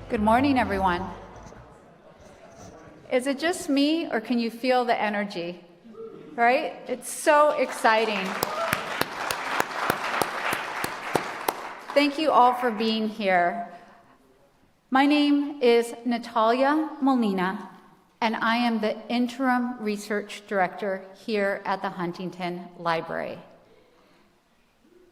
Good morning, everyone. Is it just me, or can you feel the energy? Right? It's so exciting. Thank you all for being here. My name is Natalia Molina, and I am the Interim Research Director here at the Huntington Library.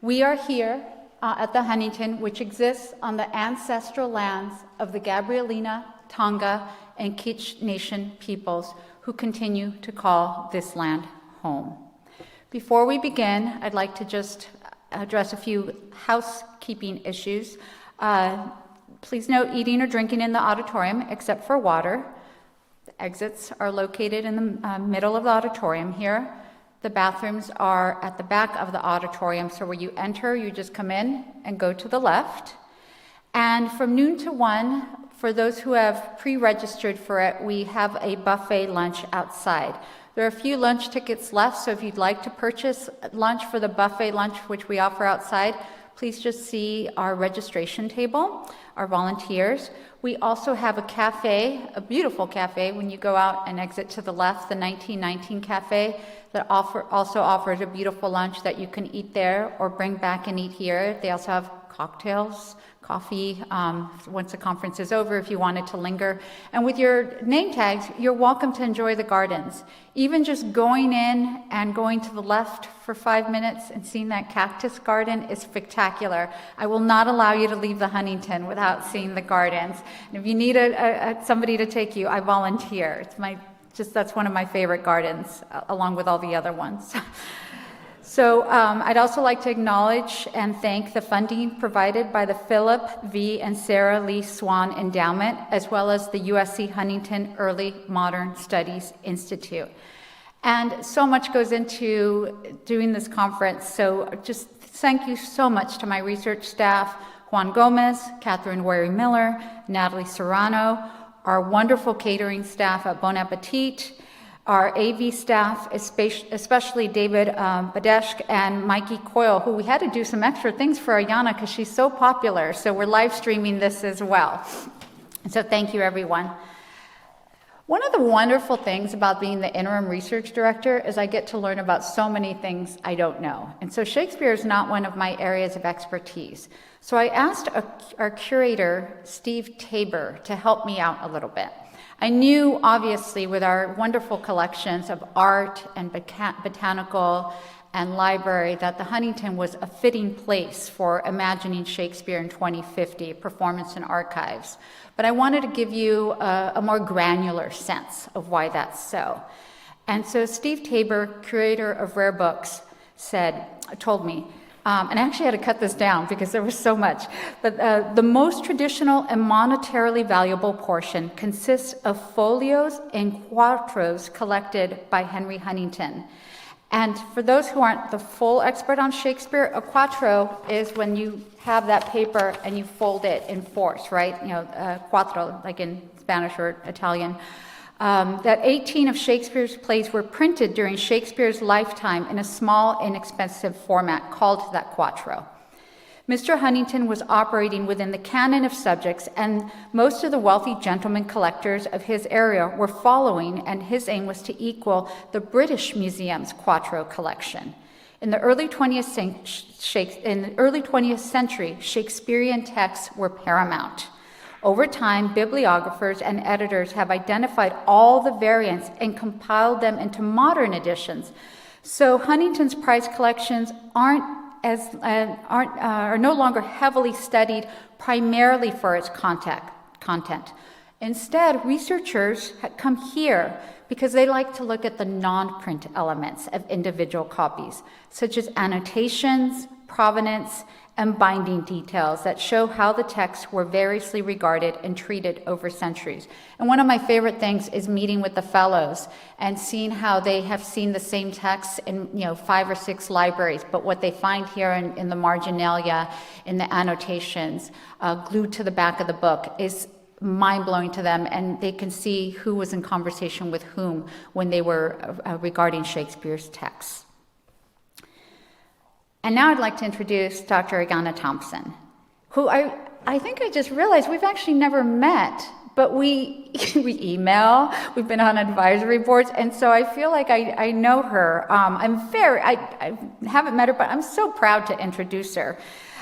We are here at the Huntington, which exists on the ancestral lands of the Gabrielina, Tonga, and Kizh Nation peoples who continue to call this land home. Before we begin, I'd like to just address a few housekeeping issues. Please note eating or drinking in the auditorium except for water. The exits are located in the middle of the auditorium here. The bathrooms are at the back of the auditorium, so where you enter, you just come in and go to the left. And from noon to 1, for those who have pre-registered for it, we have a buffet lunch outside. There are a few lunch tickets left, so if you'd like to purchase lunch for the buffet lunch, which we offer outside, please just see our registration table, our volunteers. We also have a cafe, a beautiful cafe, when you go out and exit to the left, the 1919 Cafe, that also offers a beautiful lunch that you can eat there or bring back and eat here. They also have cocktails, coffee, once the conference is over if you wanted to linger. And with your name tags, you're welcome to enjoy the gardens. Even just going in and going to the left for 5 minutes and seeing that cactus garden is spectacular. I will not allow you to leave the Huntington without seeing the gardens. And if you need somebody to take you, I volunteer. That's one of my favorite gardens, along with all the other ones. So I'd also like to acknowledge and thank the funding provided by the Philip V. and Sarah Lee Swan Endowment, as well as the USC Huntington Early Modern Studies Institute. And so much goes into doing this conference, so just thank you so much to my research staff, Juan Gomez, Catherine Wary-Miller, Natalie Serrano, our wonderful catering staff at Bon Appetit, our AV staff, especially David Badeshk and Mikey Coyle, who we had to do some extra things for Ayana because she's so popular. So we're live streaming this as well. So thank you, everyone. One of the wonderful things about being the interim research director is I get to learn about so many things I don't know. And so Shakespeare is not one of my areas of expertise. So I asked our curator, Steve Tabor, to help me out a little bit. I knew, obviously, with our wonderful collections of art and botanical and library, that the Huntington was a fitting place for imagining Shakespeare in 2050, performance and archives. But I wanted to give you a more granular sense of why that's so. And so Steve Tabor, curator of rare books, told me, and I actually had to cut this down because there was so much, but the most traditional and monetarily valuable portion consists of folios and quartos collected by Henry Huntington. And for those who aren't the full expert on Shakespeare, a quattro is when you have that paper and you fold it in fours, right? Quattro, like in Spanish or Italian. That 18 of Shakespeare's plays were printed during Shakespeare's lifetime in a small, inexpensive format called that quattro. Mr. Huntington was operating within the canon of subjects, and most of the wealthy gentleman collectors of his area were following, and his aim was to equal the British Museum's quattro collection. In the early 20th century, Shakespearean texts were paramount. Over time, bibliographers and editors have identified all the variants and compiled them into modern editions. So Huntington's prize collections are no longer heavily studied primarily for its content. Instead, researchers come here because they like to look at the non-print elements of individual copies, such as annotations, provenance, and binding details that show how the texts were variously regarded and treated over centuries. And one of my favorite things is meeting with the fellows and seeing how they have seen the same texts in 5 or 6 libraries, but what they find here in the marginalia, in the annotations, glued to the back of the book is mind-blowing to them, and they can see who was in conversation with whom when they were regarding Shakespeare's texts. And now I'd like to introduce Dr. Ayana Thompson, who I I think I just realized we've actually never met, but we email, we've been on advisory boards, and so I feel like I know her. I haven't met her, but I'm so proud to introduce her.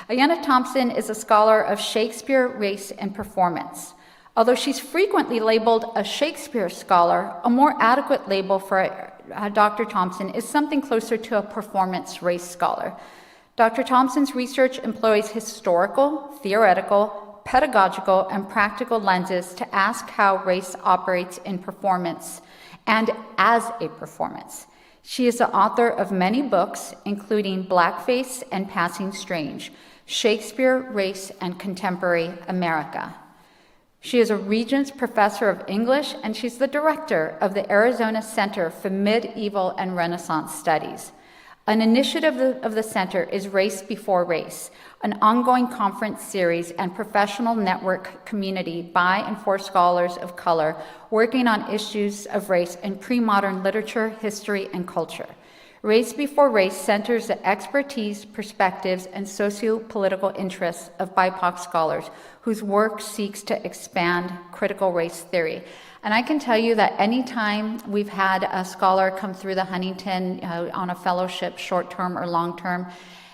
Ayanna Thompson is a scholar of Shakespeare, race, and performance. Although she's frequently labeled a Shakespeare scholar, a more adequate label for Dr. Thompson is something closer to a performance race scholar. Dr. Thompson's research employs historical, theoretical, pedagogical, and practical lenses to ask how race operates in performance and as a performance. She is the author of many books, including Blackface and Passing Strange, Shakespeare, Race, and Contemporary America. She is a Regents Professor of English, and she's the director of the Arizona Center for Medieval and Renaissance Studies. An initiative of the center is Race Before Race, an ongoing conference series and professional network community by and for scholars of color working on issues of race in pre-modern literature, history, and culture. Race Before Race centers the expertise, perspectives, and socio-political interests of BIPOC scholars whose work seeks to expand critical race theory. And I can tell you that anytime we've had a scholar come through the Huntington on a fellowship, short-term or long-term,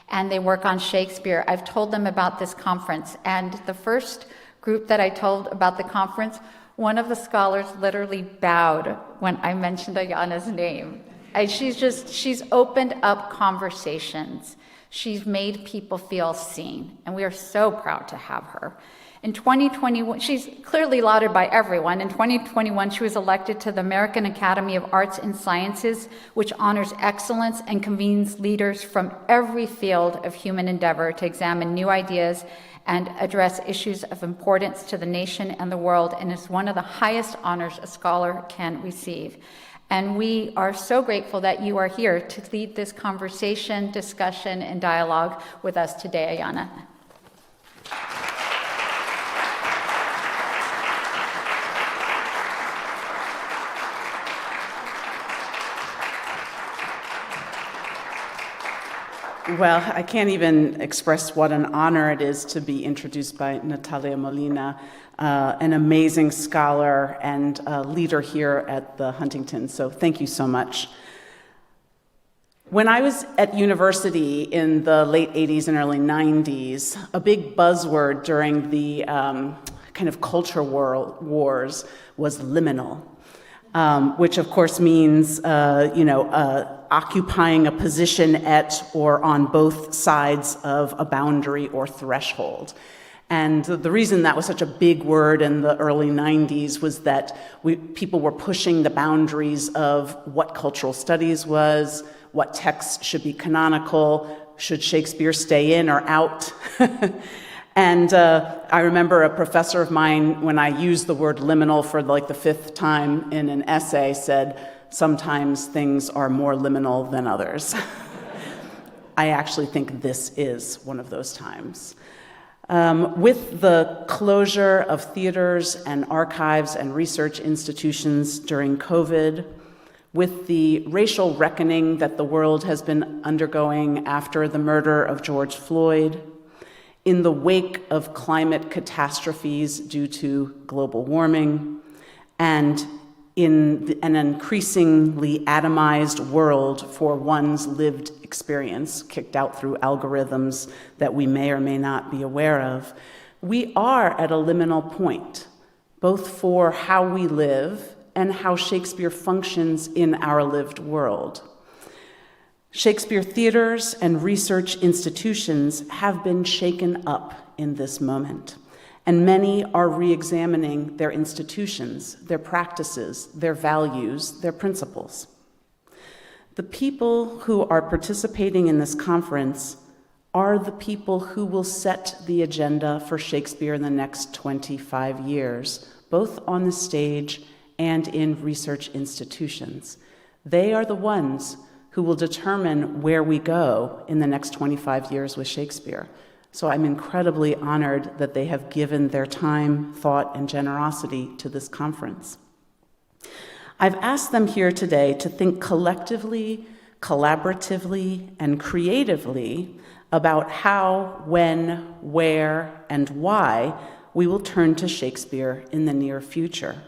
and they work on Shakespeare, I've told them about this conference. And the first group that I told about the conference, one of the scholars literally bowed when I mentioned Ayanna's name. And she's opened up conversations. She's made people feel seen, and we are so proud to have her. In 2021, she's clearly lauded by everyone. In 2021, she was elected to the American Academy of Arts and Sciences, which honors excellence and convenes leaders from every field of human endeavor to examine new ideas and address issues of importance to the nation and the world, and is one of the highest honors a scholar can receive. And we are so grateful that you are here to lead this conversation, discussion, and dialogue with us today, Ayanna. Well, I can't even express what an honor it is to be introduced by Natalia Molina, an amazing scholar and leader here at the Huntington. So thank you so much. When I was at university in the late 80s and early 90s, a big buzzword during the kind of culture wars was liminal. Which of course means, occupying a position at or on both sides of a boundary or threshold. And the reason that was such a big word in the early 90s was that people were pushing the boundaries of what cultural studies was, what texts should be canonical, should Shakespeare stay in or out? And I remember a professor of mine, when I used the word liminal for like the 5th time in an essay, said, sometimes things are more liminal than others. I actually think this is one of those times. With the closure of theaters and archives and research institutions during COVID, with the racial reckoning that the world has been undergoing after the murder of George Floyd, in the wake of climate catastrophes due to global warming, and in an increasingly atomized world for one's lived experience, kicked out through algorithms that we may or may not be aware of, we are at a liminal point, both for how we live and how Shakespeare functions in our lived world. Shakespeare theaters and research institutions have been shaken up in this moment, and many are re-examining their institutions, their practices, their values, their principles. The people who are participating in this conference are the people who will set the agenda for Shakespeare in the next 25 years, both on the stage and in research institutions. They are the ones who will determine where we go in the next 25 years with Shakespeare. So I'm incredibly honored that they have given their time, thought, and generosity to this conference. I've asked them here today to think collectively, collaboratively, and creatively about how, when, where, and why we will turn to Shakespeare in the near future.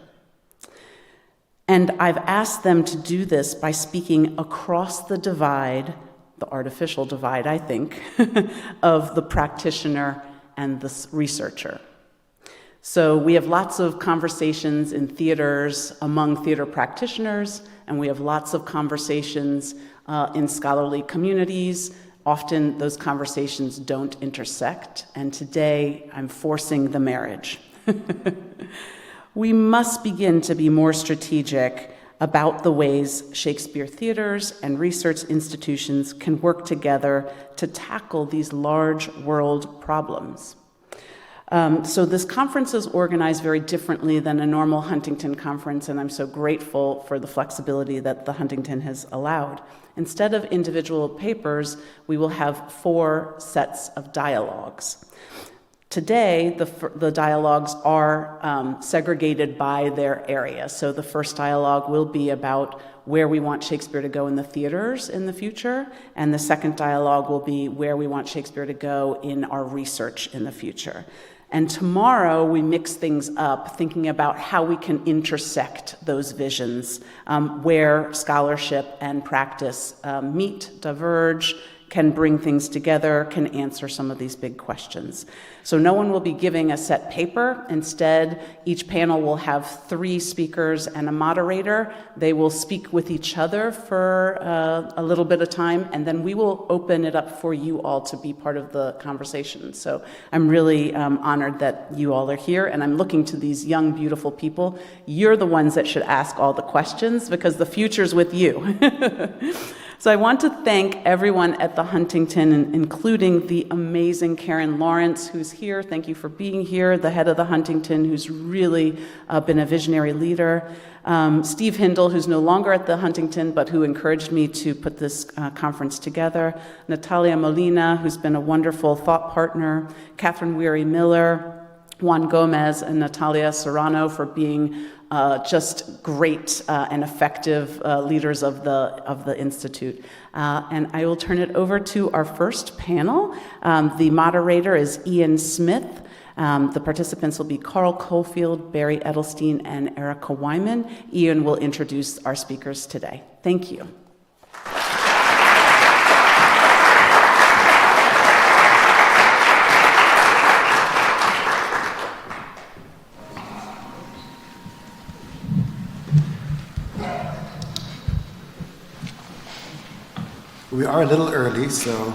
And I've asked them to do this by speaking across the divide, the artificial divide, I think, of the practitioner and the researcher. So we have lots of conversations in theaters among theater practitioners, and we have lots of conversations in scholarly communities. Often those conversations don't intersect, and today I'm forcing the marriage. We must begin to be more strategic about the ways Shakespeare theaters and research institutions can work together to tackle these large world problems. So this conference is organized very differently than a normal Huntington conference, and I'm so grateful for the flexibility that the Huntington has allowed. Instead of individual papers, we will have 4 sets of dialogues. Today, the dialogues are segregated by their area. So the first dialogue will be about where we want Shakespeare to go in the theaters in the future, and the second dialogue will be where we want Shakespeare to go in our research in the future. And tomorrow, we mix things up, thinking about how we can intersect those visions, where scholarship and practice meet, diverge, can bring things together, can answer some of these big questions. So no one will be giving a set paper. Instead, each panel will have 3 speakers and a moderator. They will speak with each other for a little bit of time, and then we will open it up for you all to be part of the conversation. So I'm really honored that you all are here, and I'm looking to these young, beautiful people. You're the ones that should ask all the questions, because the future's with you. So I want to thank everyone at the Huntington, including the amazing Karen Lawrence, who's here. Thank you for being here, the head of the Huntington, who's really been a visionary leader. Steve Hindle, who's no longer at the Huntington, but who encouraged me to put this conference together. Natalia Molina, who's been a wonderful thought partner. Catherine Weary-Miller, Juan Gomez, and Natalia Serrano for being just great and effective leaders of the Institute. And I will turn it over to our first panel. The moderator is Ian Smith. The participants will be Carl Cofield, Barry Edelstein, and Erica Whyman. Ian will introduce our speakers today. Thank you. We are a little early, so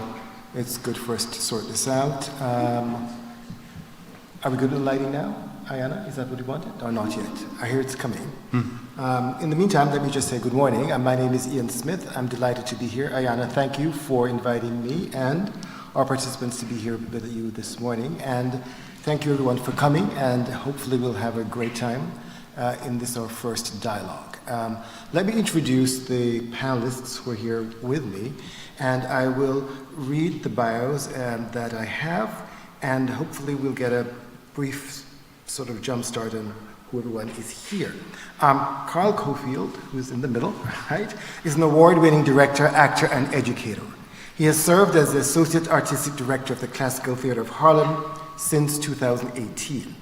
it's good for us to sort this out. Are we good with lighting now? Ayana, is that what you wanted? Or not yet? I hear it's coming. In the meantime, let me just say good morning. My name is Ian Smith. I'm delighted to be here. Ayana, thank you for inviting me and our participants to be here with you this morning. And thank you everyone for coming, and hopefully we'll have a great time in this, our first dialogue. Let me introduce the panelists who are here with me, and I will read the bios that I have, and hopefully we'll get a brief sort of jump start on who everyone is here. Carl Cofield, who's in the middle, right, is an award-winning director, actor, and educator. He has served as the Associate Artistic Director of the Classical Theatre of Harlem since 2018.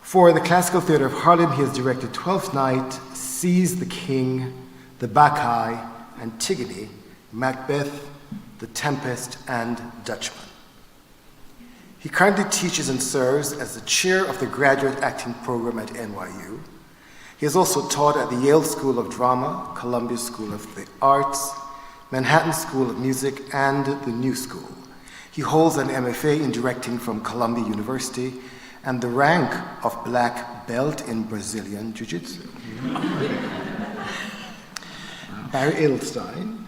For the Classical Theatre of Harlem, he has directed Twelfth Night, Seize the King, The Bacchae, Antigone, Macbeth, The Tempest, and Dutchman. He currently teaches and serves as the chair of the graduate acting program at NYU. He has also taught at the Yale School of Drama, Columbia School of the Arts, Manhattan School of Music, and the New School. He holds an MFA in directing from Columbia University and the rank of Black Belt in Brazilian Jiu-Jitsu. Barry Edelstein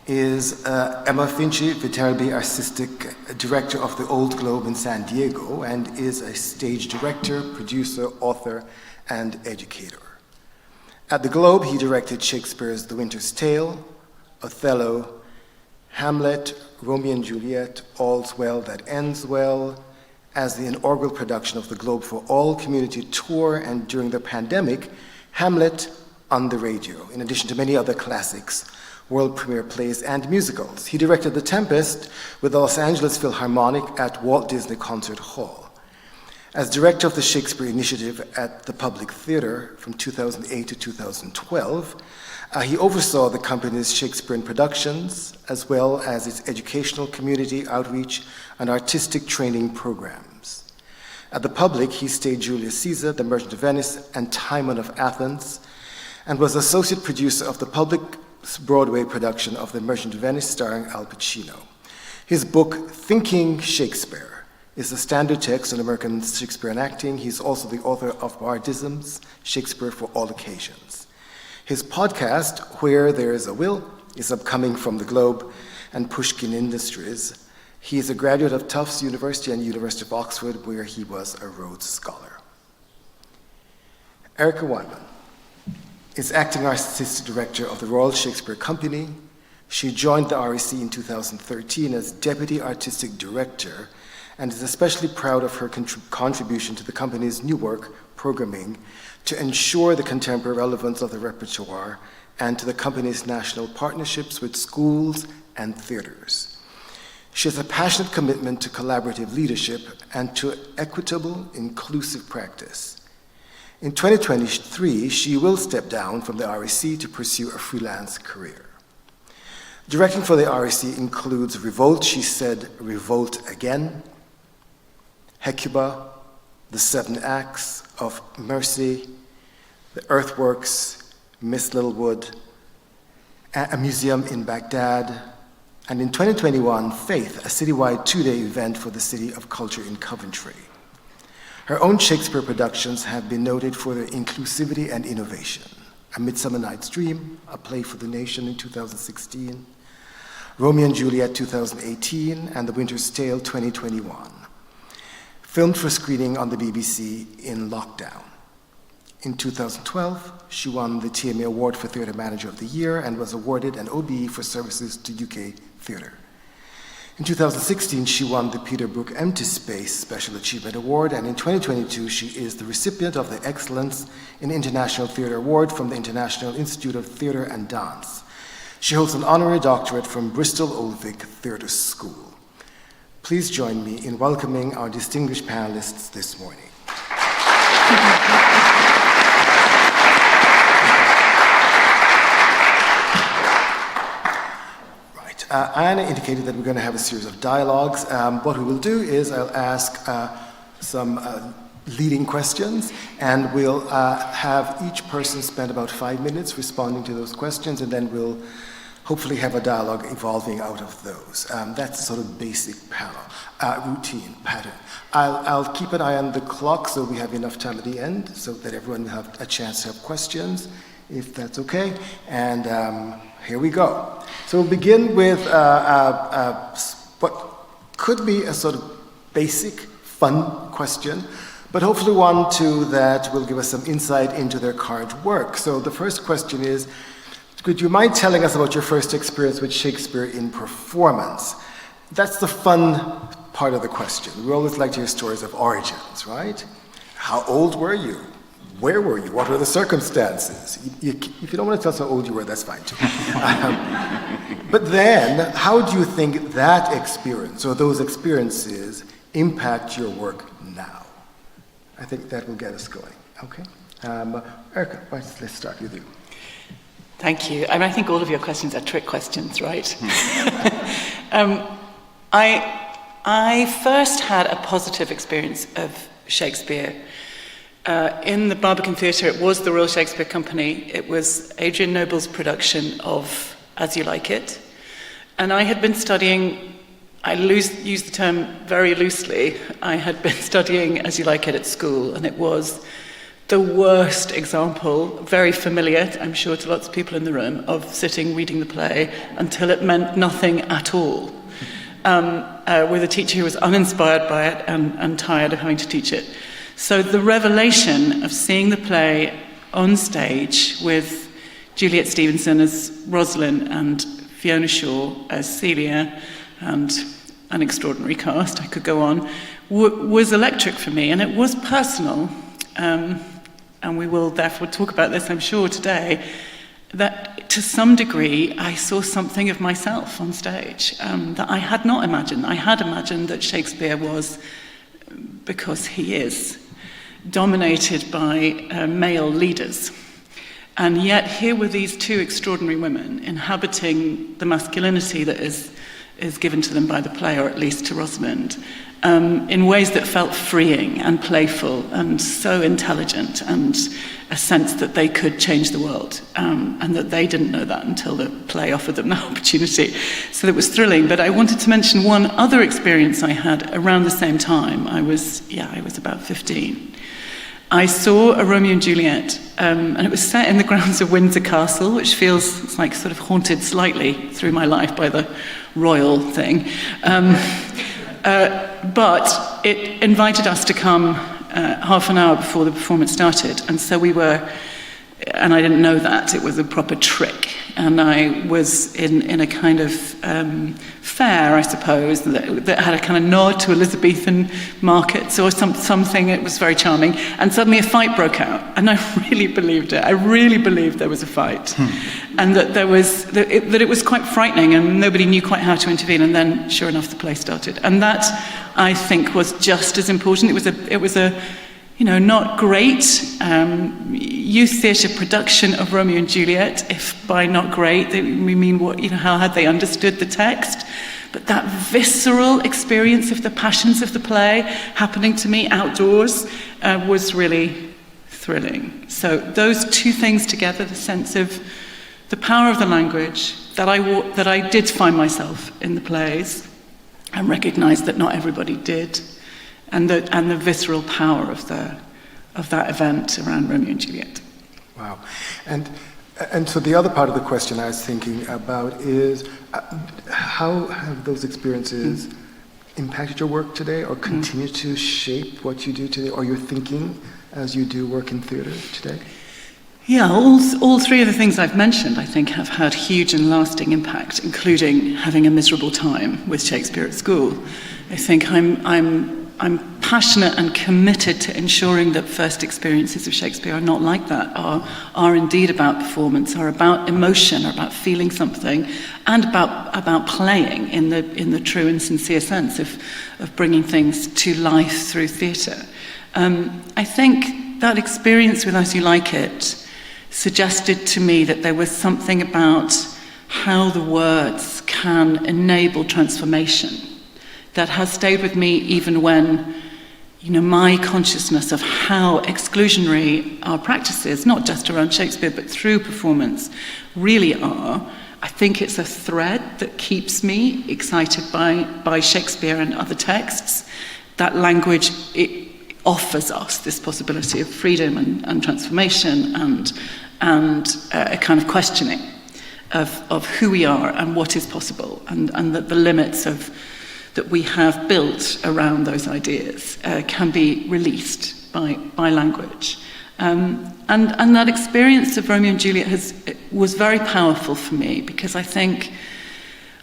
is Emma Finchie Viterbi Artistic Director of the Old Globe in San Diego, and is a stage director, producer, author, and educator. At the Globe, he directed Shakespeare's The Winter's Tale, Othello, Hamlet, Romeo and Juliet, All's Well That Ends Well, as the inaugural production of the Globe for All community tour, and during the pandemic, Hamlet on the radio, in addition to many other classics world premiere plays, and musicals. He directed The Tempest with the Los Angeles Philharmonic at Walt Disney Concert Hall. As director of the Shakespeare Initiative at the Public Theater from 2008 to 2012, he oversaw the company's Shakespearean productions, as well as its educational, community outreach, and artistic training programs. At the Public, he staged Julius Caesar, The Merchant of Venice, and Timon of Athens, and was associate producer of the Public's Broadway production of The Merchant of Venice, starring Al Pacino. His book, Thinking Shakespeare, is a standard text on American Shakespearean acting. He's also the author of Bardisms, Shakespeare for All Occasions. His podcast, Where There Is a Will, is upcoming from the Globe and Pushkin Industries. He is a graduate of Tufts University and University of Oxford, where he was a Rhodes Scholar. Erica Whyman is acting artistic director of the Royal Shakespeare Company. She joined the RSC in 2013 as deputy artistic director and is especially proud of her contribution to the company's new work, programming, to ensure the contemporary relevance of the repertoire and to the company's national partnerships with schools and theaters. She has a passionate commitment to collaborative leadership and to equitable, inclusive practice. In 2023, she will step down from the RSC to pursue a freelance career. Directing for the RSC includes Revolt, She Said, Revolt Again, Hecuba, The Seven Acts of Mercy, The Earthworks, Miss Littlewood, a museum in Baghdad, and in 2021, Faith, a citywide two-day event for the City of Culture in Coventry. Her own Shakespeare productions have been noted for their inclusivity and innovation. A Midsummer Night's Dream, a play for the nation in 2016, Romeo and Juliet 2018, and The Winter's Tale 2021. Filmed for screening on the BBC in lockdown. In 2012, she won the TMA Award for Theatre Manager of the Year and was awarded an OBE for services to UK theatre. In 2016, she won the Peter Brook Empty Space Special Achievement Award, and in 2022, she is the recipient of the Excellence in International Theatre Award from the International Institute of Theatre and Dance. She holds an honorary doctorate from Bristol Old Vic Theatre School. Please join me in welcoming our distinguished panelists this morning. Anna indicated that we're going to have a series of dialogues. What we will do is I'll ask some leading questions, and we'll have each person spend about 5 minutes responding to those questions, and then we'll hopefully have a dialogue evolving out of those. That's the sort of basic routine pattern. I'll keep an eye on the clock so we have enough time at the end so that everyone will have a chance to have questions, if that's okay. And here we go. So we'll begin with what could be a sort of basic, fun question, but hopefully one too that will give us some insight into their current work. So the first question is, could you mind telling us about your first experience with Shakespeare in performance? That's the fun part of the question. We always like to hear stories of origins, right? How old were you? Where were you? What were the circumstances? If you don't want to tell us how old you were, that's fine too. But then, how do you think that experience or those experiences impact your work now? I think that will get us going. Okay? Erica, let's start with you. Thank you. I think all of your questions are trick questions, right? I first had a positive experience of Shakespeare. In the Barbican Theatre, it was the Royal Shakespeare Company. It was Adrian Noble's production of As You Like It. And I had been studying, use the term very loosely, I had been studying As You Like It at school, and it was the worst example, very familiar, I'm sure, to lots of people in the room, of sitting reading the play until it meant nothing at all. With a teacher who was uninspired by it and tired of having to teach it. So the revelation of seeing the play on stage with Juliet Stevenson as Rosalind and Fiona Shaw as Celia and an extraordinary cast, I could go on, was electric for me, and it was personal. And we will therefore talk about this, I'm sure, today. that to some degree I saw something of myself on stage that I had not imagined. I had imagined that Shakespeare was, because he is, dominated by male leaders. And yet here were these two extraordinary women inhabiting the masculinity that is given to them by the play, or at least to Rosamund, in ways that felt freeing and playful and so intelligent, and a sense that they could change the world, and that they didn't know that until the play offered them the opportunity. So it was thrilling. But I wanted to mention one other experience I had around the same time. I was about 15. I saw a Romeo and Juliet, and it was set in the grounds of Windsor Castle, which feels like sort of haunted slightly through my life by the royal thing. But it invited us to come half an hour before the performance started, and so we were, and I didn't know that, it was a proper trick, and I was in a kind of fair, I suppose, that had a kind of nod to Elizabethan markets or something. It was very charming, and suddenly a fight broke out, and I really believed it. I really believed there was a fight, and that it was quite frightening, and nobody knew quite how to intervene. And then, sure enough, the play started, and that, I think, was just as important. It was a not great youth theatre production of Romeo and Juliet. If by not great, we mean how had they understood the text? But that visceral experience of the passions of the play happening to me outdoors was really thrilling. So those two things together, the sense of the power of the language, that I did find myself in the plays, and recognise that not everybody did, and the visceral power of that event around Romeo and Juliet. Wow. And so the other part of the question I was thinking about is how have those experiences impacted your work today, or continue to shape what you do today, or your thinking as you do work in theatre today? Yeah, all three of the things I've mentioned, I think, have had huge and lasting impact, including having a miserable time with Shakespeare at school. I think I'm passionate and committed to ensuring that first experiences of Shakespeare are not like that, are indeed about performance, are about emotion, are about feeling something, and about playing in the true and sincere sense of bringing things to life through theatre. I think that experience with As You Like It suggested to me that there was something about how the words can enable transformation that has stayed with me even when, my consciousness of how exclusionary our practices, not just around Shakespeare, but through performance, really are. I think it's a thread that keeps me excited by Shakespeare and other texts. That language, it offers us this possibility of freedom and transformation and a kind of questioning of who we are and what is possible, and that the limits that we have built around those ideas can be released by language. And that experience of Romeo and Juliet was very powerful for me, because I think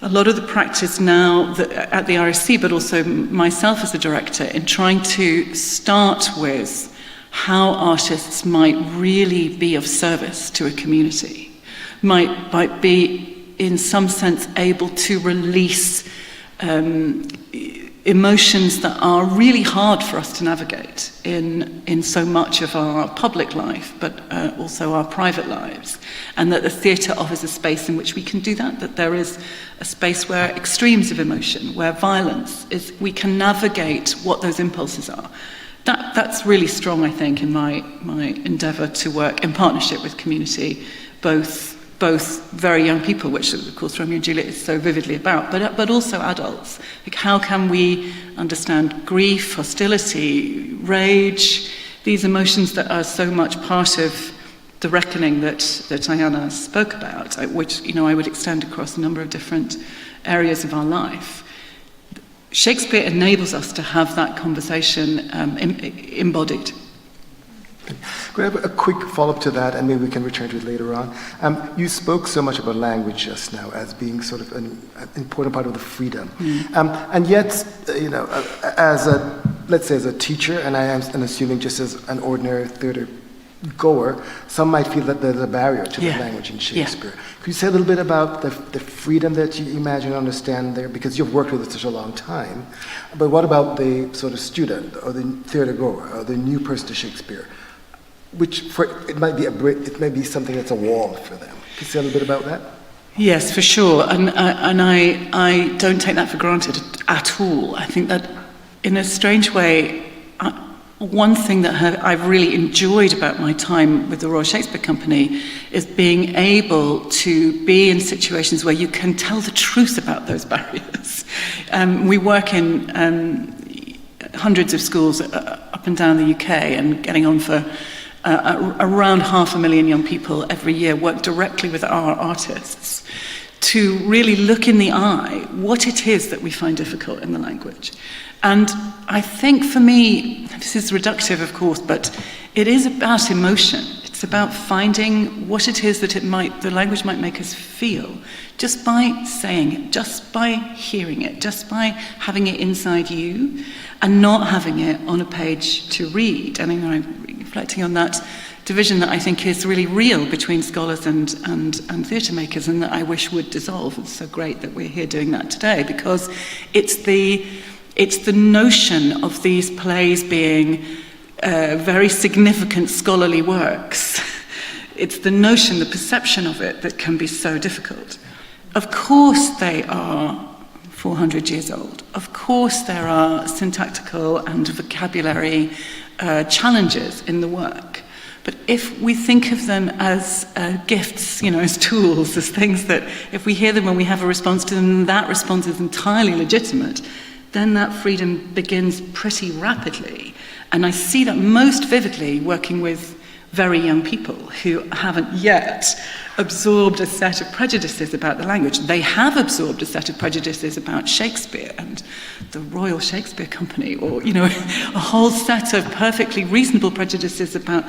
a lot of the practice now at the RSC, but also myself as a director, in trying to start with how artists might really be of service to a community, might be in some sense able to release emotions that are really hard for us to navigate in so much of our public life, but also our private lives, and that the theatre offers a space in which we can do that there is a space where extremes of emotion, where violence is, we can navigate what those impulses are. That's really strong, I think, in my endeavour to work in partnership with community, both very young people, which of course Romeo and Juliet is so vividly about, but also adults. Like, how can we understand grief, hostility, rage, these emotions that are so much part of the reckoning that Ayana spoke about, which I would extend across a number of different areas of our life. Shakespeare enables us to have that conversation embodied. Could I have a quick follow-up to that, and maybe we can return to it later on? You spoke so much about language just now as being sort of an important part of the freedom. And yet, let's say as a teacher, and I am assuming just as an ordinary theatre goer, some might feel that there's a barrier to Yeah. the language in Yeah. Shakespeare. Could you say a little bit about the freedom that you imagine and understand there? Because you've worked with it such a long time. But what about the sort of student or the theater goer or the new person to Shakespeare? It might be something that's a wall for them. Could you say a little bit about that? Yes, for sure. And I don't take that for granted at all. I think that in a strange way, one thing that I've really enjoyed about my time with the Royal Shakespeare Company is being able to be in situations where you can tell the truth about those barriers. We work in hundreds of schools up and down the UK, and getting on for around 500,000 young people every year work directly with our artists to really look in the eye what it is that we find difficult in the language. And I think for me, this is reductive, of course, but it is about emotion. It's about finding what it is that the language might make us feel, just by saying it, just by hearing it, just by having it inside you, and not having it on a page to read. And I'm reflecting on that division that I think is really real between scholars and theatre makers, and that I wish would dissolve. It's so great that we're here doing that today, because it's the notion of these plays being very significant scholarly works. It's the notion, the perception of it, that can be so difficult. Of course they are 400 years old. Of course there are syntactical and vocabulary challenges in the work. But if we think of them as gifts, as tools, as things that if we hear them and we have a response to them, that response is entirely legitimate, then that freedom begins pretty rapidly. And I see that most vividly working with very young people who haven't yet absorbed a set of prejudices about the language. They have absorbed a set of prejudices about Shakespeare and the Royal Shakespeare Company, or, a whole set of perfectly reasonable prejudices about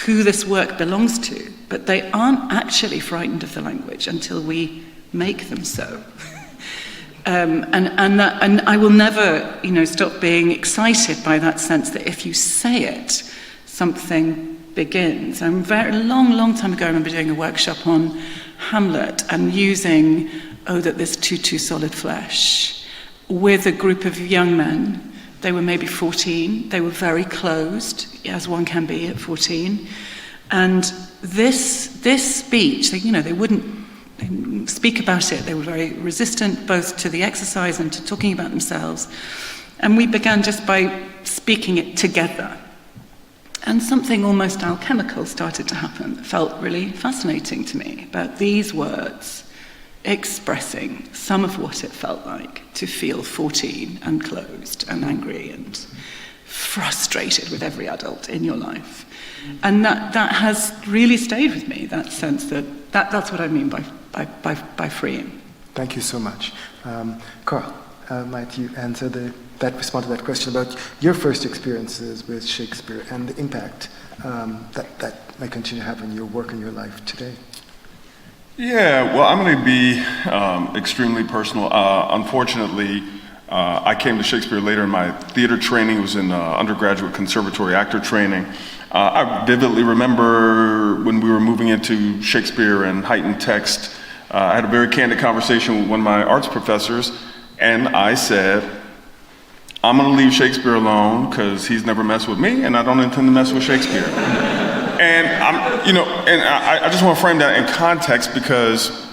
who this work belongs to. But they aren't actually frightened of the language until we make them so. And I will never, stop being excited by that sense that if you say it, something begins. A long time ago, I remember doing a workshop on Hamlet and using "Oh, that this too solid flesh" with a group of young men. They were maybe 14. They were very closed, as one can be at 14. And this speech, they wouldn't speak about it. They were very resistant both to the exercise and to talking about themselves. And we began just by speaking it together. And something almost alchemical started to happen that felt really fascinating to me about these words expressing some of what it felt like to feel 14 and closed and angry and frustrated with every adult in your life. And that has really stayed with me, that sense that's what I mean by freeing. Thank you so much. Carl, might you respond to that question about your first experiences with Shakespeare and the impact that might continue to have on your work and your life today? Yeah, well, I'm going to be extremely personal. Unfortunately, I came to Shakespeare later in my theater training. It was in undergraduate conservatory actor training. I vividly remember when we were moving into Shakespeare and heightened text, I had a very candid conversation with one of my arts professors, and I said, I'm going to leave Shakespeare alone because he's never messed with me, and I don't intend to mess with Shakespeare. And I just want to frame that in context because,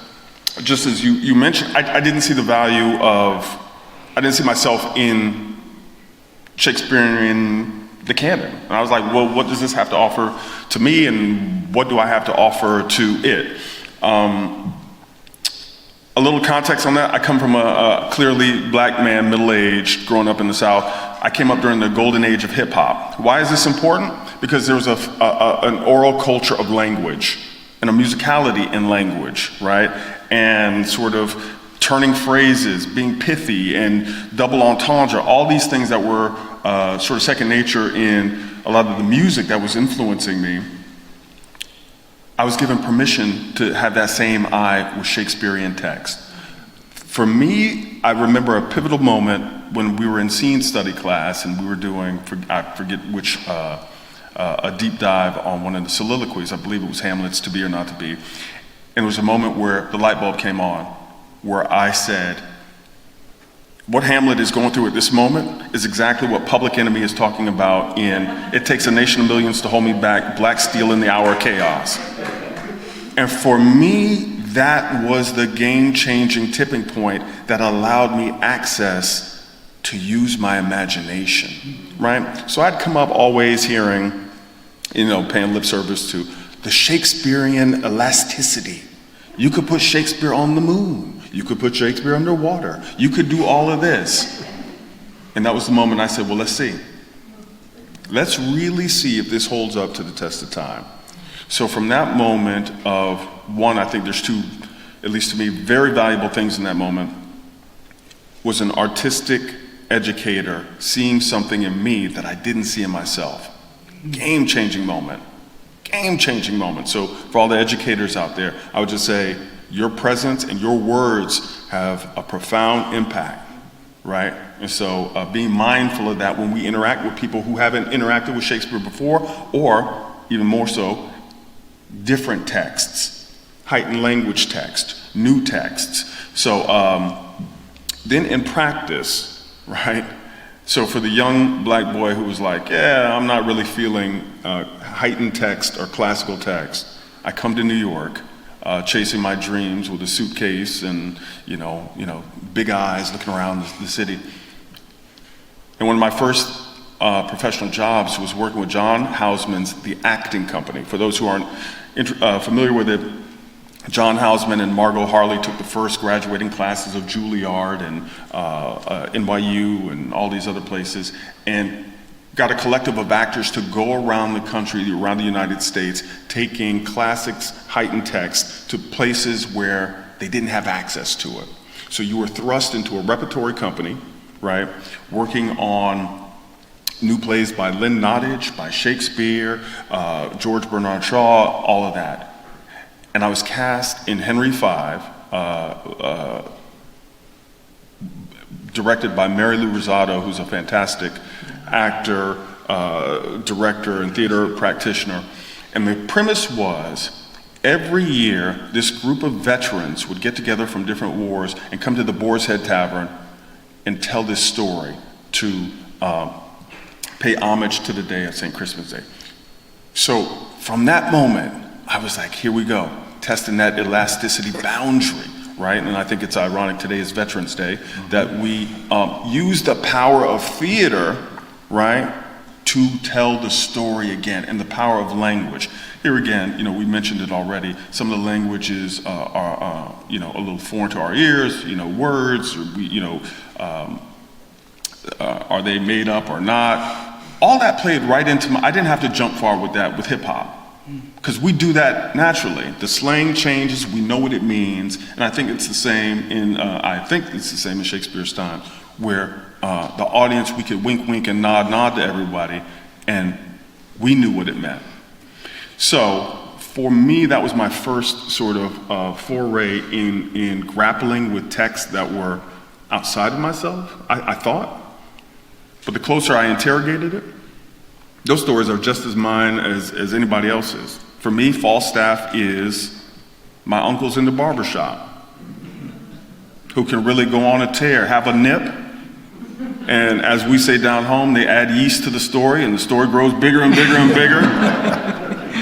just as you mentioned, I didn't see the value I didn't see myself in Shakespearean the canon. And I was like, well, what does this have to offer to me, and what do I have to offer to it? A little context on that, I come from a clearly black man, middle-aged, growing up in the South. I came up during the golden age of hip-hop. Why is this important? Because there was an oral culture of language and a musicality in language, right? And sort of turning phrases, being pithy and double entendre, all these things that were sort of second nature in a lot of the music that was influencing me. I was given permission to have that same eye with Shakespearean text. For me, I remember a pivotal moment when we were in scene study class and we were doing, I forget which a deep dive on one of the soliloquies. I believe it was Hamlet's To Be or Not to Be. And it was a moment where the light bulb came on, where I said, what Hamlet is going through at this moment is exactly what Public Enemy is talking about in It Takes a Nation of Millions to Hold Me Back, Black Steel in the Hour of Chaos. And for me, that was the game-changing tipping point that allowed me access to use my imagination, right? So I'd come up always hearing, paying lip service to the Shakespearean elasticity. You could put Shakespeare on the moon. You could put Shakespeare underwater. You could do all of this. And that was the moment I said, well, let's see. Let's really see if this holds up to the test of time. So from that moment of one, I think there's two, at least to me, very valuable things in that moment, was an artistic educator seeing something in me that I didn't see in myself. Game-changing moment. Game-changing moment. So for all the educators out there, I would just say, your presence and your words have a profound impact, right? And so being mindful of that when we interact with people who haven't interacted with Shakespeare before, or even more so, different texts, heightened language text, new texts. So then in practice, right? So for the young black boy who was like, yeah, I'm not really feeling heightened text or classical text, I come to New York, chasing my dreams with a suitcase and, big eyes looking around the city. And one of my first professional jobs was working with John Houseman's The Acting Company. For those who aren't familiar with it, John Houseman and Margot Harley took the first graduating classes of Juilliard and NYU and all these other places, and got a collective of actors to go around the country, around the United States, taking classics, heightened text to places where they didn't have access to it. So you were thrust into a repertory company, right, working on new plays by Lynn Nottage, by Shakespeare, George Bernard Shaw, all of that. And I was cast in Henry V, directed by Mary Lou Rosado, who's a fantastic actor, director, and theater practitioner. And the premise was, every year, this group of veterans would get together from different wars and come to the Boar's Head Tavern and tell this story to pay homage to the day of St. Christmas Day. So from that moment, I was like, here we go, testing that elasticity boundary, right? And I think it's ironic today is Veterans Day, that we use the power of theater, right, to tell the story again, and the power of language. Here again, we mentioned it already, some of the languages are a little foreign to our ears, words, or are they made up or not? All that played right into I didn't have to jump far with that, with hip hop. Because we do that naturally. The slang changes, we know what it means, and I think it's the same in Shakespeare's time, where the audience, we could wink and nod to everybody, and we knew what it meant. So for me, that was my first sort of foray in grappling with texts that were outside of myself, I thought. But the closer I interrogated it, those stories are just as mine as anybody else's. For me, Falstaff is my uncles in the barbershop who can really go on a tear, have a nip, and as we say down home, they add yeast to the story, and the story grows bigger and bigger and bigger,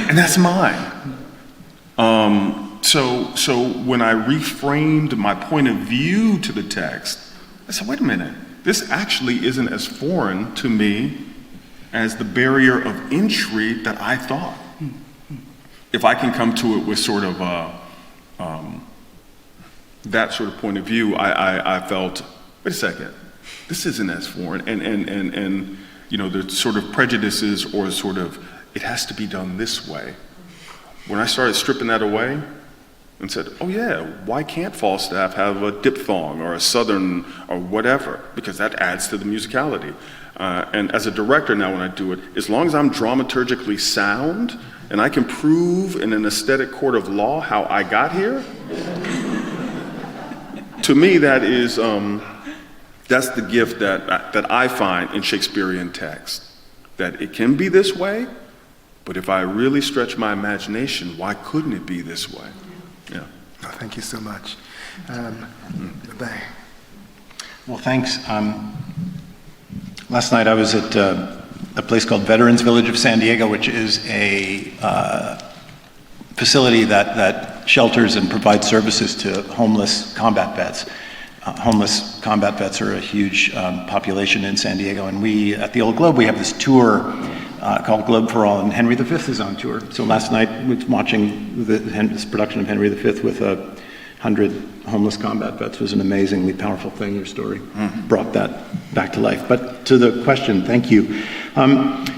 and that's mine. So when I reframed my point of view to the text, I said, wait a minute, this actually isn't as foreign to me as the barrier of entry that I thought. If I can come to it with sort of that sort of point of view, I felt, wait a second, this isn't as foreign. And the sort of prejudices or sort of, it has to be done this way. When I started stripping that away and said, oh yeah, why can't Falstaff have a diphthong or a southern or whatever? Because that adds to the musicality. And as a director now when I do it, as long as I'm dramaturgically sound and I can prove in an aesthetic court of law how I got here, to me that is, that's the gift that I find in Shakespearean text. That it can be this way, But if I really stretch my imagination, why couldn't it be this way? Yeah. Oh, thank you so much. Bye. Well, thanks. Last night I was at a place called Veterans Village of San Diego, which is a facility that shelters and provides services to homeless combat vets. Homeless combat vets are a huge population in San Diego, and we, at the Old Globe, we have this tour called Globe for All, and Henry V is on tour. So last night we was watching this production of Henry V with 100 homeless combat vets. It was an amazingly powerful thing. Your story brought that back to life. But to the question, thank you.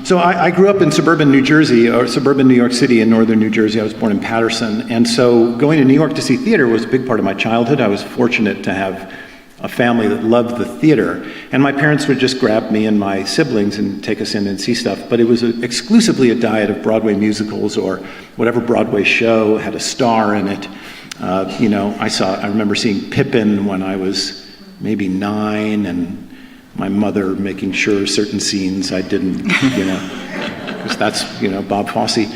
So I grew up in suburban New Jersey, or suburban New York City in northern New Jersey. I was born in Paterson. And so going to New York to see theater was a big part of my childhood. I was fortunate to have a family that loved the theater. And my parents would just grab me and my siblings and take us in and see stuff. But it was exclusively a diet of Broadway musicals, or whatever Broadway show had a star in it. I remember seeing Pippin when I was maybe 9, and my mother making sure certain scenes I didn't, because that's, Bob Fosse.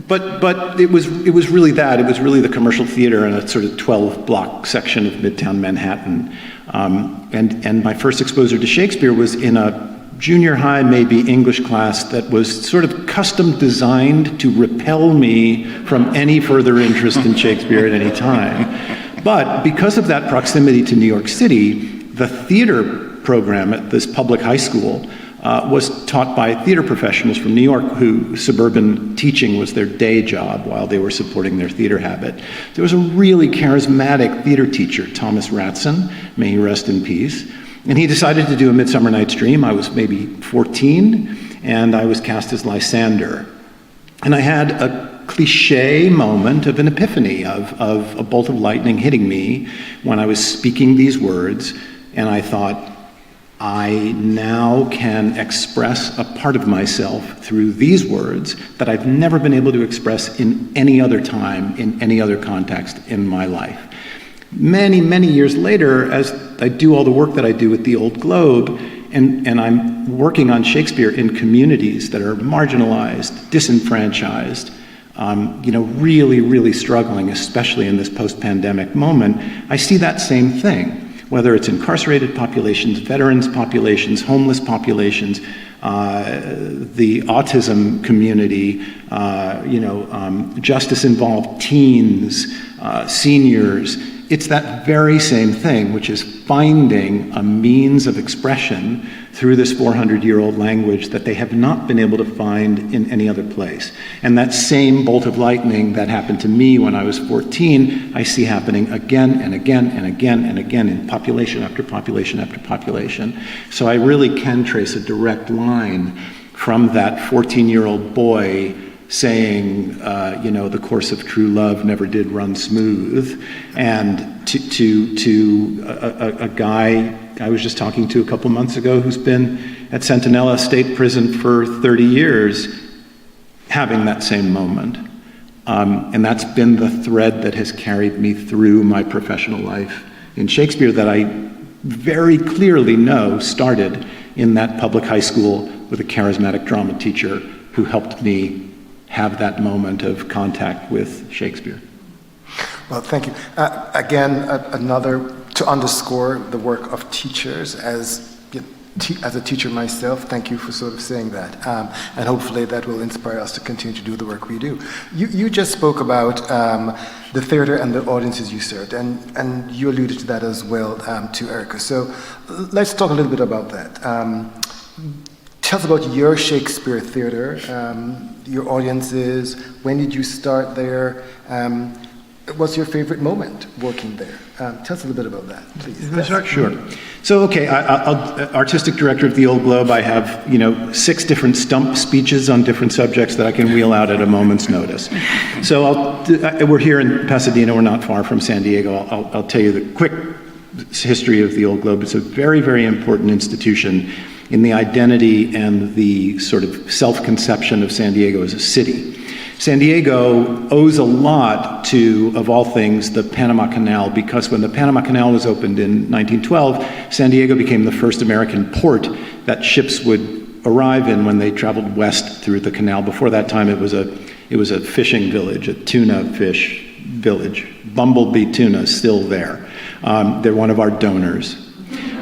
But it was really that. It was really the commercial theater in a sort of 12-block section of Midtown Manhattan. And my first exposure to Shakespeare was in a junior high, maybe English class that was sort of custom designed to repel me from any further interest in Shakespeare at any time. But because of that proximity to New York City, the theater program at this public high school was taught by theater professionals from New York who suburban teaching was their day job while they were supporting their theater habit. There was a really charismatic theater teacher, Thomas Ratson, may he rest in peace. And he decided to do A Midsummer Night's Dream. I was maybe 14, and I was cast as Lysander. And I had a cliche moment of an epiphany, of a bolt of lightning hitting me when I was speaking these words, and I thought, I now can express a part of myself through these words that I've never been able to express in any other time, in any other context in my life. Many, many years later, as I do all the work that I do at the Old Globe, and I'm working on Shakespeare in communities that are marginalized, disenfranchised, really, really struggling, especially in this post-pandemic moment, I see that same thing, whether it's incarcerated populations, veterans populations, homeless populations, the autism community, justice-involved teens, seniors. It's that very same thing, which is finding a means of expression through this 400-year-old language that they have not been able to find in any other place. And that same bolt of lightning that happened to me when I was 14, I see happening again and again and again and again in population after population after population. So I really can trace a direct line from that 14-year-old boy saying, the course of true love never did run smooth, and to a guy I was just talking to a couple months ago who's been at Centinela State Prison for 30 years, having that same moment. And that's been the thread that has carried me through my professional life in Shakespeare that I very clearly know started in that public high school with a charismatic drama teacher who helped me have that moment of contact with Shakespeare. Well, thank you. Again, another, to underscore the work of teachers, as a teacher myself, thank you for sort of saying that. And hopefully that will inspire us to continue to do the work we do. You just spoke about the theater and the audiences you served, and you alluded to that as well to Erica. So let's talk a little bit about that. Tell us about your Shakespeare theater, your audiences, when did you start there, what's your favorite moment working there? Tell us a little bit about that, please. Sure. So, I'll artistic director of the Old Globe. I have, 6 different stump speeches on different subjects that I can wheel out at a moment's notice. So we're here in Pasadena, we're not far from San Diego. I'll tell you the quick history of the Old Globe. It's a very, very important institution in the identity and the sort of self-conception of San Diego as a city. San Diego owes a lot to, of all things, the Panama Canal, because when the Panama Canal was opened in 1912, San Diego became the first American port that ships would arrive in when they traveled west through the canal. Before that time, it was a fishing village, a tuna fish village. Bumblebee Tuna is still there. They're one of our donors.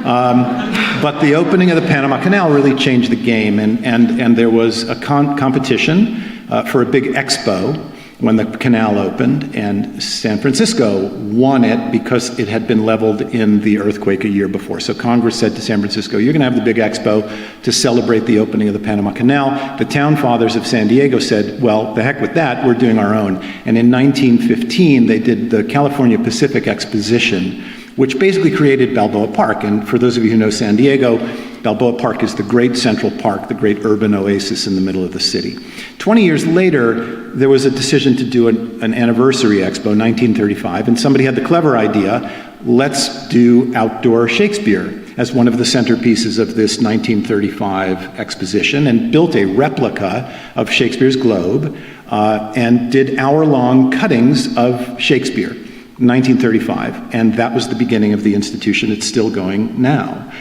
But the opening of the Panama Canal really changed the game, and there was a competition for a big expo when the canal opened, and San Francisco won it because it had been leveled in the earthquake a year before. So Congress said to San Francisco, you're going to have the big expo to celebrate the opening of the Panama Canal. The town fathers of San Diego said, well, the heck with that, we're doing our own. And in 1915, they did the California Pacific Exposition, which basically created Balboa Park. And for those of you who know San Diego, Balboa Park is the great central park, the great urban oasis in the middle of the city. 20 years later, there was a decision to do an anniversary expo, 1935, and somebody had the clever idea, let's do outdoor Shakespeare as one of the centerpieces of this 1935 exposition, and built a replica of Shakespeare's Globe, and did hour-long cuttings of Shakespeare. 1935, and that was the beginning of the institution. It's still going now.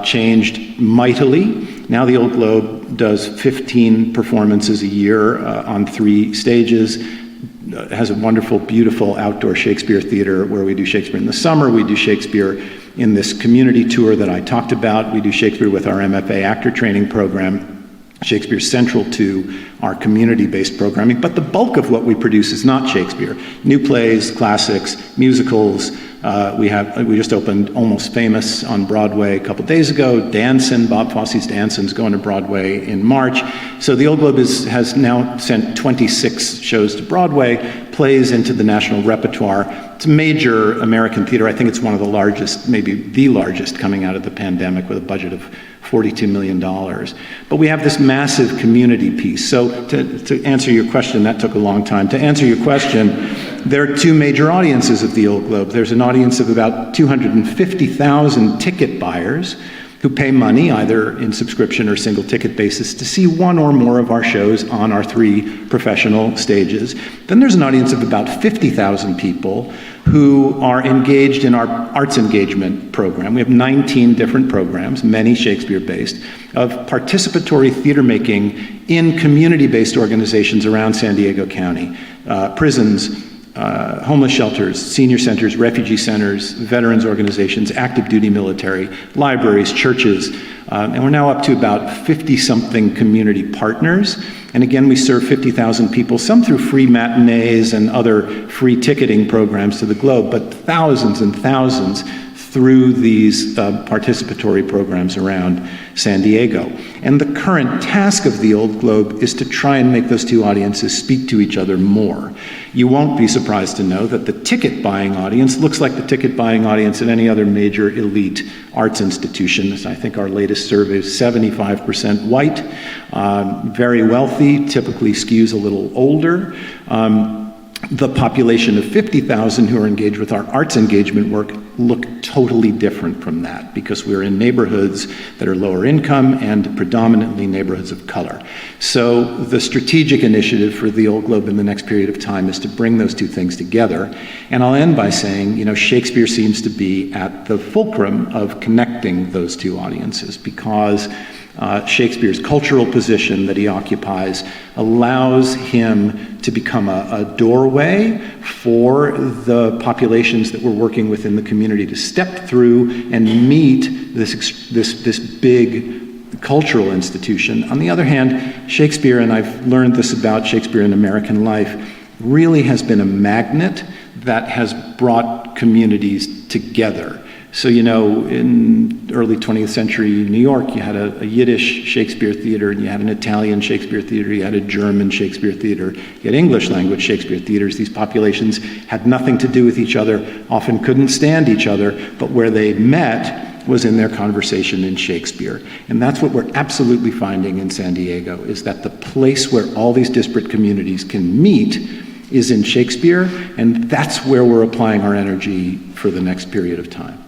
Changed mightily. Now the Old Globe does 15 performances a year on 3 stages. Has a wonderful, beautiful outdoor Shakespeare theater where we do Shakespeare in the summer. We do Shakespeare in this community tour that I talked about. We do Shakespeare with our MFA actor training program. Shakespeare's central to our community-based programming, but the bulk of what we produce is not Shakespeare. New plays, classics, musicals. We just opened Almost Famous on Broadway a couple days ago. Dancin', Bob Fosse's Dancin''s going to Broadway in March. So the Old Globe has now sent 26 shows to Broadway, plays into the national repertoire. It's a major American theater. I think it's one of the largest, maybe the largest, coming out of the pandemic, with a budget of $42 million. But we have this massive community piece. So to answer your question, that took a long time. To answer your question, there are 2 major audiences of the Old Globe. There's an audience of about 250,000 ticket buyers who pay money, either in subscription or single ticket basis, to see one or more of our shows on our 3 professional stages. Then there's an audience of about 50,000 people who are engaged in our arts engagement program. We have 19 different programs, many Shakespeare-based, of participatory theater making in community-based organizations around San Diego County. Prisons, homeless shelters, senior centers, refugee centers, veterans organizations, active duty military, libraries, churches, and we're now up to about 50-something community partners. And again, we serve 50,000 people, some through free matinees and other free ticketing programs to the Globe, but thousands and thousands through these participatory programs around San Diego. And the current task of the Old Globe is to try and make those 2 audiences speak to each other more. You won't be surprised to know that the ticket buying audience looks like the ticket buying audience at any other major elite arts institution. I think our latest survey is 75% white, very wealthy, typically skews a little older. The population of 50,000 who are engaged with our arts engagement work look totally different from that, because we're in neighborhoods that are lower income and predominantly neighborhoods of color. So the strategic initiative for the Old Globe in the next period of time is to bring those 2 things together. And I'll end by saying, Shakespeare seems to be at the fulcrum of connecting those 2 audiences, because Shakespeare's cultural position that he occupies allows him to become a doorway for the populations that we're working with in the community to step through and meet this big cultural institution. On the other hand, Shakespeare, and I've learned this about Shakespeare in American life, really has been a magnet that has brought communities together. So, in early 20th century New York, you had a Yiddish Shakespeare theater, and you had an Italian Shakespeare theater, you had a German Shakespeare theater, you had English language Shakespeare theaters. These populations had nothing to do with each other, often couldn't stand each other, but where they met was in their conversation in Shakespeare. And that's what we're absolutely finding in San Diego, is that the place where all these disparate communities can meet is in Shakespeare, and that's where we're applying our energy for the next period of time.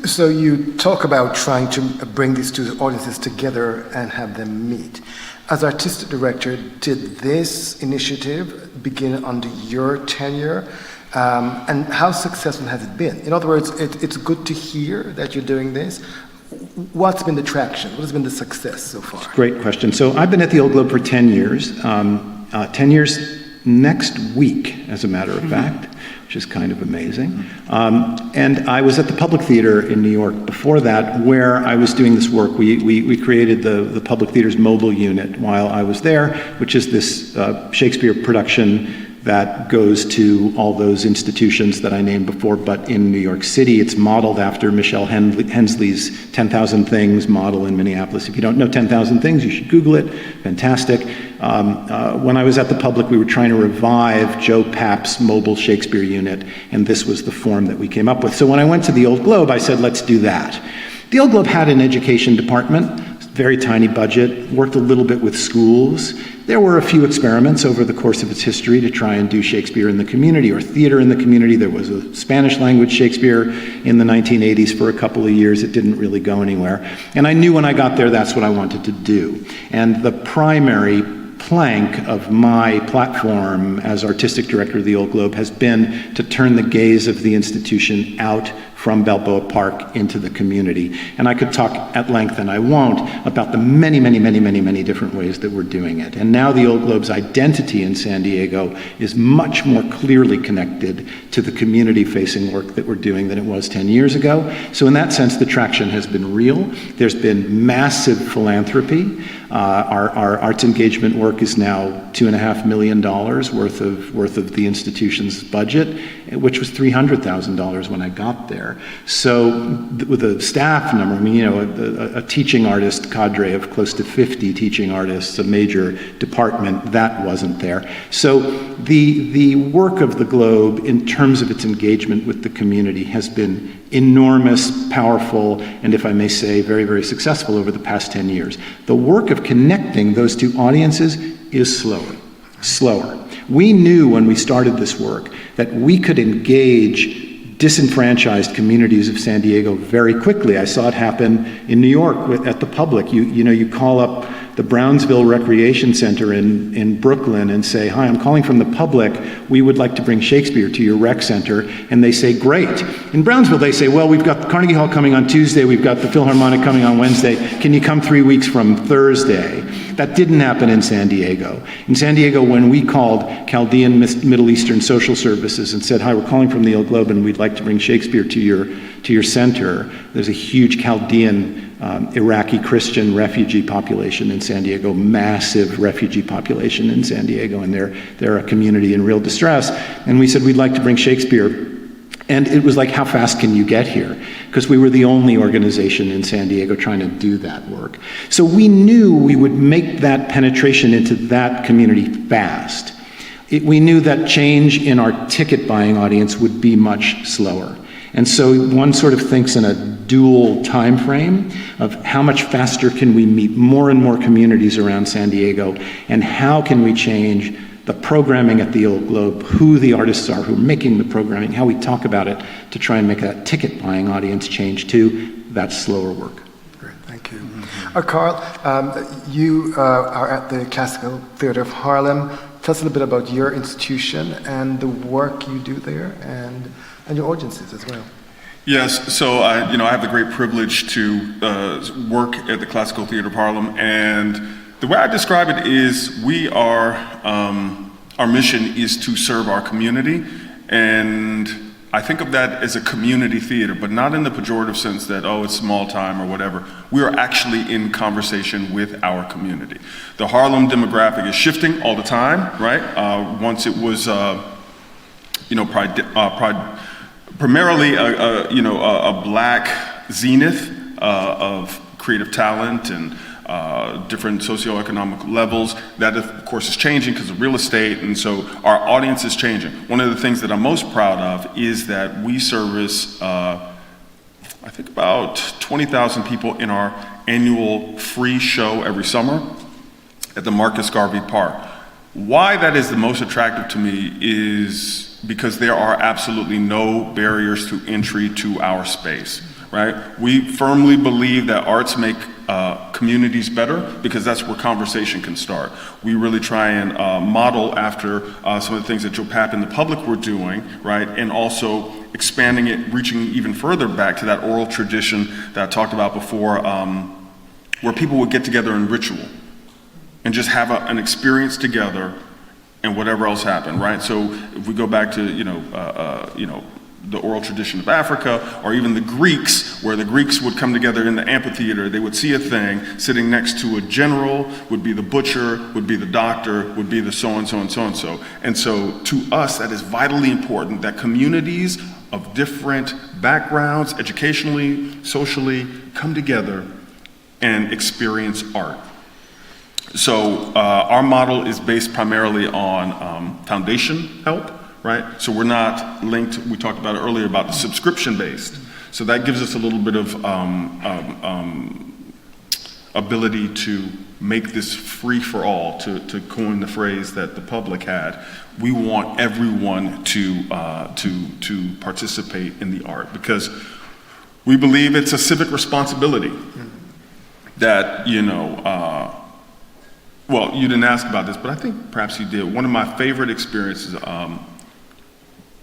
So you talk about trying to bring these 2 audiences together and have them meet. As artistic director, did this initiative begin under your tenure? And how successful has it been? In other words, it's good to hear that you're doing this. what's been the traction? What has been the success so far? Great question. So I've been at the Old Globe for 10 years. 10 years next week, as a matter of fact, which is kind of amazing. And I was at the Public Theater in New York before that, where I was doing this work. We created the Public Theater's mobile unit while I was there, which is this Shakespeare production that goes to all those institutions that I named before, but in New York City. It's modeled after Michelle Hensley's 10,000 Things model in Minneapolis. If you don't know 10,000 Things, you should Google it. Fantastic. When I was at the Public, we were trying to revive Joe Papp's mobile Shakespeare unit, and this was the form that we came up with. So when I went to the Old Globe, I said, let's do that. The Old Globe had an education department, very tiny budget, worked a little bit with schools. There were a few experiments over the course of its history to try and do Shakespeare in the community or theater in the community. There was a Spanish language Shakespeare in the 1980s for a couple of years. It didn't really go anywhere. And I knew when I got there that's what I wanted to do. And the primary plank of my platform as artistic director of the Old Globe has been to turn the gaze of the institution out from Balboa Park into the community. And I could talk at length, and I won't, about the many, many, many, many, many different ways that we're doing it. And now the Old Globe's identity in San Diego is much more clearly connected to the community-facing work that we're doing than it was 10 years ago. So in that sense, the traction has been real. There's been massive philanthropy. Our arts engagement work is now $2.5 million worth of the institution's budget, which was $300,000 when I got there. So with a staff number, I mean, you know, a teaching artist cadre of close to 50 teaching artists, a major department, that wasn't there. So the work of the Globe in terms of its engagement with the community has been enormous, powerful, and if I may say, very, very successful over the past 10 years. The work of connecting those two audiences is slower. We knew when we started this work that we could engage disenfranchised communities of San Diego very quickly. I saw it happen in New York at the Public. You call up the Brownsville Recreation Center in Brooklyn and say, hi, I'm calling from the Public. We would like to bring Shakespeare to your rec center. And they say, great. In Brownsville, they say, well, we've got the Carnegie Hall coming on Tuesday. We've got the Philharmonic coming on Wednesday. Can you come 3 weeks from Thursday? That didn't happen in San Diego. In San Diego, when we called Chaldean Middle Eastern Social Services and said, hi, we're calling from the Old Globe and we'd like to bring Shakespeare to your center, there's a huge Chaldean Iraqi Christian refugee population in San Diego, massive refugee population in San Diego, and they're a community in real distress. And we said, we'd like to bring Shakespeare. And it was like, how fast can you get here? Because we were the only organization in San Diego trying to do that work. So we knew we would make that penetration into that community fast. We knew that change in our ticket buying audience would be much slower. And so one sort of thinks in a dual time frame of how much faster can we meet more and more communities around San Diego, and how can we change the programming at the Old Globe, who the artists are who are making the programming, how we talk about it to try and make that ticket buying audience change too. That's slower work. Great, thank you. Carl, you are at the Classical Theater of Harlem. Tell us a little bit about your institution and the work you do there, and your audiences as well. Yes, so I have the great privilege to work at the Classical Theater of Harlem, and the way I describe it is our mission is to serve our community, and I think of that as a community theater, but not in the pejorative sense that, oh, it's small time or whatever. We are actually in conversation with our community. The Harlem demographic is shifting all the time, right? Once it was, primarily a black zenith of creative talent and different socioeconomic levels. That, of course, is changing because of real estate, and so our audience is changing. One of the things that I'm most proud of is that we service, I think, about 20,000 people in our annual free show every summer at the Marcus Garvey Park. Why that is the most attractive to me is because there are absolutely no barriers to entry to our space, right? We firmly believe that arts make communities better, because that's where conversation can start. We really try and model after some of the things that Joe Papp and the public were doing, right? And also expanding it, reaching even further back to that oral tradition that I talked about before, where people would get together in ritual and just have an experience together and whatever else happened, right? So if we go back to, the oral tradition of Africa, or even the Greeks, where the Greeks would come together in the amphitheater, they would see a thing, sitting next to a general would be the butcher, would be the doctor, would be the so-and-so and so-and-so. And so to us, that is vitally important, that communities of different backgrounds, educationally, socially, come together and experience art. So our model is based primarily on foundation help, right? So we're not linked, we talked about it earlier about the subscription-based. So that gives us a little bit of ability to make this free for all, to coin the phrase that the public had. We want everyone to participate in the art, because we believe it's a civic responsibility that, well, you didn't ask about this, but I think perhaps you did. One of my favorite experiences,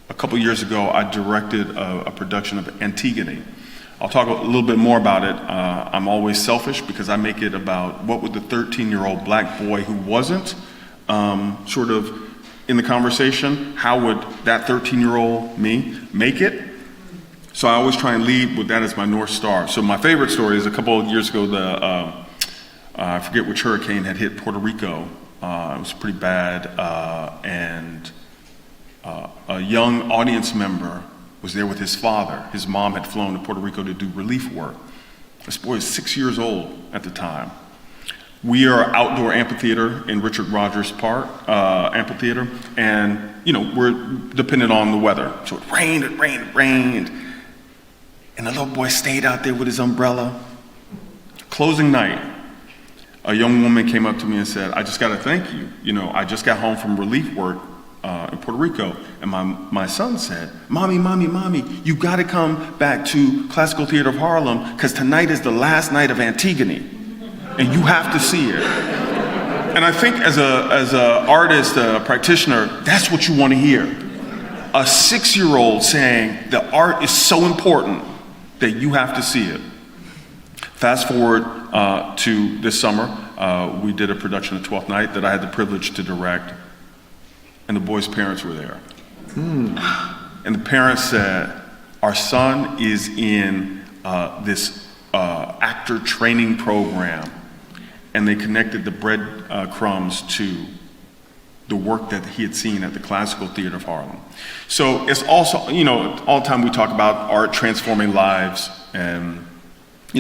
a couple years ago, I directed a production of Antigone. I'll talk a little bit more about it. I'm always selfish because I make it about what would the 13-year-old black boy who wasn't sort of in the conversation, how would that 13-year-old me make it? So I always try and lead with that as my North Star. So my favorite story is a couple of years ago, I forget which hurricane had hit Puerto Rico. It was pretty bad, and a young audience member was there with his father. His mom had flown to Puerto Rico to do relief work. This boy is 6 years old at the time. We are outdoor amphitheater in Richard Rogers Park amphitheater, and we're dependent on the weather. So it rained, and the little boy stayed out there with his umbrella. Closing night, a young woman came up to me and said, "I just got to thank you. I just got home from relief work in Puerto Rico." And my son said, Mommy, you got to come back to Classical Theater of Harlem, because tonight is the last night of Antigone, and you have to see it. And I think as a artist, a practitioner, that's what you want to hear. A 6-year-old saying the art is so important that you have to see it. Fast forward to this summer, we did a production of Twelfth Night that I had the privilege to direct, and the boy's parents were there. And the parents said, "Our son is in this actor training program," and they connected the bread crumbs to the work that he had seen at the Classical Theater of Harlem. So it's also, all the time we talk about art transforming lives, and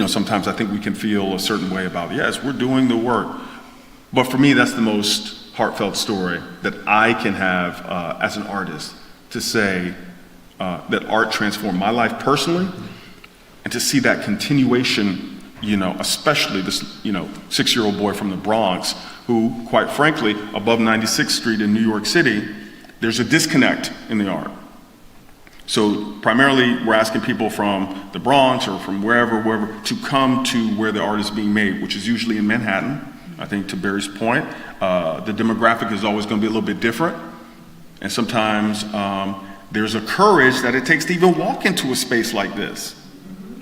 sometimes I think we can feel a certain way about, yes, we're doing the work. But for me, that's the most heartfelt story that I can have as an artist, to say that art transformed my life personally, and to see that continuation, especially this, 6-year-old boy from the Bronx who, quite frankly, above 96th Street in New York City, there's a disconnect in the art. So primarily, we're asking people from the Bronx or from wherever, to come to where the art is being made, which is usually in Manhattan. I think to Barry's point, the demographic is always going to be a little bit different. And sometimes there's a courage that it takes to even walk into a space like this,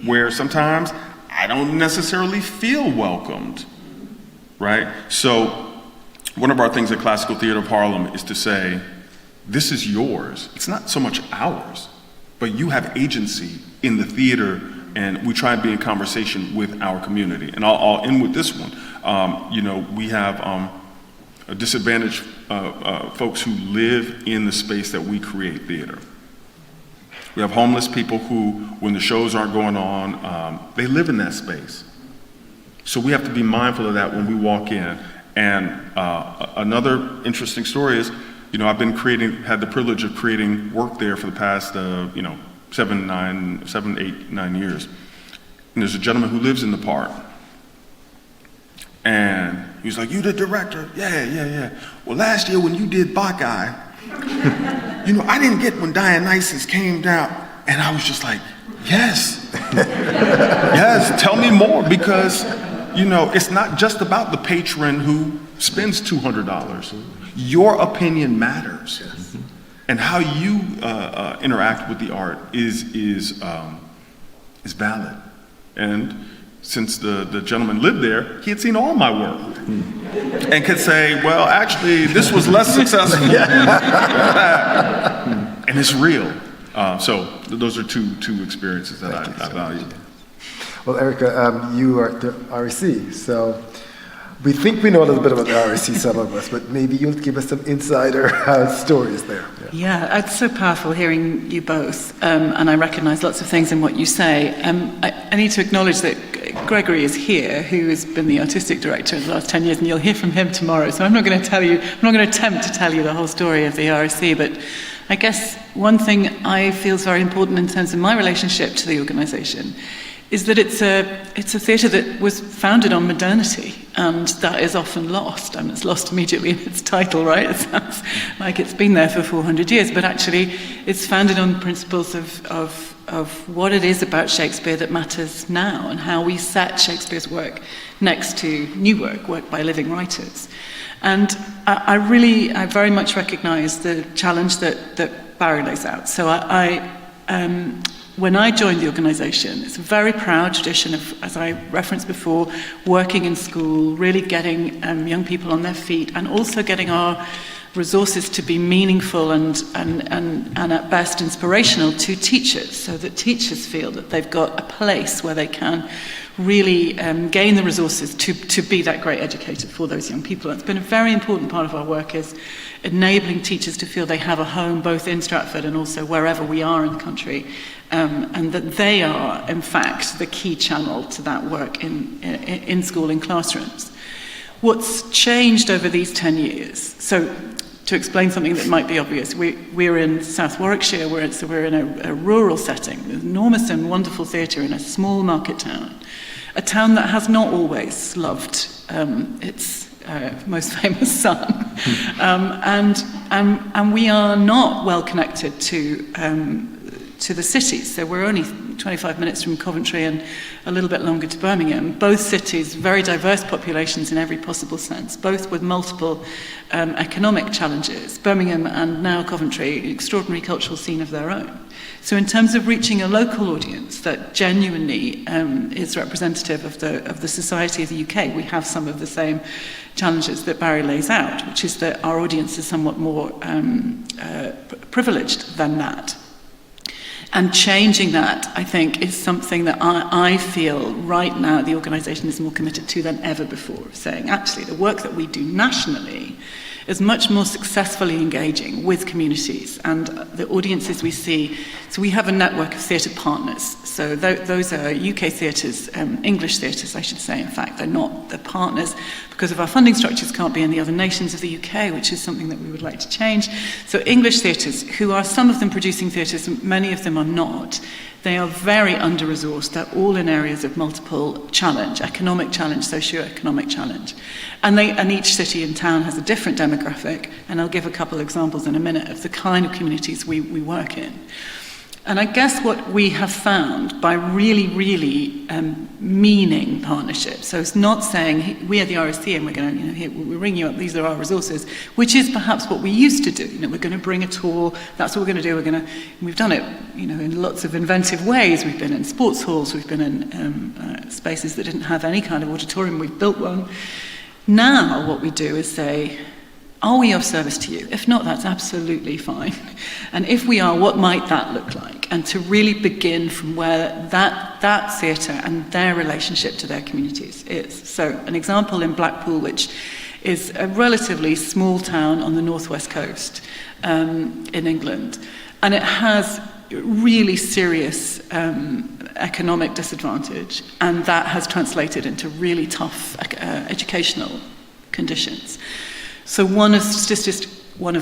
where sometimes I don't necessarily feel welcomed, right? So one of our things at Classical Theater of Harlem is to say, this is yours. It's not so much ours, but you have agency in the theater, and we try and be in conversation with our community. And I'll end with this one. We have disadvantaged folks who live in the space that we create theater. We have homeless people who, when the shows aren't going on, they live in that space. So we have to be mindful of that when we walk in. And another interesting story is, I've been had the privilege of creating work there for the past, 7, 8, 9 years. And there's a gentleman who lives in the park. And he was like, "You the director?" Yeah. Well, last year when you did Bacchae, I didn't get when Dionysus came down. And I was just like, yes, yes, tell me more, because it's not just about the patron who spends $200. Your opinion matters. Yes. And how you interact with the art is valid. And since the gentleman lived there, he had seen all my work and could say, well, actually, this was less successful. And it's real. So those are two experiences that I value. Well, Erica, you are at the REC, so we think we know a little bit about the REC, some of us, but maybe you'll give us some insider stories there. Yeah, it's so powerful hearing you both, and I recognise lots of things in what you say. I need to acknowledge that Gregory is here, who has been the artistic director in the last 10 years, and you'll hear from him tomorrow, so I'm not going to attempt to tell you the whole story of the REC, but I guess one thing I feel is very important in terms of my relationship to the organisation is that it's a theatre that was founded on modernity, and that is often lost. I mean, it's lost immediately in its title, right? It sounds like it's been there for 400 years, but actually it's founded on principles of what it is about Shakespeare that matters now, and how we set Shakespeare's work next to new work by living writers. And I very much recognise the challenge that Barry lays out. So when I joined the organisation, it's a very proud tradition of, as I referenced before, working in school, really getting young people on their feet, and also getting our resources to be meaningful and at best inspirational to teachers, so that teachers feel that they've got a place where they can really gain the resources to be that great educator for those young people. It's been a very important part of our work, is enabling teachers to feel they have a home both in Stratford and also wherever we are in the country, and that they are, in fact, the key channel to that work in school, in classrooms. What's changed over these 10 years, so to explain something that might be obvious, we're in South Warwickshire, we're in a rural setting, an enormous and wonderful theatre in a small market town, a town that has not always loved its most famous son, and we are not well connected to the cities. So we're only 25 minutes from Coventry and a little bit longer to Birmingham. Both cities, very diverse populations in every possible sense, both with multiple economic challenges. Birmingham and now Coventry, extraordinary cultural scene of their own. So in terms of reaching a local audience that genuinely is representative of the society of the UK, we have some of the same challenges that Barry lays out, which is that our audience is somewhat more privileged than that. And changing that, I think, is something that I feel right now the organisation is more committed to than ever before, saying actually the work that we do nationally is much more successfully engaging with communities and the audiences we see. So we have a network of theatre partners. So those are UK theatres, English theatres, I should say, in fact. They're not the partners because of our funding structures can't be in the other nations of the UK, which is something that we would like to change. So English theatres, who are some of them producing theatres, many of them are not. They are very under-resourced. They're all in areas of multiple challenge, economic challenge, socio-economic challenge. And each city and town has a different demographic, and I'll give a couple examples in a minute of the kind of communities we work in. And I guess what we have found by really, really meaning partnerships, so it's not saying we are the RSC and we're going to, we'll ring you up, these are our resources, which is perhaps what we used to do. We're going to bring a tour, that's what we're going to do. We've done it, in lots of inventive ways. We've been in sports halls, we've been in spaces that didn't have any kind of auditorium. We've built one. Now what we do is say, are we of service to you? If not, that's absolutely fine. And if we are, what might that look like? And to really begin from where that theatre and their relationship to their communities is. So an example in Blackpool, which is a relatively small town on the northwest coast in England, and it has really serious economic disadvantage, and that has translated into really tough educational conditions. So one of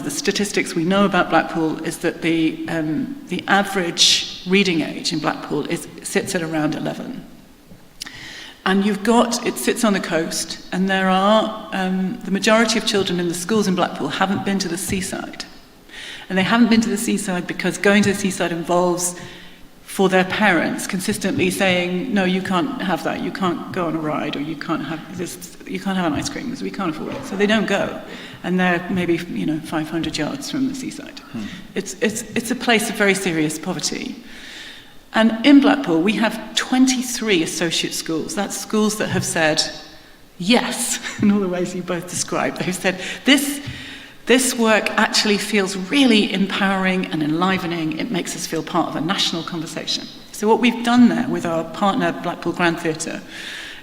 the statistics we know about Blackpool is that the average reading age in Blackpool sits at around 11. And it sits on the coast, and there are, the majority of children in the schools in Blackpool haven't been to the seaside. And they haven't been to the seaside because going to the seaside involves for their parents, consistently saying, no, you can't have that, you can't go on a ride, or you can't have this, you can't have an ice cream because we can't afford it. So they don't go, and they're maybe 500 yards from the seaside. It's a place of very serious poverty. And in Blackpool, we have 23 associate schools. That's schools that have said yes, in all the ways you both described. They've said, this work actually feels really empowering and enlivening. It makes us feel part of a national conversation. So what we've done there with our partner, Blackpool Grand Theatre,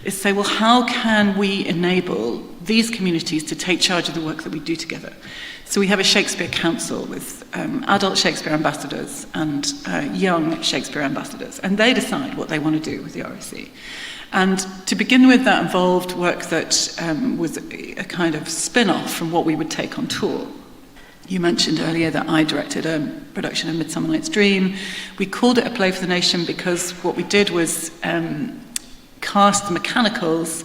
is say, well, how can we enable these communities to take charge of the work that we do together? So we have a Shakespeare Council with adult Shakespeare ambassadors and young Shakespeare ambassadors, and they decide what they want to do with the RSC. And to begin with, that involved work that was a kind of spin-off from what we would take on tour. You mentioned earlier that I directed a production of Midsummer Night's Dream. We called it A Play for the Nation because what we did was cast the mechanicals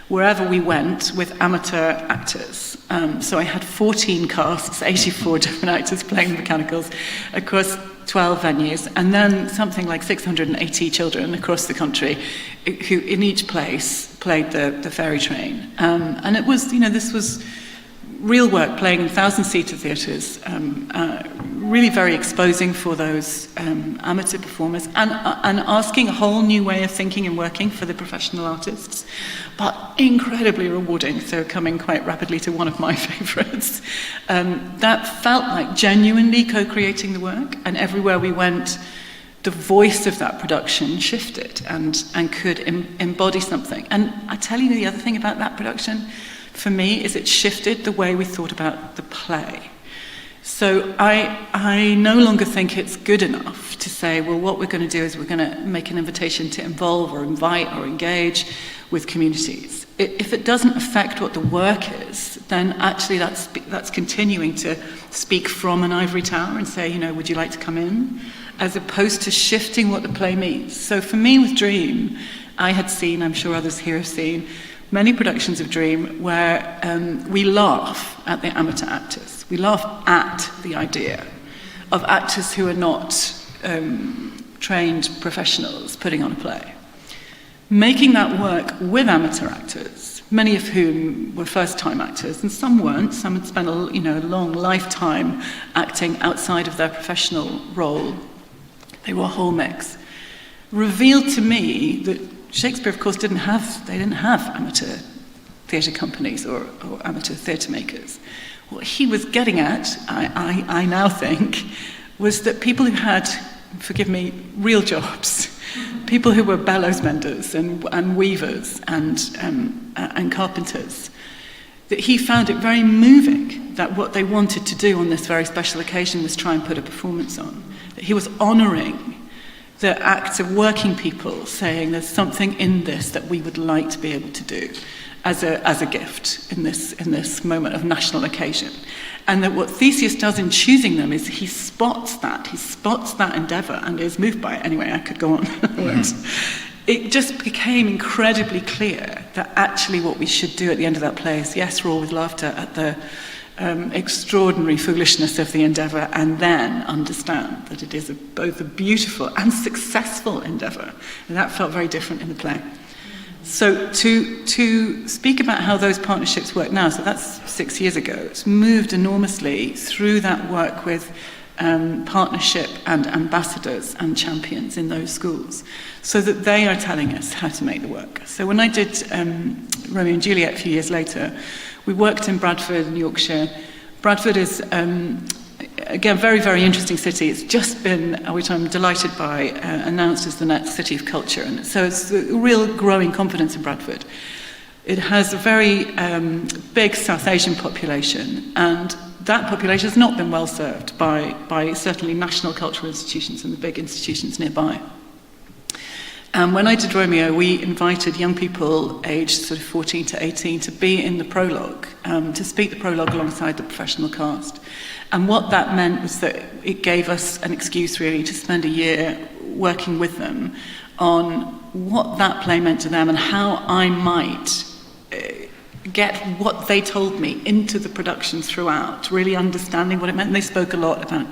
wherever we went with amateur actors. So I had 14 casts, 84 different actors playing the mechanicals across 12 venues, and then something like 680 children across the country who in each place played the fairy train. And it was, this was real work, playing in 1,000-seater theatres, really very exposing for those amateur performers, and asking a whole new way of thinking and working for the professional artists, but incredibly rewarding, so coming quite rapidly to one of my favourites. That felt like genuinely co-creating the work, and everywhere we went, the voice of that production shifted and could embody something. And I tell you the other thing about that production, for me, is it shifted the way we thought about the play. So I no longer think it's good enough to say, well, what we're going to do is we're going to make an invitation to involve or invite or engage with communities. If it doesn't affect what the work is, then actually that's continuing to speak from an ivory tower and say, would you like to come in? As opposed to shifting what the play means. So for me with Dream, I had seen, I'm sure others here have seen, many productions of Dream where we laugh at the amateur actors. We laugh at the idea of actors who are not trained professionals putting on a play. Making that work with amateur actors, many of whom were first-time actors, and some weren't. Some had spent a long lifetime acting outside of their professional role. They were a whole mix. Revealed to me that Shakespeare, of course, didn't have amateur theatre companies or amateur theatre makers. What he was getting at, I now think, was that people who had, forgive me, real jobs, people who were bellows menders and weavers and carpenters, that he found it very moving that what they wanted to do on this very special occasion was try and put a performance on. That he was honouring the acts of working people, saying there's something in this that we would like to be able to do as a gift in this moment of national occasion. And that what Theseus does in choosing them is he spots that endeavour and is moved by it. Anyway, I could go on. It just became incredibly clear that actually what we should do at the end of that play is, yes, roar with laughter at the extraordinary foolishness of the endeavour, and then understand that it is both a beautiful and successful endeavour. And that felt very different in the play. So to speak about how those partnerships work now, so that's 6 years ago, it's moved enormously through that work with partnership and ambassadors and champions in those schools, so that they are telling us how to make the work. So when I did Romeo and Juliet a few years later, we worked in Bradford in Yorkshire. Bradford is, again, very, very interesting city. It's just been, which I'm delighted by, announced as the next city of culture. And so it's a real growing confidence in Bradford. It has a very big South Asian population, and that population has not been well served by certainly national cultural institutions and the big institutions nearby. And when I did Romeo, we invited young people aged sort of 14 to 18 to be in the prologue, to speak the prologue alongside the professional cast. And what that meant was that it gave us an excuse really to spend a year working with them on what that play meant to them and how I might get what they told me into the production throughout, really understanding what it meant. And they spoke a lot about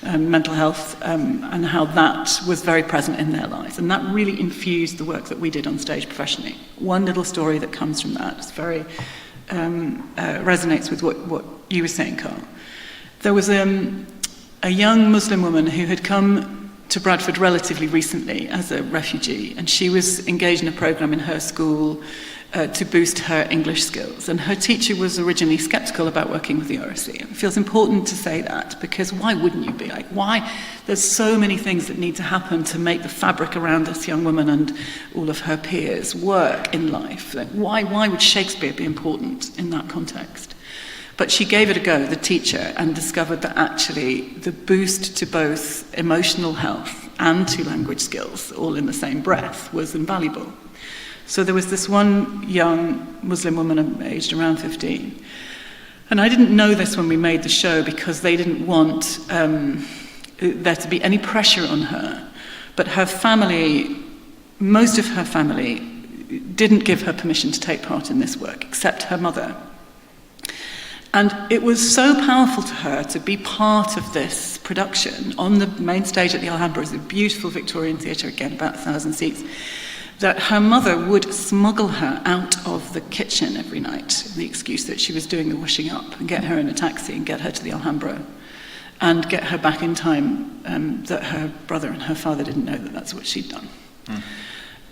mental health, and how that was very present in their lives. And that really infused the work that we did on stage professionally. One little story that comes from that is very resonates with what you were saying, Carl. There was a young Muslim woman who had come to Bradford relatively recently as a refugee, and she was engaged in a program in her school to boost her English skills. And her teacher was originally skeptical about working with the RSC. It feels important to say that, because why wouldn't you be? Like, why? There's so many things that need to happen to make the fabric around this young woman and all of her peers work in life. Like, why would Shakespeare be important in that context? But she gave it a go, the teacher, and discovered that actually the boost to both emotional health and to language skills, all in the same breath, was invaluable. So there was this one young Muslim woman aged around 15. And I didn't know this when we made the show because they didn't want there to be any pressure on her. But her family, most of her family, didn't give her permission to take part in this work, except her mother. And it was so powerful to her to be part of this production on the main stage at the Alhambra. It's a beautiful Victorian theatre, again, about 1,000 seats, that her mother would smuggle her out of the kitchen every night, the excuse that she was doing the washing up, and get her in a taxi and get her to the Alhambra and get her back in time, that her brother and her father didn't know that that's what she'd done.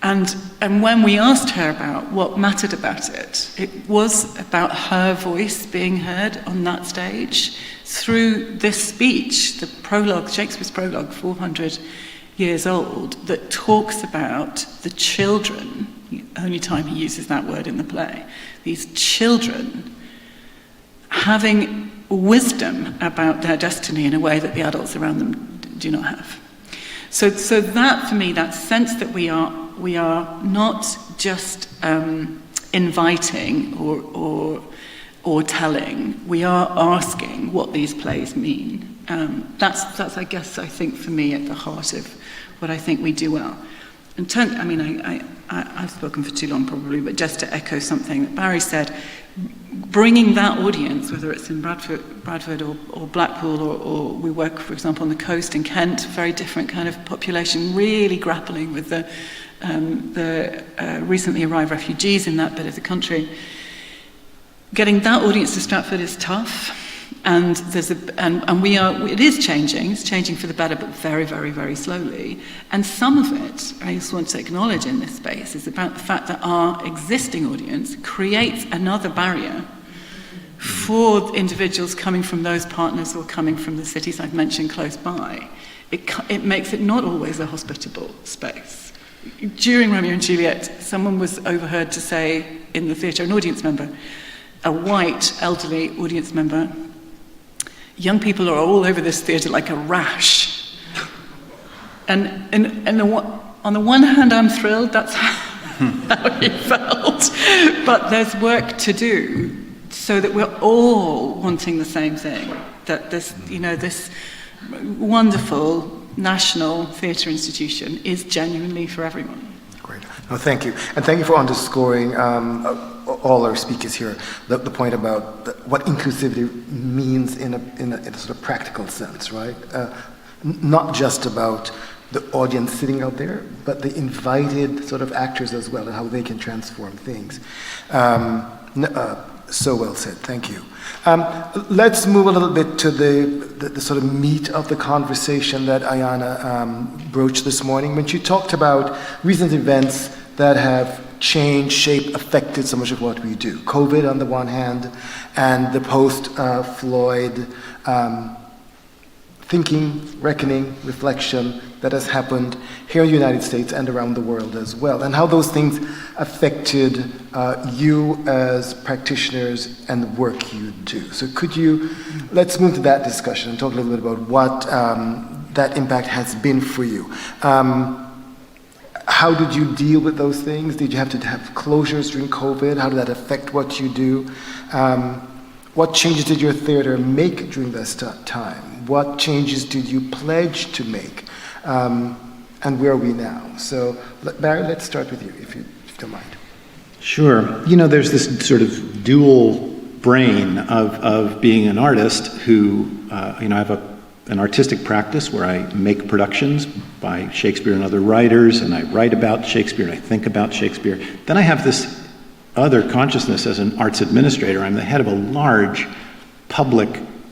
And when we asked her about what mattered about it, it was about her voice being heard on that stage through this speech, the prologue, Shakespeare's prologue, 400 years old, that talks about the children, the only time he uses that word in the play, these children having wisdom about their destiny in a way that the adults around them do not have. So that, for me, that sense that we are not just inviting or telling, we are asking what these plays mean. That's I guess, I think, for me, at the heart of what I think we do well. I've spoken for too long probably, but just to echo something that Barry said, bringing that audience, whether it's in Bradford or Blackpool, or we work, for example, on the coast in Kent, very different kind of population, really grappling with the recently arrived refugees in that bit of the country. Getting that audience to Stratford is tough. And it is changing. It's changing for the better, but very, very, very slowly. And some of it, I just want to acknowledge in this space, is about the fact that our existing audience creates another barrier for individuals coming from those partners or coming from the cities I've mentioned close by. It makes it not always a hospitable space. During Romeo and Juliet, someone was overheard to say in the theatre, an audience member, a white elderly audience member, "Young people are all over this theatre like a rash." And on the one hand, I'm thrilled, that's how he felt. But there's work to do so that we're all wanting the same thing. That this wonderful national theatre institution is genuinely for everyone. Great. No, thank you. And thank you for underscoring all our speakers here, the point about what inclusivity means in a sort of practical sense, right? Not just about the audience sitting out there, but the invited sort of actors as well, and how they can transform things. So well said, thank you. Let's move a little bit to the sort of meat of the conversation that Ayanna broached this morning when she talked about recent events that have changed, shaped, affected so much of what we do. COVID on the one hand, and the post-Floyd thinking, reckoning, reflection that has happened here in the United States and around the world as well, and how those things affected you as practitioners and the work you do. So let's move to that discussion and talk a little bit about what that impact has been for you. How did you deal with those things? Did you have to have closures during COVID? How did that affect what you do? What changes did your theater make during this time? What changes did you pledge to make? And where are we now? So, Barry, let's start with you, if you don't mind. Sure. There's this sort of dual brain of being an artist who, I have an artistic practice where I make productions by Shakespeare and other writers, and I write about Shakespeare, and I think about Shakespeare. Then I have this other consciousness as an arts administrator. I'm the head of a large public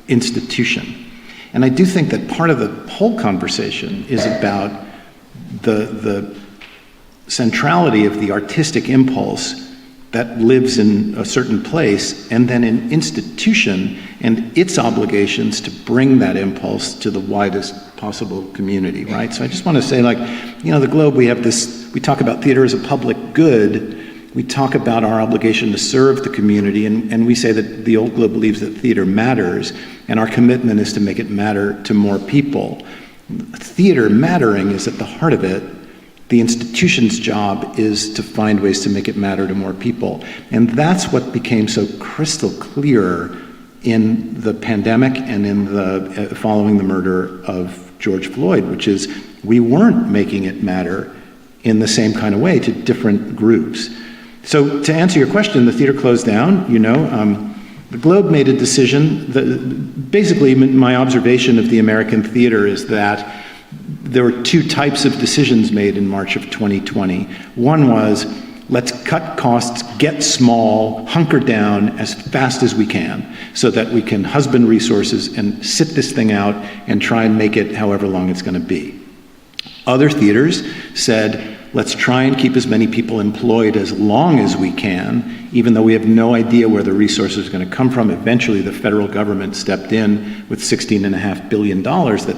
institution. And I do think that part of the whole conversation is about the centrality of the artistic impulse that lives in a certain place, and then an institution and its obligations to bring that impulse to the widest possible community, right? So I just want to say, like, you know, the Globe, we talk about theater as a public good. We talk about our obligation to serve the community, and we say that the Old Globe believes that theater matters, and our commitment is to make it matter to more people. Theater mattering is at the heart of it. The institution's job is to find ways to make it matter to more people. And that's what became so crystal clear in the pandemic and in the following the murder of George Floyd, which is we weren't making it matter in the same kind of way to different groups. So to answer your question, the theater closed down, you know. The Globe made a decision that basically my observation of the American theater is that there were two types of decisions made in March of 2020. One was, let's cut costs, get small, hunker down as fast as we can so that we can husband resources and sit this thing out and try and make it however long it's going to be. Other theaters said, let's try and keep as many people employed as long as we can, even though we have no idea where the resources are going to come from. Eventually, the federal government stepped in with $16.5 billion that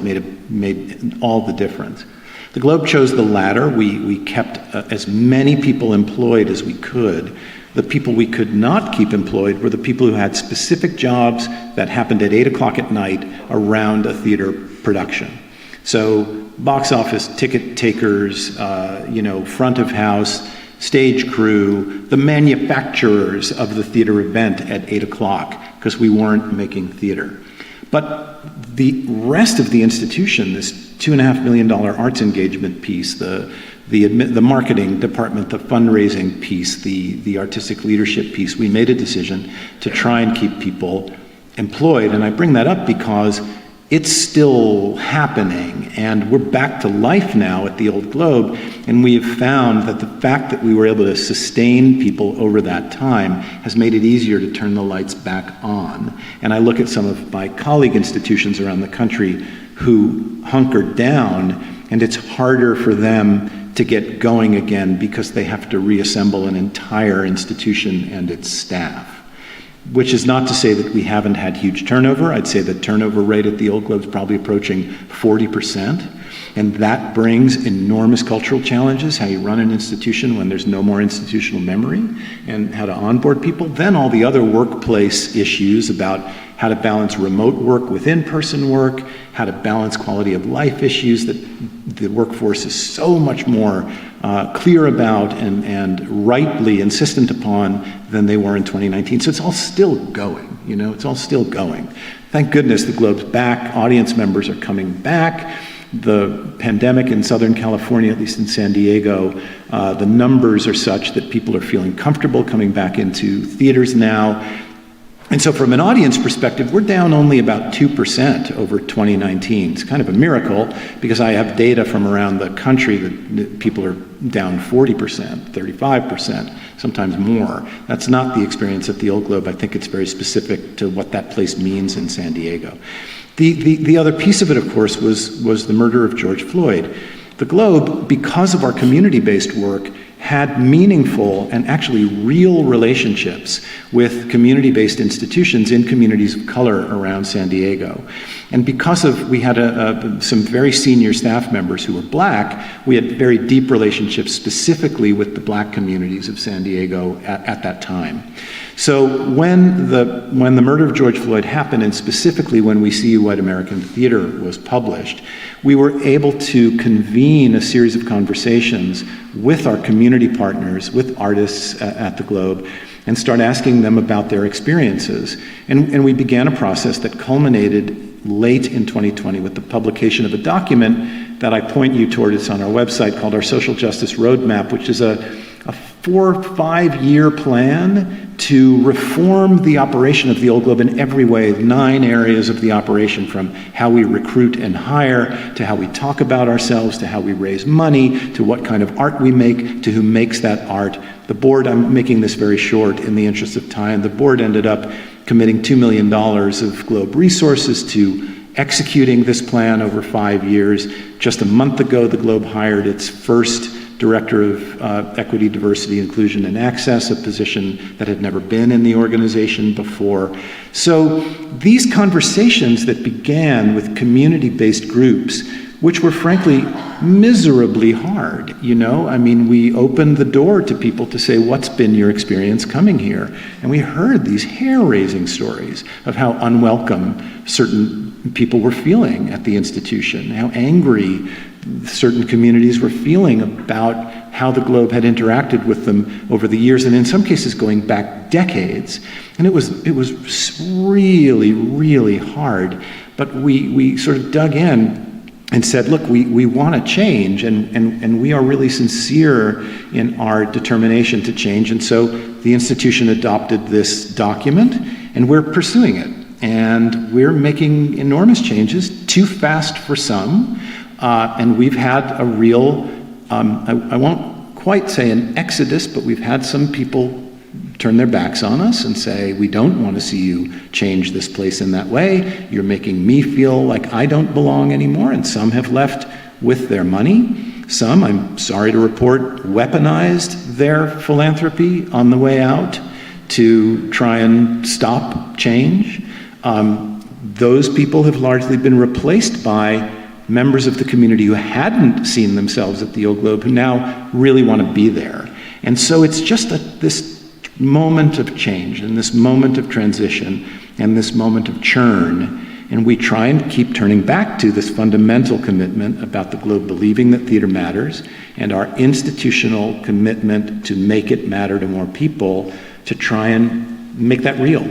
made all the difference. The Globe chose the latter. We kept as many people employed as we could. The people we could not keep employed were the people who had specific jobs that happened at 8 o'clock at night around a theater production. So box office ticket takers, front of house, stage crew, the manufacturers of the theater event at 8 o'clock, because we weren't making theater. But the rest of the institution, this $2.5 million arts engagement piece, the marketing department, the fundraising piece, the artistic leadership piece, we made a decision to try and keep people employed. And I bring that up because it's still happening, and we're back to life now at the Old Globe, and we have found that the fact that we were able to sustain people over that time has made it easier to turn the lights back on. And I look at some of my colleague institutions around the country who hunkered down, and it's harder for them to get going again because they have to reassemble an entire institution and its staff. Which is not to say that we haven't had huge turnover. I'd say the turnover rate at the Old Globe is probably approaching 40%. And that brings enormous cultural challenges, how you run an institution when there's no more institutional memory, and how to onboard people. Then all the other workplace issues about how to balance remote work with in-person work, how to balance quality of life issues that the workforce is so much more clear about and rightly insistent upon than they were in 2019. So it's all still going, it's all still going. Thank goodness the Globe's back. Audience members are coming back. The pandemic in Southern California, at least in San Diego, the numbers are such that people are feeling comfortable coming back into theaters now. And so from an audience perspective, we're down only about 2% over 2019. It's kind of a miracle because I have data from around the country that people are down 40%, 35%, sometimes more. That's not the experience at the Old Globe. I think it's very specific to what that place means in San Diego. The other piece of it, of course, was the murder of George Floyd. The Globe, because of our community-based work, had meaningful and actually real relationships with community-based institutions in communities of color around San Diego. And because we had some very senior staff members who were Black, we had very deep relationships specifically with the Black communities of San Diego at that time. So when the murder of George Floyd happened, and specifically when We See You White American Theater was published, we were able to convene a series of conversations with our community partners, with artists at the Globe, and start asking them about their experiences. And we began a process that culminated late in 2020 with the publication of a document that I point you toward. It's on our website, called our Social Justice Roadmap, which is a 4 or 5 year plan to reform the operation of the Old Globe in every way, 9 areas of the operation, from how we recruit and hire, to how we talk about ourselves, to how we raise money, to what kind of art we make, to who makes that art. The board, I'm making this very short in the interest of time, the board ended up committing $2 million of Globe resources to executing this plan over 5 years. Just a month ago, the Globe hired its first Director of Equity, Diversity, Inclusion, and Access, a position that had never been in the organization before. So these conversations that began with community-based groups, which were frankly miserably hard, you know? I mean, we opened the door to people to say, what's been your experience coming here? And we heard these hair-raising stories of how unwelcome certain people were feeling at the institution, how angry certain communities were feeling about how the Globe had interacted with them over the years, and in some cases going back decades. And it was really, really hard. But we sort of dug in and said, look, we want to change, and we are really sincere in our determination to change. And so the institution adopted this document, and we're pursuing it. And we're making enormous changes, too fast for some. And we've had a real, I won't quite say an exodus, but we've had some people turn their backs on us and say, we don't want to see you change this place in that way. You're making me feel like I don't belong anymore. And some have left with their money. Some, I'm sorry to report, weaponized their philanthropy on the way out to try and stop change. Those people have largely been replaced by members of the community who hadn't seen themselves at the Old Globe, who now really want to be there. And so it's just this moment of change, and this moment of transition, and this moment of churn. And we try and keep turning back to this fundamental commitment about the Globe believing that theater matters, and our institutional commitment to make it matter to more people, to try and make that real.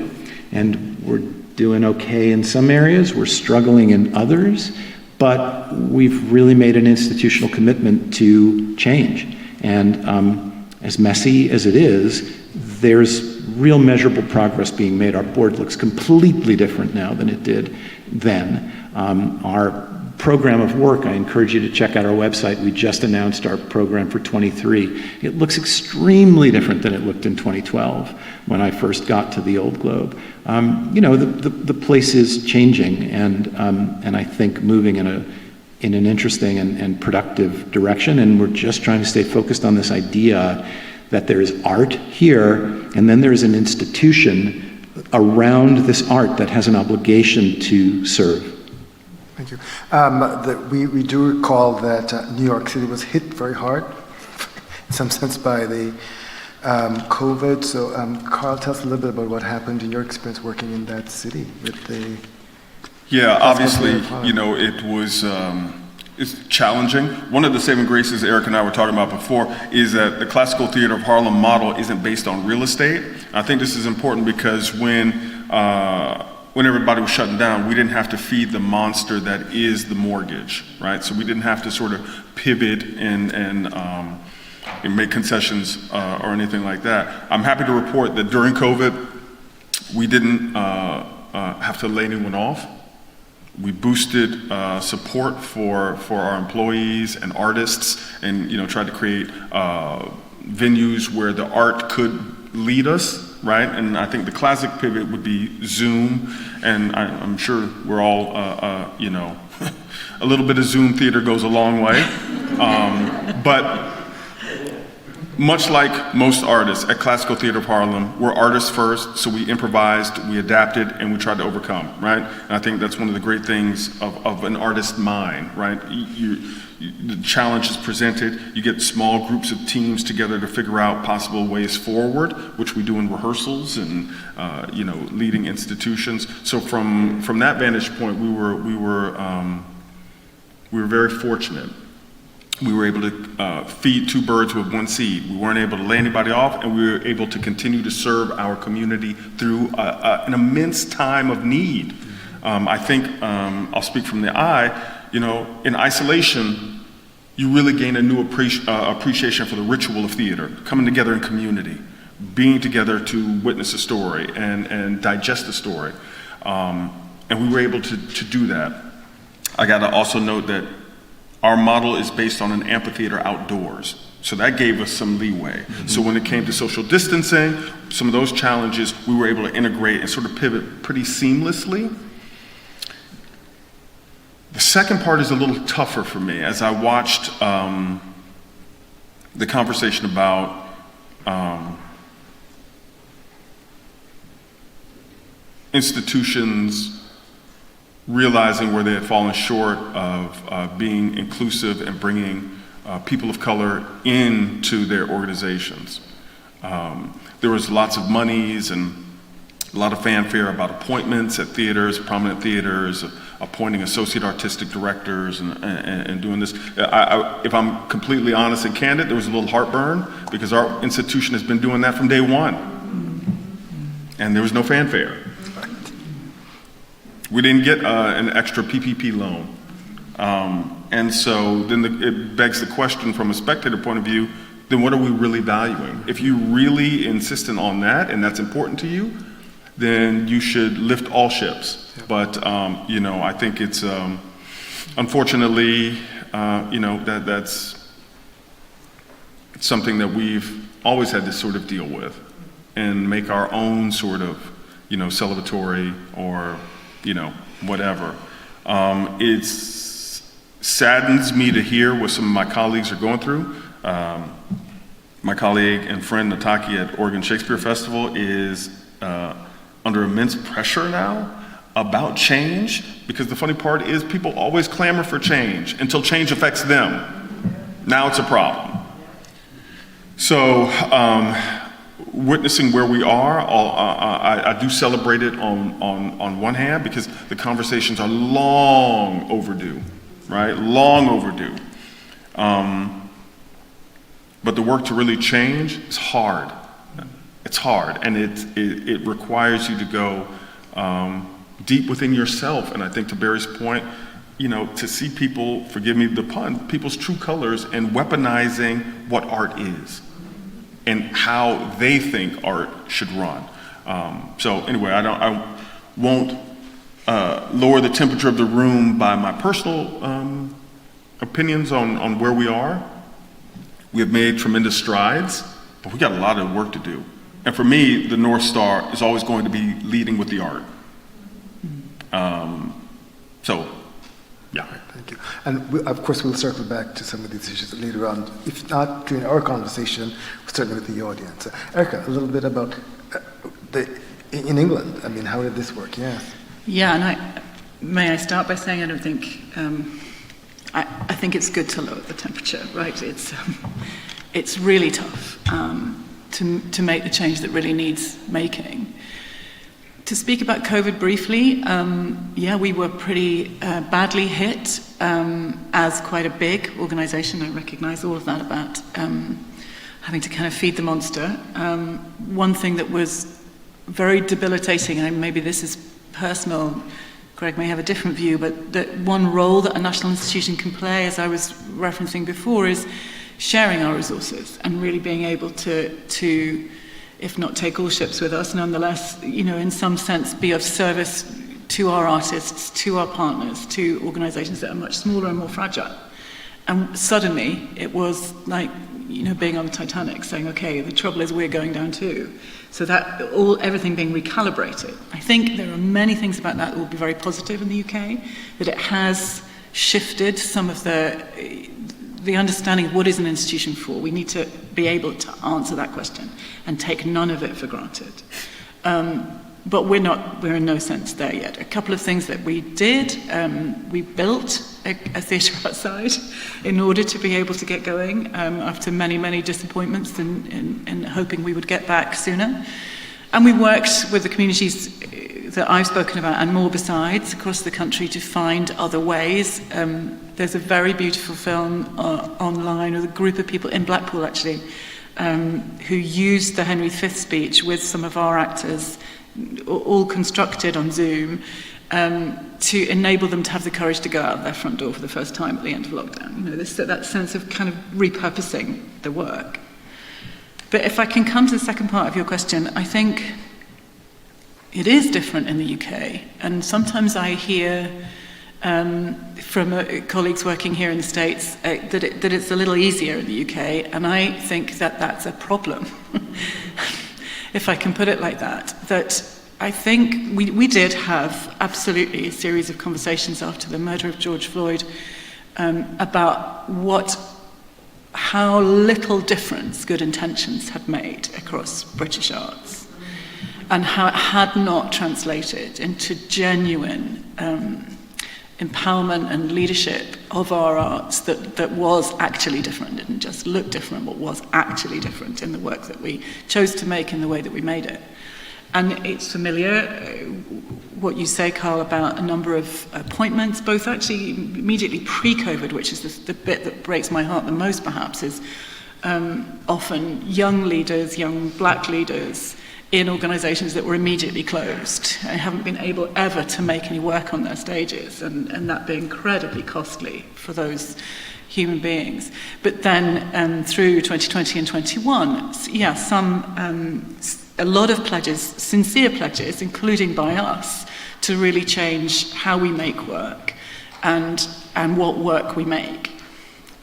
And we're doing okay in some areas, we're struggling in others, but we've really made an institutional commitment to change. And as messy as it is, there's real measurable progress being made. Our board looks completely different now than it did then. Our program of work, I encourage you to check out our website. We just announced our program for 23. It looks extremely different than it looked in 2012 when I first got to the Old Globe. You know, the place is changing, and I think moving in an interesting and productive direction, and we're just trying to stay focused on this idea that there is art here, and then there is an institution around this art that has an obligation to serve. Thank you. We do recall that New York City was hit very hard, in some sense, by the COVID. So, Carl, tell us a little bit about what happened in your experience working in that city with the... Yeah, obviously, you know, it was it's challenging. One of the saving graces Eric and I were talking about before is that the Classical Theater of Harlem model isn't based on real estate. I think this is important because when everybody was shutting down, we didn't have to feed the monster that is the mortgage, right? So we didn't have to sort of pivot and make concessions or anything like that. I'm happy to report that during COVID, we didn't have to lay anyone off. We boosted support for our employees and artists, and tried to create venues where the art could lead us, right? And I think the classic pivot would be Zoom, and I'm sure we're all, a little bit of Zoom theater goes a long way. But much like most artists at Classical Theater of Harlem, we're artists first, so we improvised, we adapted, and we tried to overcome, right? And I think that's one of the great things of an artist's mind, right? The challenge is presented, you get small groups of teams together to figure out possible ways forward, which we do in rehearsals and leading institutions. So from that vantage point, we were very fortunate. We were able to feed two birds with one seed. We weren't able to lay anybody off, and we were able to continue to serve our community through an immense time of need. I think, I'll speak from the eye, in isolation, you really gain a new appreciation for the ritual of theater, coming together in community, being together to witness a story and digest a story. And we were able to do that. I gotta also note that our model is based on an amphitheater outdoors. So that gave us some leeway. So when it came to social distancing, some of those challenges, we were able to integrate and sort of pivot pretty seamlessly. The second part is a little tougher for me. As I watched the conversation about institutions realizing where they had fallen short of being inclusive and bringing people of color into their organizations. There was lots of monies and a lot of fanfare about appointments at theaters, prominent theaters, appointing associate artistic directors and doing this. If I'm completely honest and candid, there was a little heartburn because our institution has been doing that from day one. And there was no fanfare. We didn't get an extra PPP loan. And so then it begs the question from a spectator point of view, then what are we really valuing? If you're really insistent on that and that's important to you, then you should lift all ships. Yep. But I think it's unfortunately, that's something that we've always had to sort of deal with and make our own sort of, celebratory or, whatever. It saddens me to hear what some of my colleagues are going through. My colleague and friend Nataki at Oregon Shakespeare Festival is under immense pressure now about change, because the funny part is people always clamor for change until change affects them. Now it's a problem. So witnessing where we are, I do celebrate it on one hand because the conversations are long overdue, right? Long overdue. But the work to really change is hard. It's hard, and it requires you to go deep within yourself. And I think to Barry's point, to see people, forgive me the pun, people's true colors and weaponizing what art is and how they think art should run. So anyway, I won't lower the temperature of the room by my personal opinions on where we are. We have made tremendous strides, but we got a lot of work to do. And for me, the North Star is always going to be leading with the art. Yeah. Thank you. And of course, we'll circle back to some of these issues later on, if not during our conversation, certainly with the audience. Erica, a little bit about in England. I mean, how did this work? Yes. Yeah, and may I start by saying I don't think, I think it's good to lower the temperature, right? It's really tough to make the change that really needs making. To speak about COVID briefly, we were pretty badly hit as quite a big organization. I recognize all of that about having to kind of feed the monster. One thing that was very debilitating, and maybe this is personal, Greg may have a different view, but the one role that a national institution can play, as I was referencing before, is sharing our resources and really being able to if not take all ships with us, nonetheless, in some sense be of service to our artists, to our partners, to organizations that are much smaller and more fragile. And suddenly it was like, being on the Titanic, saying, okay, the trouble is we're going down too. So that everything being recalibrated. I think there are many things about that will be very positive in the UK, that it has shifted some of the understanding of what is an institution for. We need to be able to answer that question and take none of it for granted. But we're in no sense there yet. A couple of things that we did, we built a theatre outside in order to be able to get going after many, many disappointments and hoping we would get back sooner. And we worked with the communities that I've spoken about and more besides across the country to find other ways. There's a very beautiful film online with a group of people in Blackpool actually who used the Henry V speech with some of our actors, all constructed on Zoom, to enable them to have the courage to go out their front door for the first time at the end of lockdown. You know, that sense of kind of repurposing the work. But if I can come to the second part of your question, I think it is different in the UK. And sometimes I hear from colleagues working here in the States that it's a little easier in the UK. And I think that that's a problem, if I can put it like that. That I think we did have absolutely a series of conversations after the murder of George Floyd about how little difference good intentions had made across British arts, and how it had not translated into genuine empowerment and leadership of our arts that was actually different, didn't just look different, but was actually different in the work that we chose to make in the way that we made it. And it's familiar, what you say, Carl, about a number of appointments, both actually immediately pre-COVID, which is the bit that breaks my heart the most, perhaps, is often young leaders, young black leaders, in organisations that were immediately closed and haven't been able ever to make any work on their stages, and that being incredibly costly for those human beings. But then through 2020 and 21, a lot of pledges, sincere pledges, including by us, to really change how we make work and what work we make.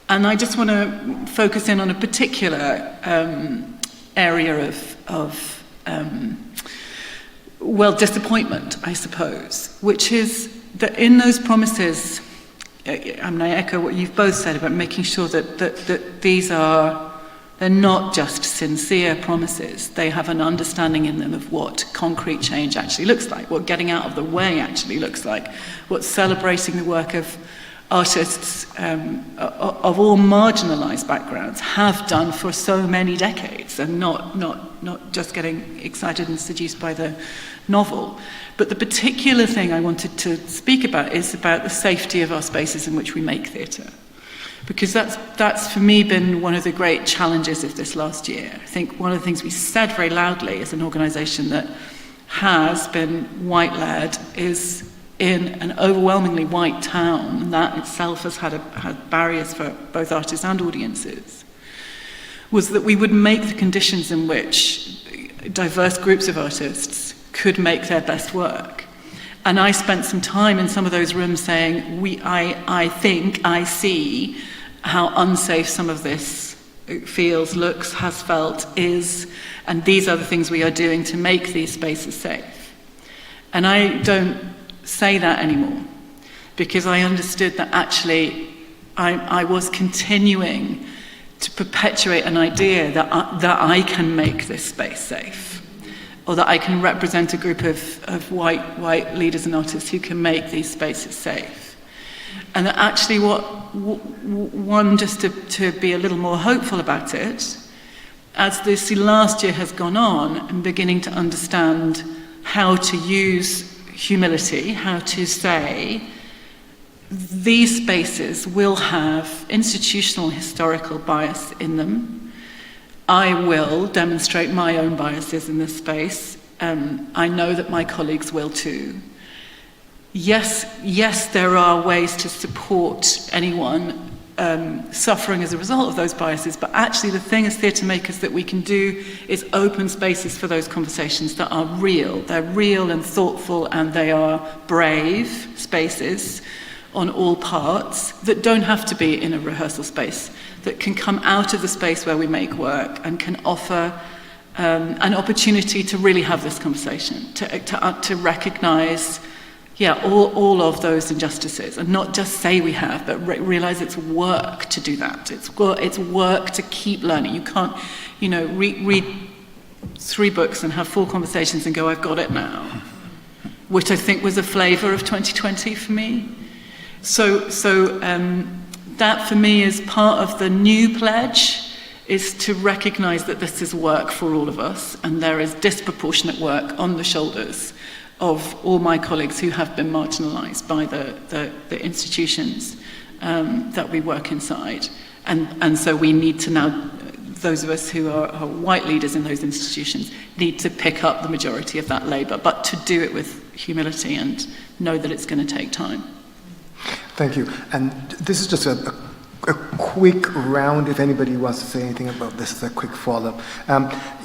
And I just want to focus in on a particular area of disappointment, I suppose, which is that in those promises, I mean, I echo what you've both said about making sure that they're not just sincere promises. They have an understanding in them of what concrete change actually looks like, what getting out of the way actually looks like, what celebrating the work of artists of all marginalised backgrounds have done for so many decades, and not just getting excited and seduced by the novel. But the particular thing I wanted to speak about is about the safety of our spaces in which we make theatre. Because that's for me been one of the great challenges of this last year. I think one of the things we said very loudly as an organisation that has been white-led is in an overwhelmingly white town, and that itself has had barriers for both artists and audiences, was that we would make the conditions in which diverse groups of artists could make their best work. And I spent some time in some of those rooms saying, I think I see how unsafe some of this feels, looks, has felt, is, and these are the things we are doing to make these spaces safe. And I don't say that anymore, because I understood that actually I was continuing to perpetuate an idea that I can make this space safe, or that I can represent a group of white leaders and artists who can make these spaces safe. And that actually just to be a little more hopeful about it, as this last year has gone on, I'm beginning to understand how to use humility, how to say, these spaces will have institutional historical bias in them. I will demonstrate my own biases in this space. I know that my colleagues will too. Yes, there are ways to support anyone suffering as a result of those biases, but actually the thing as theatre makers that we can do is open spaces for those conversations that are real. They're real and thoughtful, and they are brave spaces on all parts that don't have to be in a rehearsal space, that can come out of the space where we make work and can offer an opportunity to really have this conversation, to recognise all of those injustices, and not just say we have, but realise it's work to do that. It's work to keep learning. You can't, read 3 books and have 4 conversations and go, I've got it now, which I think was a flavour of 2020 for me. So that for me is part of the new pledge, is to recognise that this is work for all of us, and there is disproportionate work on the shoulders of all my colleagues who have been marginalised by the institutions that we work inside. And so we need to now those of us who are white leaders in those institutions need to pick up the majority of that labour, but to do it with humility and know that it's going to take time. Thank you. And this is just a quick round, if anybody wants to say anything about this, is a quick follow-up.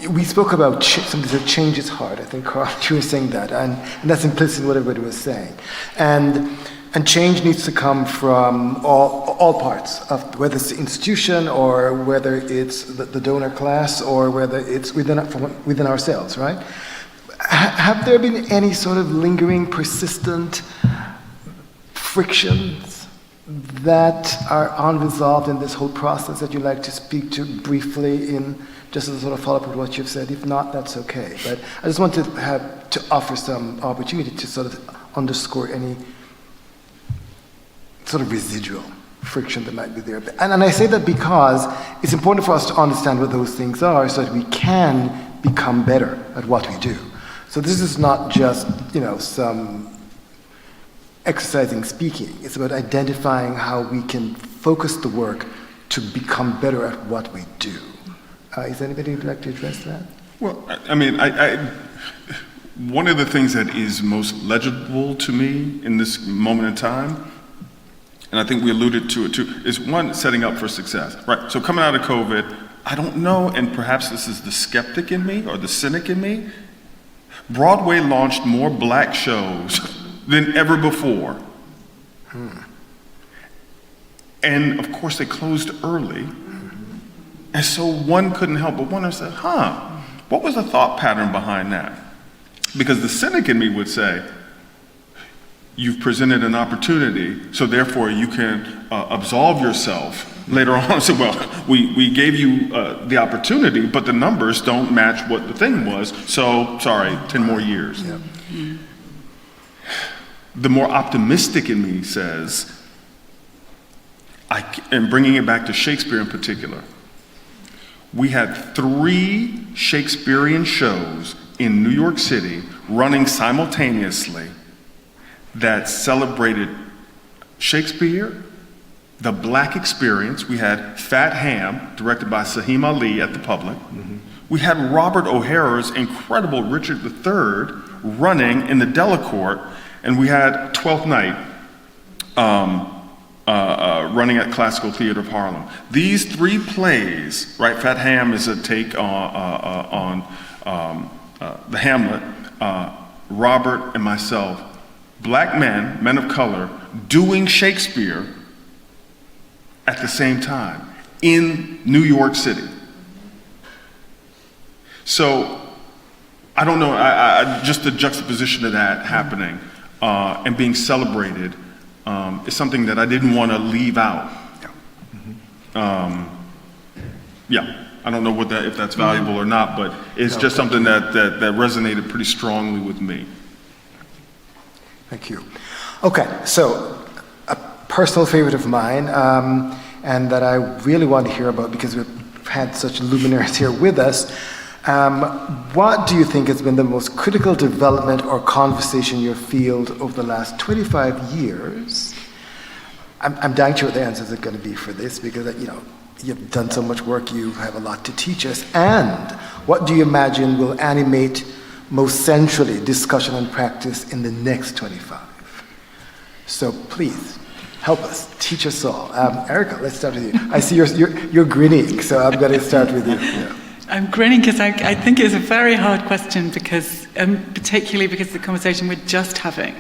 We spoke about somebody said change is hard. I think, Carl, you were saying that, and that's implicit in what everybody was saying. And change needs to come from all parts of whether it's the institution or whether it's the donor class or whether it's within ourselves, right? Have there been any sort of lingering, persistent frictions that are unresolved in this whole process that you'd like to speak to briefly in just as a sort of follow-up with what you've said? If not, that's okay. But I just want to offer some opportunity to sort of underscore any sort of residual friction that might be there. And I say that because it's important for us to understand what those things are so that we can become better at what we do. So this is not just, some exercising speaking. It's about identifying how we can focus the work to become better at what we do. Is anybody who'd like to address that? Well, I mean, I one of the things that is most legible to me in this moment in time, and I think we alluded to it too, is one, setting up for success, right? So coming out of COVID, I don't know, and perhaps this is the skeptic in me or the cynic in me, Broadway launched more black shows than ever before. And of course they closed early. And so one couldn't help but wonder, said, what was the thought pattern behind that? Because the cynic in me would say, you've presented an opportunity, so therefore you can absolve yourself later on. So, well, we gave you the opportunity, but the numbers don't match what the thing was, so sorry, 10 more years. Yep. The more optimistic in me says, and bringing it back to Shakespeare in particular, we had 3 Shakespearean shows in New York City running simultaneously that celebrated Shakespeare, the Black experience. We had Fat Ham, directed by Saheem Ali at the Public. We had Robert O'Hara's incredible Richard III running in the Delacorte, and we had Twelfth Night running at Classical Theater of Harlem. These 3 plays, right? Fat Ham is a take on the Hamlet. Robert and myself, Black men of color, doing Shakespeare at the same time in New York City. So I don't know, just the juxtaposition of that happening and being celebrated is something that I didn't want to leave out. I don't know if that's valuable or not, but it's just something that resonated pretty strongly with me. Thank you. Okay, so a personal favorite of mine, and that I really want to hear about because we've had such luminaries here with us. What do you think has been the most critical development or conversation in your field over the last 25 years? I'm dying to hear what the answers are going to be for this because, you've done so much work, you have a lot to teach us. And what do you imagine will animate most centrally discussion and practice in the next 25? So please, help us, teach us all. Erica, let's start with you. I see you're grinning, so I'm going to start with you. Yeah. I'm grinning because I think it's a very hard question because, particularly because the conversation we're just having,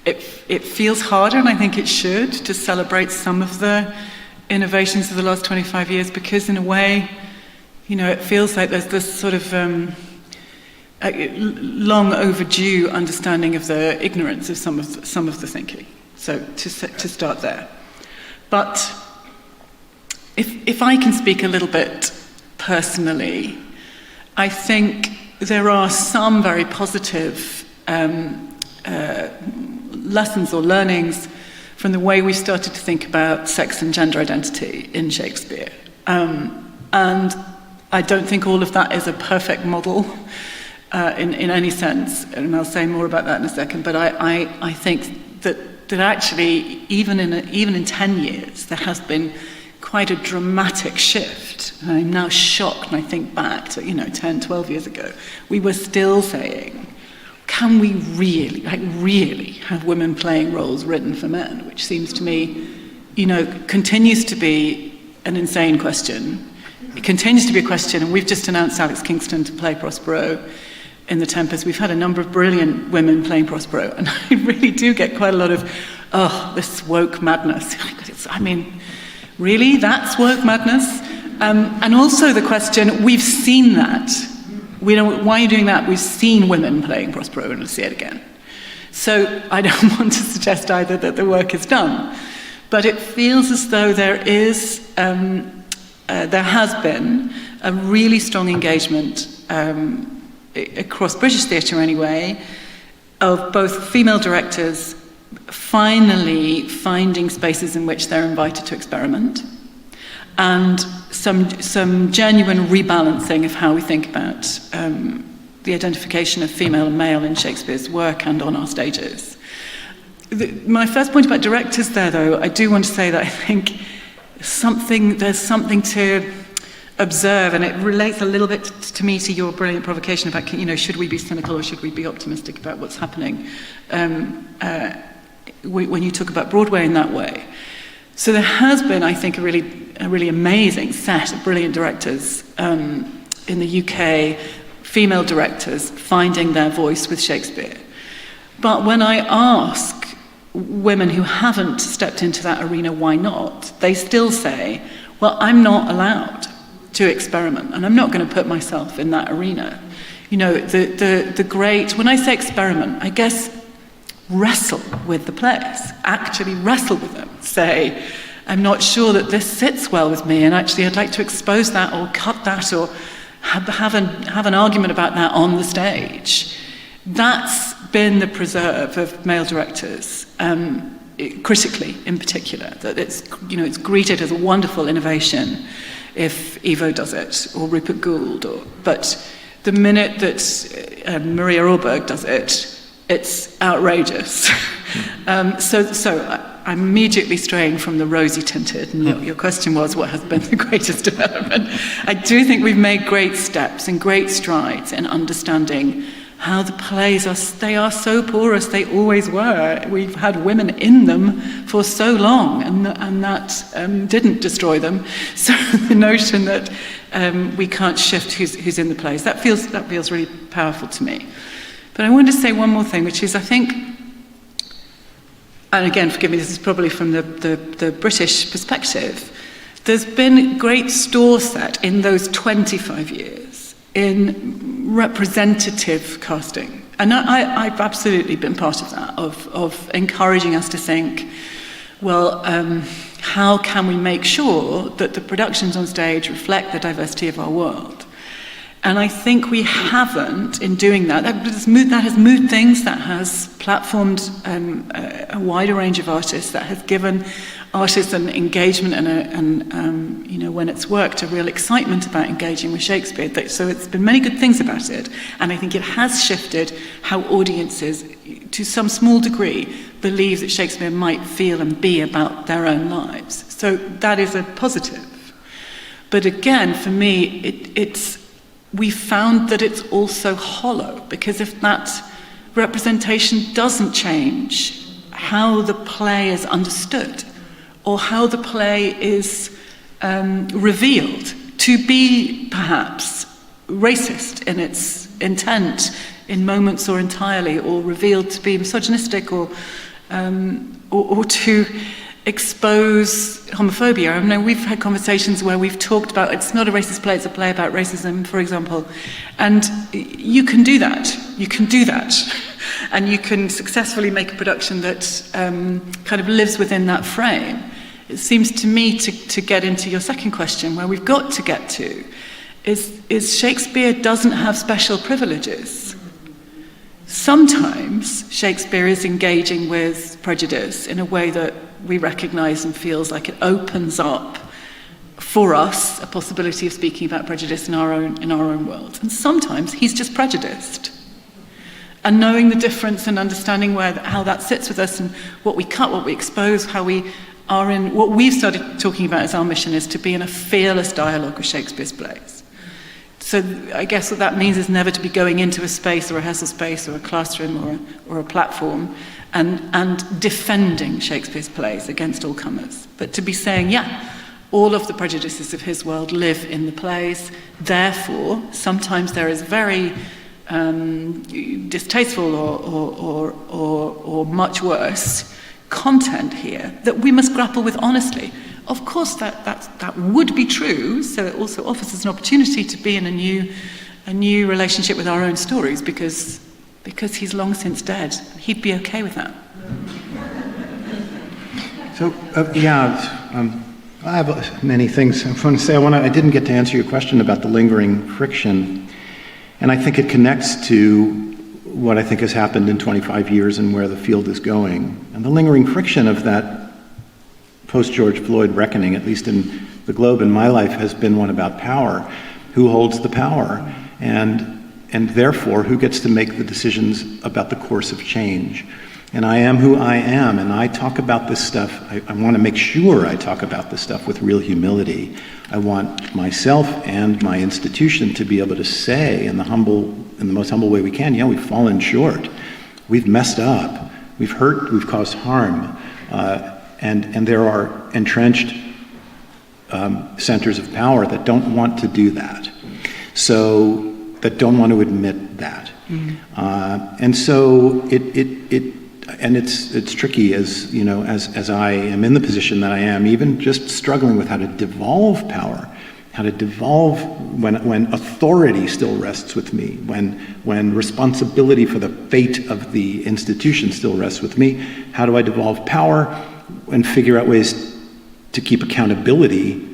it feels harder, and I think it should, to celebrate some of the innovations of the last 25 years because in a way, it feels like there's this sort of long overdue understanding of the ignorance of some of the thinking. So to start there. But if I can speak a little bit personally, I think there are some very positive lessons or learnings from the way we started to think about sex and gender identity in Shakespeare. And I don't think all of that is a perfect model in any sense, and I'll say more about that in a second, but I think that actually, even in 10 years, there has been quite a dramatic shift. And I'm now shocked when I think back to, 10, 12 years ago. We were still saying, can we really have women playing roles written for men? Which seems to me, continues to be an insane question. It continues to be a question, and we've just announced Alex Kingston to play Prospero in The Tempest. We've had a number of brilliant women playing Prospero, and I really do get quite a lot of, this woke madness. Really? That's woke madness? And also the question, we've seen that. Why are you doing that? We've seen women playing Prospero, and we'll see it again. So I don't want to suggest either that the work is done, but it feels as though there has been a really strong engagement across British theatre anyway, of both female directors finally finding spaces in which they're invited to experiment, and some genuine rebalancing of how we think about the identification of female and male in Shakespeare's work and on our stages. My first point about directors there, though, I do want to say that I think there's something to observe, and it relates a little bit to me to your brilliant provocation about, should we be cynical or should we be optimistic about what's happening when you talk about Broadway in that way. So there has been, I think, a really amazing set of brilliant directors in the UK, female directors finding their voice with Shakespeare. But when I ask women who haven't stepped into that arena why not, they still say, well, I'm not allowed to experiment, and I'm not going to put myself in that arena. The great, when I say experiment, I guess wrestle with the plays, actually wrestle with them, say, I'm not sure that this sits well with me, and actually I'd like to expose that or cut that or have an argument about that on the stage. That's been the preserve of male directors, critically in particular, that it's greeted as a wonderful innovation if Ivo does it, or Rupert Gould, but the minute that Maria Orberg does it, it's outrageous. So I'm immediately straying from the rosy tinted, and your question was, what has been the greatest development? I do think we've made great steps and great strides in understanding how the plays they are so porous, they always were. We've had women in them for so long, and that didn't destroy them. So the notion that we can't shift who's in the plays, that feels really powerful to me. But I wanted to say one more thing, which is, I think, and again, forgive me, this is probably from the British perspective, there's been great store set in those 25 years in representative casting. And I've absolutely been part of that, of encouraging us to think, well, how can we make sure that the productions on stage reflect the diversity of our world? And I think we haven't, in doing that. That has moved things, that has platformed a wider range of artists, that has given artists an engagement and when it's worked, a real excitement about engaging with Shakespeare. So it's been many good things about it, and I think it has shifted how audiences, to some small degree, believe that Shakespeare might feel and be about their own lives. So that is a positive. But again, for me, we found that it's also hollow, because if that representation doesn't change how the play is understood, or how the play is revealed to be perhaps racist in its intent in moments or entirely, or revealed to be misogynistic or to expose homophobia. I mean, we've had conversations where we've talked about, it's not a racist play, it's a play about racism, for example. And you can do that. And you can successfully make a production that kind of lives within that frame. It seems to me to get into your second question, where we've got to get to, is Shakespeare doesn't have special privileges. Sometimes Shakespeare is engaging with prejudice in a way that we recognize and feels like it opens up for us a possibility of speaking about prejudice in our own world. And sometimes he's just prejudiced. And knowing the difference and understanding how that sits with us, and what we cut, what we expose, how we are in, what we've started talking about as our mission is to be in a fearless dialogue with Shakespeare's plays. So I guess what that means is never to be going into a space, a rehearsal space, or a classroom, or a platform, and defending Shakespeare's plays against all comers, but to be saying, yeah, all of the prejudices of his world live in the plays. Therefore, sometimes there is very distasteful or much worse content here that we must grapple with honestly. Of course, that would be true. So it also offers us an opportunity to be in a new relationship with our own stories, because he's long since dead. He'd be okay with that. So I have many things I want to say. I didn't get to answer your question about the lingering friction, and I think it connects to what I think has happened in 25 years and where the field is going. And the lingering friction of that post-George Floyd reckoning, at least in the globe in my life, has been one about power. Who holds the power? And therefore, who gets to make the decisions about the course of change? And I am who I am, and I talk about this stuff. I want to make sure I talk about this stuff with real humility. I want myself and my institution to be able to say in the most humble way we can, yeah, we've fallen short. We've messed up. We've hurt. We've caused harm. And there are entrenched centers of power that don't want to do that. So, that don't want to admit that. And so it's tricky as, you know, as I am in the position that I am, even just struggling with how to devolve power, how to devolve when authority still rests with me, when responsibility for the fate of the institution still rests with me. How do I devolve power and figure out ways to keep accountability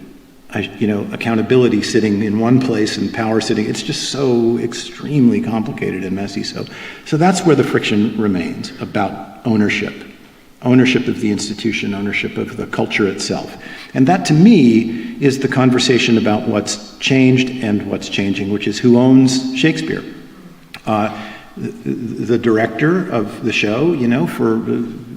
sitting in one place and power sitting, it's just so extremely complicated and messy. So that's where the friction remains, about ownership of the institution, ownership of the culture itself. And that to me is the conversation about what's changed and what's changing, which is who owns Shakespeare. The director of the show,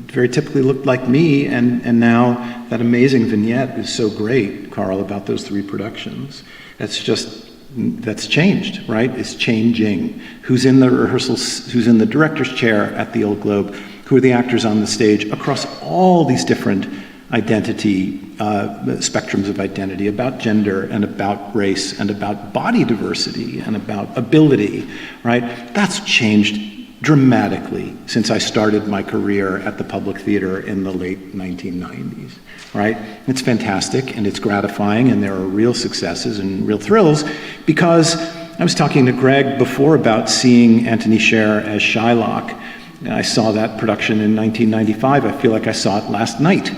very typically looked like me, and now that amazing vignette is so great, Carl, about those 3 productions. That's changed, right? It's changing. Who's in the rehearsals, who's in the director's chair at the Old Globe, who are the actors on the stage across all these different identity, spectrums of identity, about gender and about race and about body diversity and about ability, right? That's changed dramatically since I started my career at the Public Theater in the late 1990s, right? It's fantastic and it's gratifying, and there are real successes and real thrills, because I was talking to Greg before about seeing Anthony Sher as Shylock. I saw that production in 1995. I feel like I saw it last night.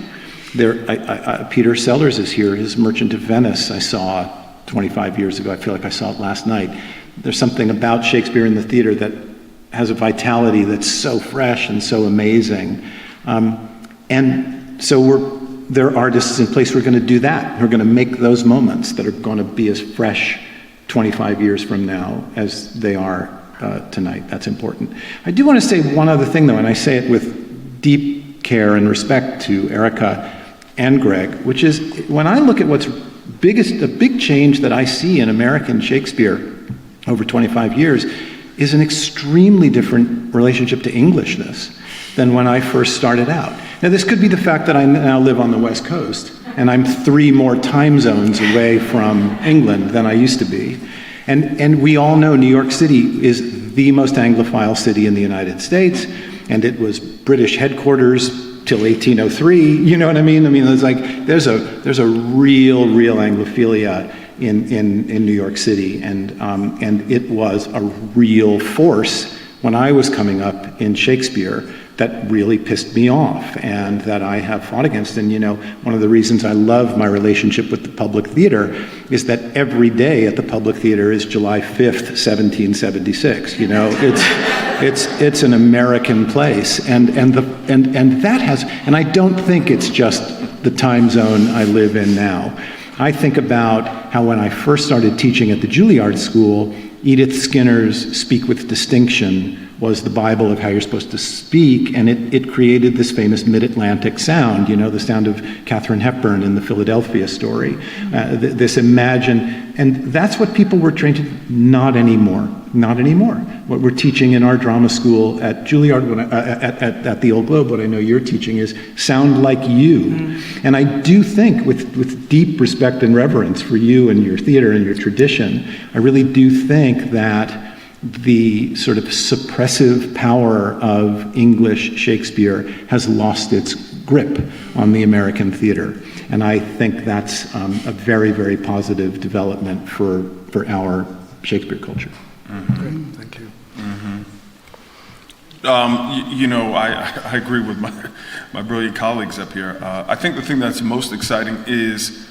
Peter Sellers is here, his Merchant of Venice I saw 25 years ago. I feel like I saw it last night. There's something about Shakespeare in the theater that has a vitality that's so fresh and so amazing. And so there are artists in place who are going to do that, who are going to make those moments that are going to be as fresh 25 years from now as they are tonight. That's important. I do want to say one other thing, though, and I say it with deep care and respect to Erica and Greg, which is when I look at the big change that I see in American Shakespeare over 25 years is an extremely different relationship to Englishness than when I first started out. Now, this could be the fact that I now live on the West Coast, and I'm 3 more time zones away from England than I used to be. And we all know New York City is the most Anglophile city in the United States, and it was British headquarters till 1803, you know what I mean? I mean, there's a real Anglophilia in New York City, and it was a real force when I was coming up in Shakespeare that really pissed me off and that I have fought against. And one of the reasons I love my relationship with the Public Theater is that every day at the Public Theater is July 5th, 1776. It's an American place, and that has, and I don't think it's just the time zone I live in now. I think about how when I first started teaching at the Juilliard School, Edith Skinner's Speak with Distinction was the Bible of how you're supposed to speak, and it created this famous mid-Atlantic sound, the sound of Katharine Hepburn in the Philadelphia story. This imagine, and that's what people were trained to do. Not anymore. Not anymore. What we're teaching in our drama school at Juilliard, at the Old Globe, what I know you're teaching is sound like you. And I do think, with deep respect and reverence for you and your theater and your tradition, I really do think that the sort of suppressive power of English Shakespeare has lost its grip on the American theater. And I think that's a very, very positive development for our Shakespeare culture. Great, thank you. I agree with my brilliant colleagues up here. I think the thing that's most exciting is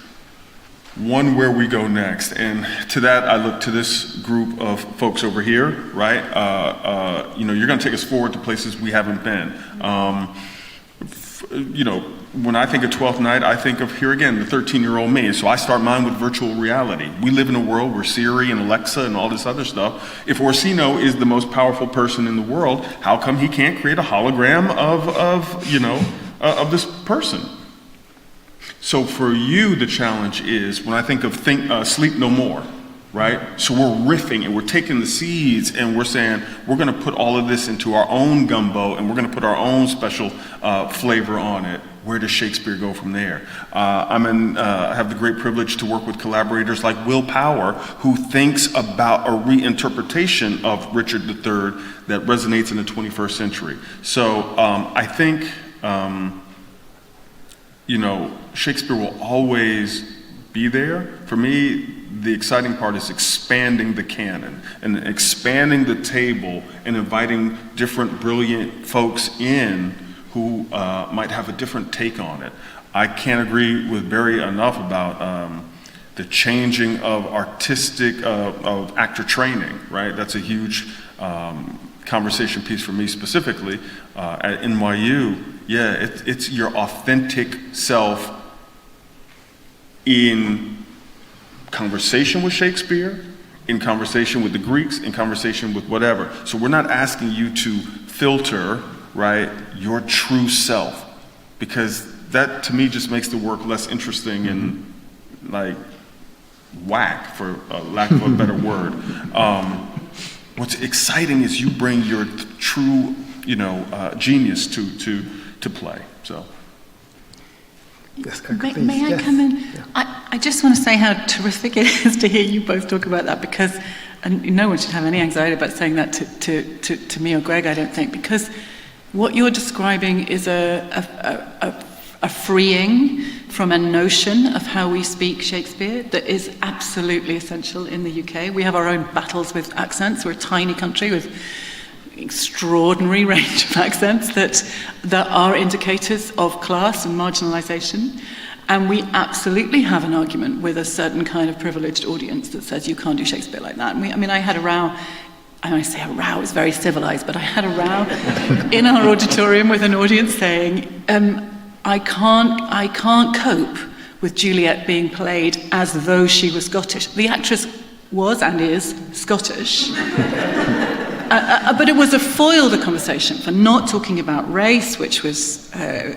one, where we go next. And to that, I look to this group of folks over here, right? You're going to take us forward to places we haven't been. When I think of 12th Night, I think of, here again, the 13-year-old me. So I start mine with virtual reality. We live in a world where Siri and Alexa and all this other stuff, if Orsino is the most powerful person in the world, how come he can't create a hologram of this person? So for you, the challenge is, when I think of Sleep No More, right? So we're riffing and we're taking the seeds and we're saying, we're going to put all of this into our own gumbo and we're going to put our own special flavor on it. Where does Shakespeare go from there? I have the great privilege to work with collaborators like Will Power, who thinks about a reinterpretation of Richard III that resonates in the 21st century. So I think, Shakespeare will always be there. For me, the exciting part is expanding the canon and expanding the table and inviting different brilliant folks in who might have a different take on it. I can't agree with Barry enough about the changing of artistic, of actor training, right? That's a huge conversation piece for me specifically. At NYU, it's your authentic self in conversation with Shakespeare, in conversation with the Greeks, in conversation with whatever. So we're not asking you to filter, right, your true self, because that to me just makes the work less interesting and like whack, for lack of a better word. What's exciting is you bring your true, genius to play. So. Yes, May I come in? Yeah. I just want to say how terrific it is to hear you both talk about that, because no one should have any anxiety about saying that to me or Greg, I don't think, because what you're describing is a freeing from a notion of how we speak Shakespeare that is absolutely essential in the UK. We have our own battles with accents. We're a tiny country with extraordinary range of accents that are indicators of class and marginalization. And we absolutely have an argument with a certain kind of privileged audience that says you can't do Shakespeare like that. And I had a row. I say a row, it's very civilized, but I had a row in our auditorium with an audience saying, I can't cope with Juliet being played as though she was Scottish. The actress was and is Scottish. But it was a foil to the conversation for not talking about race, which was a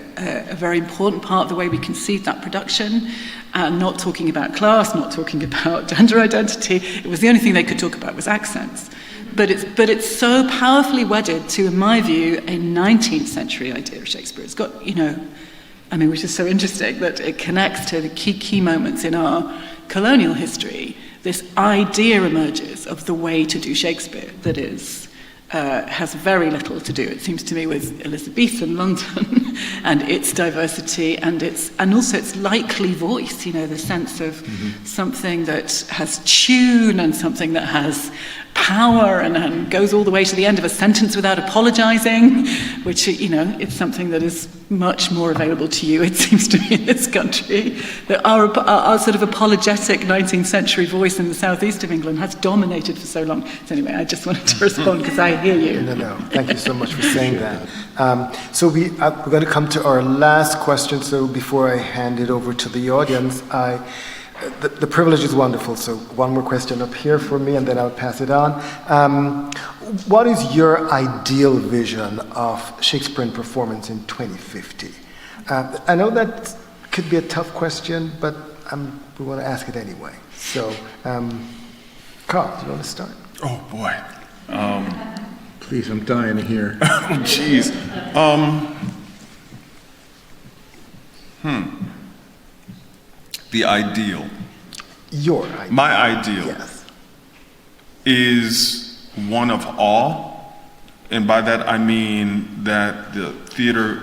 very important part of the way we conceived that production, not talking about class, not talking about gender identity. It was the only thing they could talk about was accents. But it's so powerfully wedded to, in my view, a 19th century idea of Shakespeare. It's got, which is so interesting that it connects to the key moments in our colonial history. This idea emerges of the way to do Shakespeare that has very little to do, it seems to me, with Elizabethan London and its diversity and also its likely voice, the sense of something that has tune and something that has power and goes all the way to the end of a sentence without apologizing, which, it's something that is much more available to you, it seems to me, in this country. That our sort of apologetic 19th century voice in the southeast of England has dominated for so long. So anyway, I just wanted to respond because I hear you. No. Thank you so much for saying that. So we're going to come to our last question. So before I hand it over to the audience, the privilege is wonderful. So one more question up here for me, and then I'll pass it on. what is your ideal vision of Shakespearean performance in 2050? I know that could be a tough question, but we want to ask it anyway. So, Carl, do you want to start? Oh, boy. Please, I'm dying to hear. Oh, jeez. The ideal. Your ideal. My ideal Yes. is one of awe. And by that, I mean that the theater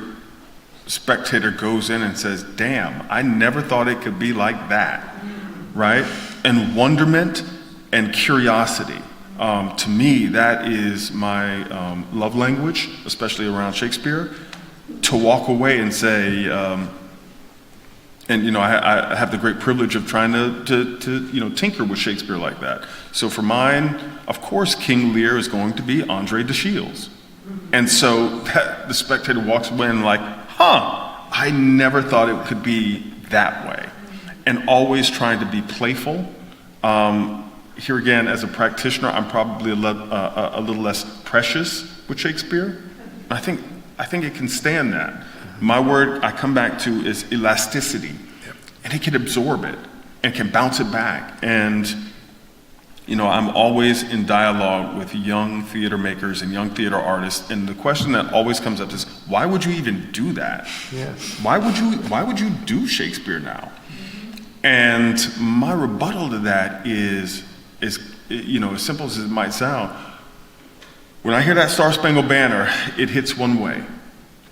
spectator goes in and says, damn, I never thought it could be like that, right? And wonderment and curiosity. To me, that is my love language, especially around Shakespeare, to walk away and say, and you know, I have the great privilege of trying to you know, tinker with Shakespeare like that. So for mine, of course, King Lear is going to be Andre de Shields. And so the spectator walks away and like, I never thought it could be that way. And always trying to be playful. Here again, as a practitioner, I'm probably a little less precious with Shakespeare. I think it can stand that. My word I come back to is elasticity. And it can absorb it and can bounce it back. And you know, I'm always in dialogue with young theater makers and young theater artists, and the question that always comes up is, why would you even do that? Yes. Why would you do Shakespeare now? And my rebuttal to that is, you know, as simple as it might sound, when I hear that Star Spangled Banner, it hits one way.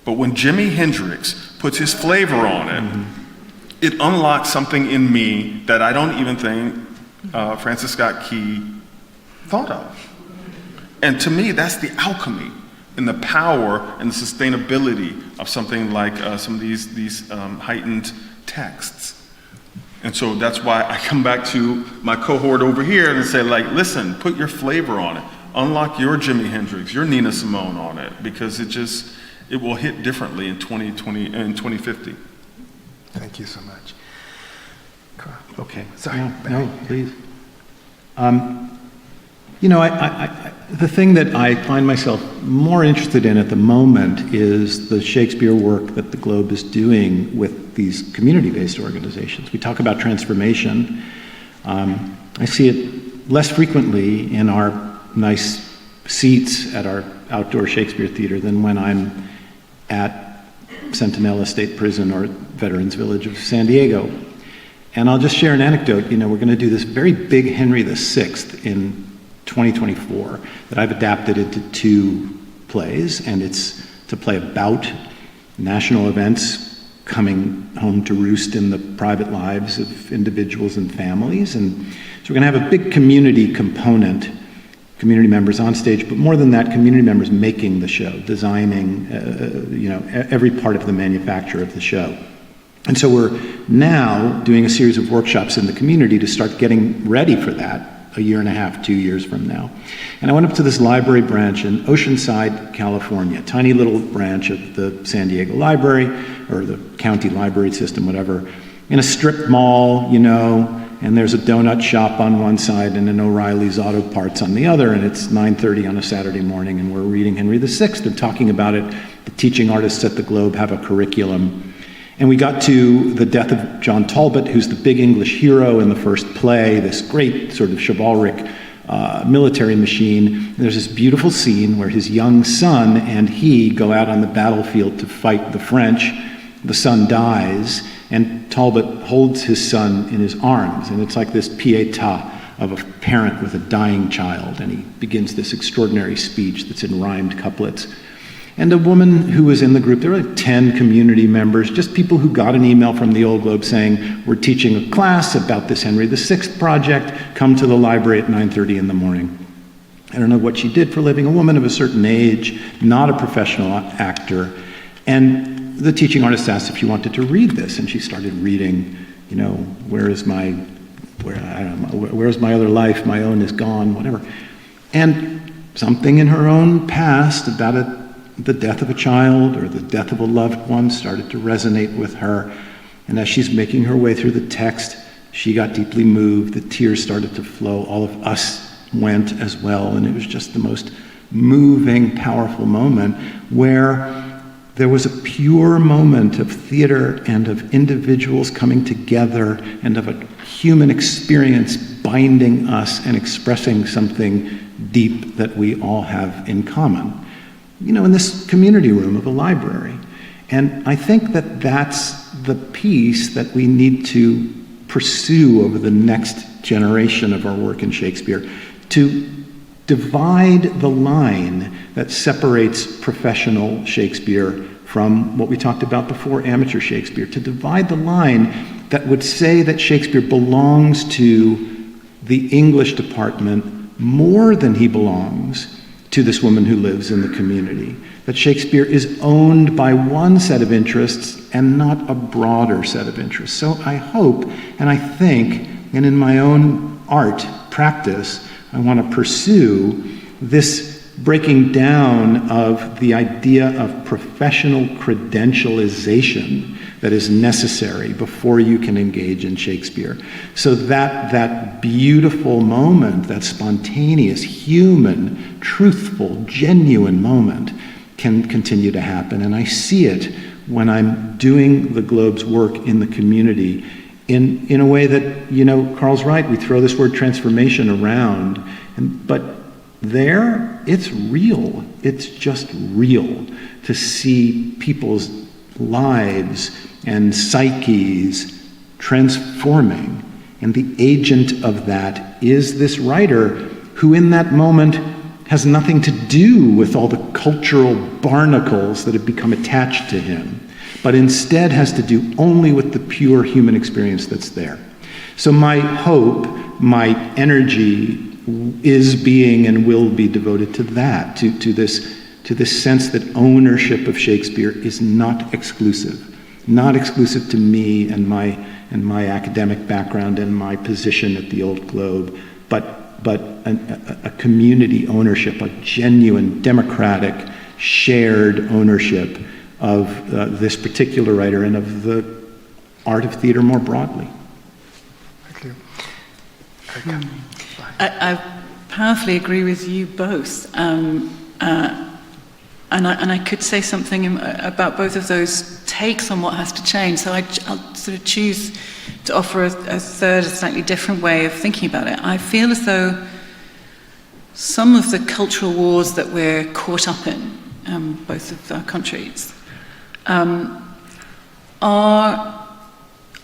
But when Jimi Hendrix puts his flavor on it, it unlocks something in me that I don't even think Francis Scott Key thought of. And to me, that's the alchemy and the power and the sustainability of something like some of these heightened texts. And so that's why I come back to my cohort over here and say, like, listen, put your flavor on it. Unlock your Jimi Hendrix, your Nina Simone on it, because it will hit differently in 2020 and 2050. Thank you so much. Carl. Okay. Sorry. No, please. You know, the thing that I find myself more interested in at the moment is the Shakespeare work that the Globe is doing with these community-based organizations. We talk about transformation. I see it less frequently in our nice seats at our outdoor Shakespeare theater than when I'm at Centinela State Prison or Veterans Village of San Diego. And I'll just share an anecdote. You know, we're going to do this very big Henry VI in 2024 that I've adapted into 2 plays, and it's to play about national events coming home to roost in the private lives of individuals and families. And so we're going to have a big community component, community members on stage, but more than that, community members making the show, designing, you know, every part of the manufacture of the show. And so we're now doing a series of workshops in the community to start getting ready for that a year and a half, 2 years from now. And I went up to this library branch in Oceanside, California, tiny little branch of the San Diego Library, or the county library system, whatever, in a strip mall, you know, and there's a donut shop on one side and an O'Reilly's Auto Parts on the other, and it's 9:30 on a Saturday morning, and we're reading Henry VI and talking about it. The teaching artists at the Globe have a curriculum. And we got to the death of John Talbot, who's the big English hero in the first play, this great sort of chivalric military machine. And there's this beautiful scene where his young son and he go out on the battlefield to fight the French. The son dies, and Talbot holds his son in his arms. And it's like this pietà of a parent with a dying child. And he begins this extraordinary speech that's in rhymed couplets. And a woman who was in the group, there were like 10 community members, just people who got an email from the Old Globe saying, we're teaching a class about this Henry VI project, come to the library at 9:30 in the morning. I don't know what she did for a living, a woman of a certain age, not a professional actor. And the teaching artist asked if she wanted to read this, and she started reading, you know, where's my other life, my own is gone, whatever. And something in her own past about the death of a child or the death of a loved one started to resonate with her. And as she's making her way through the text, she got deeply moved. The tears started to flow. All of us went as well. And it was just the most moving, powerful moment where there was a pure moment of theater and of individuals coming together and of a human experience binding us and expressing something deep that we all have in common. You know, in this community room of a library. And I think that that's the piece that we need to pursue over the next generation of our work in Shakespeare, to divide the line that separates professional Shakespeare from what we talked about before, amateur Shakespeare, to divide the line that would say that Shakespeare belongs to the English department more than he belongs to this woman who lives in the community, that Shakespeare is owned by one set of interests and not a broader set of interests. So I hope, and I think, and in my own art practice, I want to pursue this breaking down of the idea of professional credentialization that is necessary before you can engage in Shakespeare. So that beautiful moment, that spontaneous, human, truthful, genuine moment can continue to happen. And I see it when I'm doing the Globe's work in the community in a way that, you know, Carl's right, we throw this word transformation around, but there, it's real. It's just real to see people's lives and psyches transforming. And the agent of that is this writer who in that moment has nothing to do with all the cultural barnacles that have become attached to him, but instead has to do only with the pure human experience that's there. So my hope, my energy is being and will be devoted to that, to this sense that ownership of Shakespeare is not exclusive to me and my academic background and my position at the Old Globe, but a community ownership, a genuine, democratic, shared ownership of this particular writer and of the art of theater more broadly. Thank you. I powerfully agree with you both. And I could say something about both of those takes on what has to change. So I'll sort of choose to offer a third, a slightly different way of thinking about it. I feel as though some of the cultural wars that we're caught up in, both of our countries, are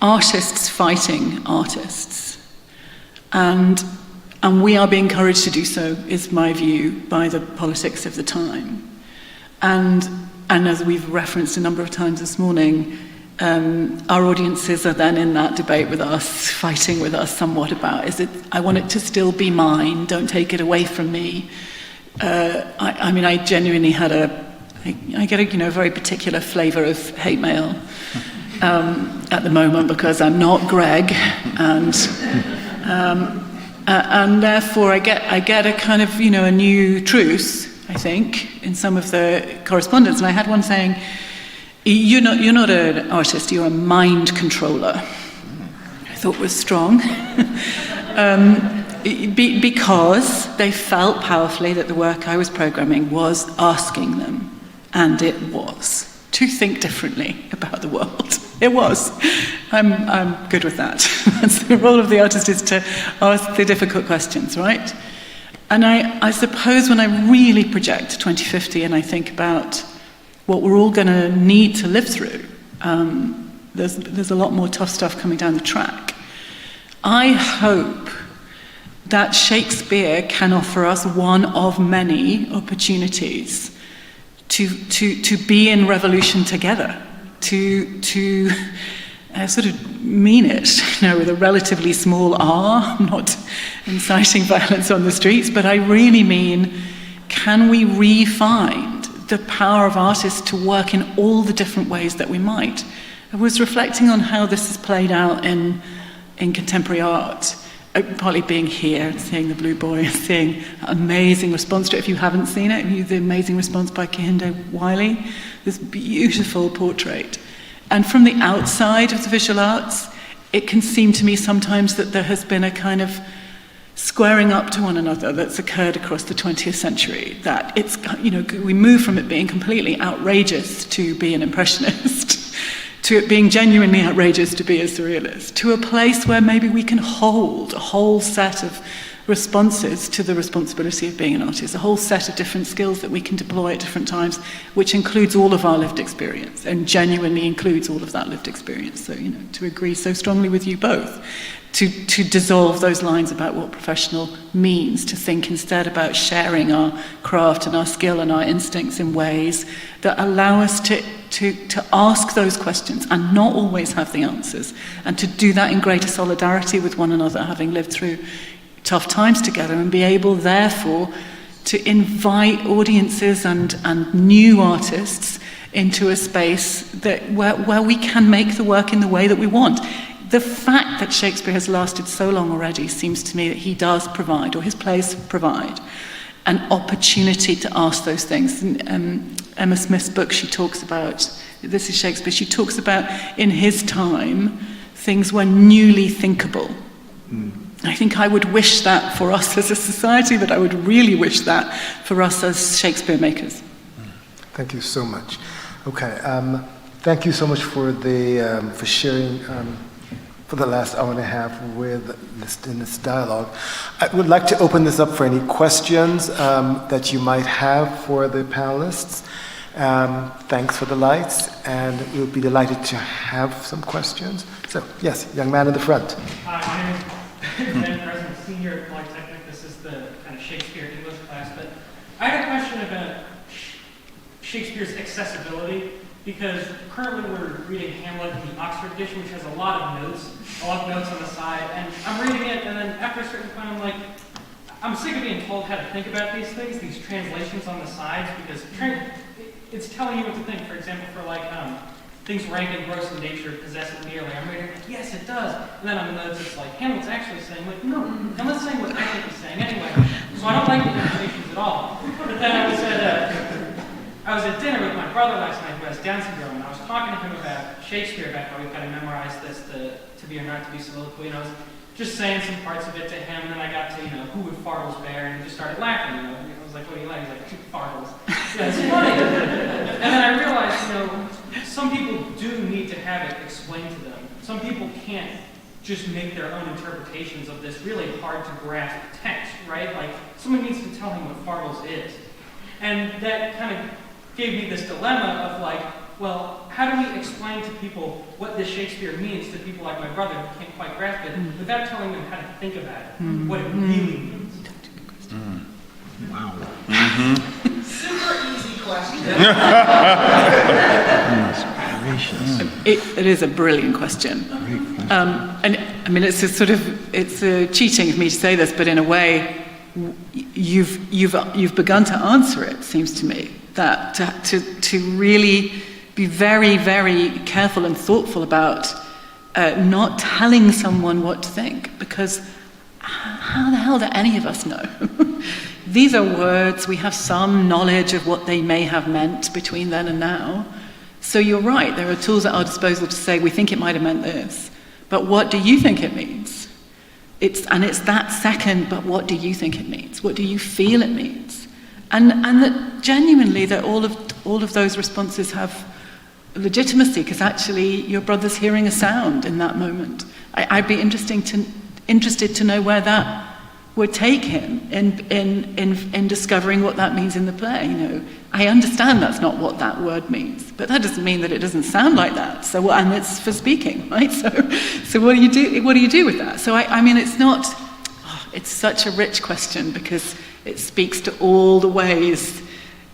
artists fighting artists. And we are being encouraged to do so, is my view, by the politics of the time. And as we've referenced a number of times this morning, our audiences are then in that debate with us, fighting with us somewhat about, I want it to still be mine, don't take it away from me. I mean, I genuinely I get a very particular flavour of hate mail at the moment because I'm not Greg, and therefore I get a kind of, a new truce, I think, in some of the correspondence. And I had one saying, you're not an artist, you're a mind controller. I thought was strong. Because they felt powerfully that the work I was programming was asking them, and it was, to think differently about the world. It was. I'm good with that. That's the role of the artist, is to ask the difficult questions, right? And I suppose when I really project to 2050 and I think about what we're all going to need to live through, there's a lot more tough stuff coming down the track. I hope that Shakespeare can offer us one of many opportunities to be in revolution together, to sort of mean it, with a relatively small r, not inciting violence on the streets, but I really mean, can we re-find the power of artists to work in all the different ways that we might? I was reflecting on how this is played out in contemporary art, partly being here, seeing The Blue Boy, seeing an amazing response to it. If you haven't seen it, the amazing response by Kehinde Wiley, this beautiful portrait. And from the outside of the visual arts, it can seem to me sometimes that there has been a kind of squaring up to one another that's occurred across the 20th century, that it's, we move from it being completely outrageous to be an impressionist, to it being genuinely outrageous to be a surrealist, to a place where maybe we can hold a whole set of responses to the responsibility of being an artist, a whole set of different skills that we can deploy at different times, which includes all of our lived experience and genuinely includes all of that lived experience. So, to agree so strongly with you both, to dissolve those lines about what professional means, to think instead about sharing our craft and our skill and our instincts in ways that allow us to ask those questions and not always have the answers, and to do that in greater solidarity with one another, having lived through tough times together, and be able, therefore, to invite audiences and new artists into a space where we can make the work in the way that we want. The fact that Shakespeare has lasted so long already seems to me that he does provide, or his plays provide, an opportunity to ask those things. In Emma Smith's book, she talks about, this is Shakespeare, she talks about, in his time, things were newly thinkable. I think I would wish that for us as a society, but I would really wish that for us as Shakespeare makers. Thank you so much. Okay, thank you so much for sharing for the last hour and a half in this dialogue. I would like to open this up for any questions that you might have for the panelists. Thanks for the lights, and we'll be delighted to have some questions. So, yes, young man in the front. Hi, my name is Ben President, senior at Polytechnic. This is the kind of Shakespeare English class, but I had a question about Shakespeare's accessibility, because currently we're reading Hamlet in the Oxford edition, which has a lot of notes on the side, and I'm reading it, and then after a certain point I'm like, I'm sick of being told how to think about these things, these translations on the sides, because it's telling you what to think. For example, for like things rank in gross in nature, possess it merely. I'm reading like, yes, it does. And then on the notes it's like, Hamlet's actually saying, like, no, Hamlet's saying what I think he's saying anyway. So I don't like the translations at all. But then I was at dinner with my brother last night who has Down syndrome, and I was talking to him about Shakespeare, about how we've got to memorize this to be or not to be soliloquy, and I was just saying some parts of it to him, and then I got to, who would Fartles bear, and he just started laughing, I was like, what do you like? He's like, 2 Fartles. Yeah, it's funny. And then I realized, some people do need to have it explained to them. Some people can't just make their own interpretations of this really hard to grasp text, right? Like, someone needs to tell him what Fartles is. And that kind of gave me this dilemma of like, well, how do we explain to people what this Shakespeare means to people like my brother who can't quite grasp it without telling them how to think about it, what it really means? Wow. Super easy question. It is a brilliant question. And I mean, it's cheating of me to say this, but in a way, you've begun to answer it, seems to me, that to really be very, very careful and thoughtful about not telling someone what to think, because how the hell do any of us know? These are words, we have some knowledge of what they may have meant between then and now. So you're right, there are tools at our disposal to say, we think it might have meant this, but what do you think it means? It's that second, but what do you think it means? What do you feel it means? And that genuinely that all of those responses have legitimacy, because actually your brother's hearing a sound in that moment. I'd be interested to know where that would take him in discovering what that means in the play. I understand that's not what that word means, but that doesn't mean that it doesn't sound like that. So, and it's for speaking, right? So what do you do? What do you do with that? So I mean, it's not. It's such a rich question because it speaks to all the ways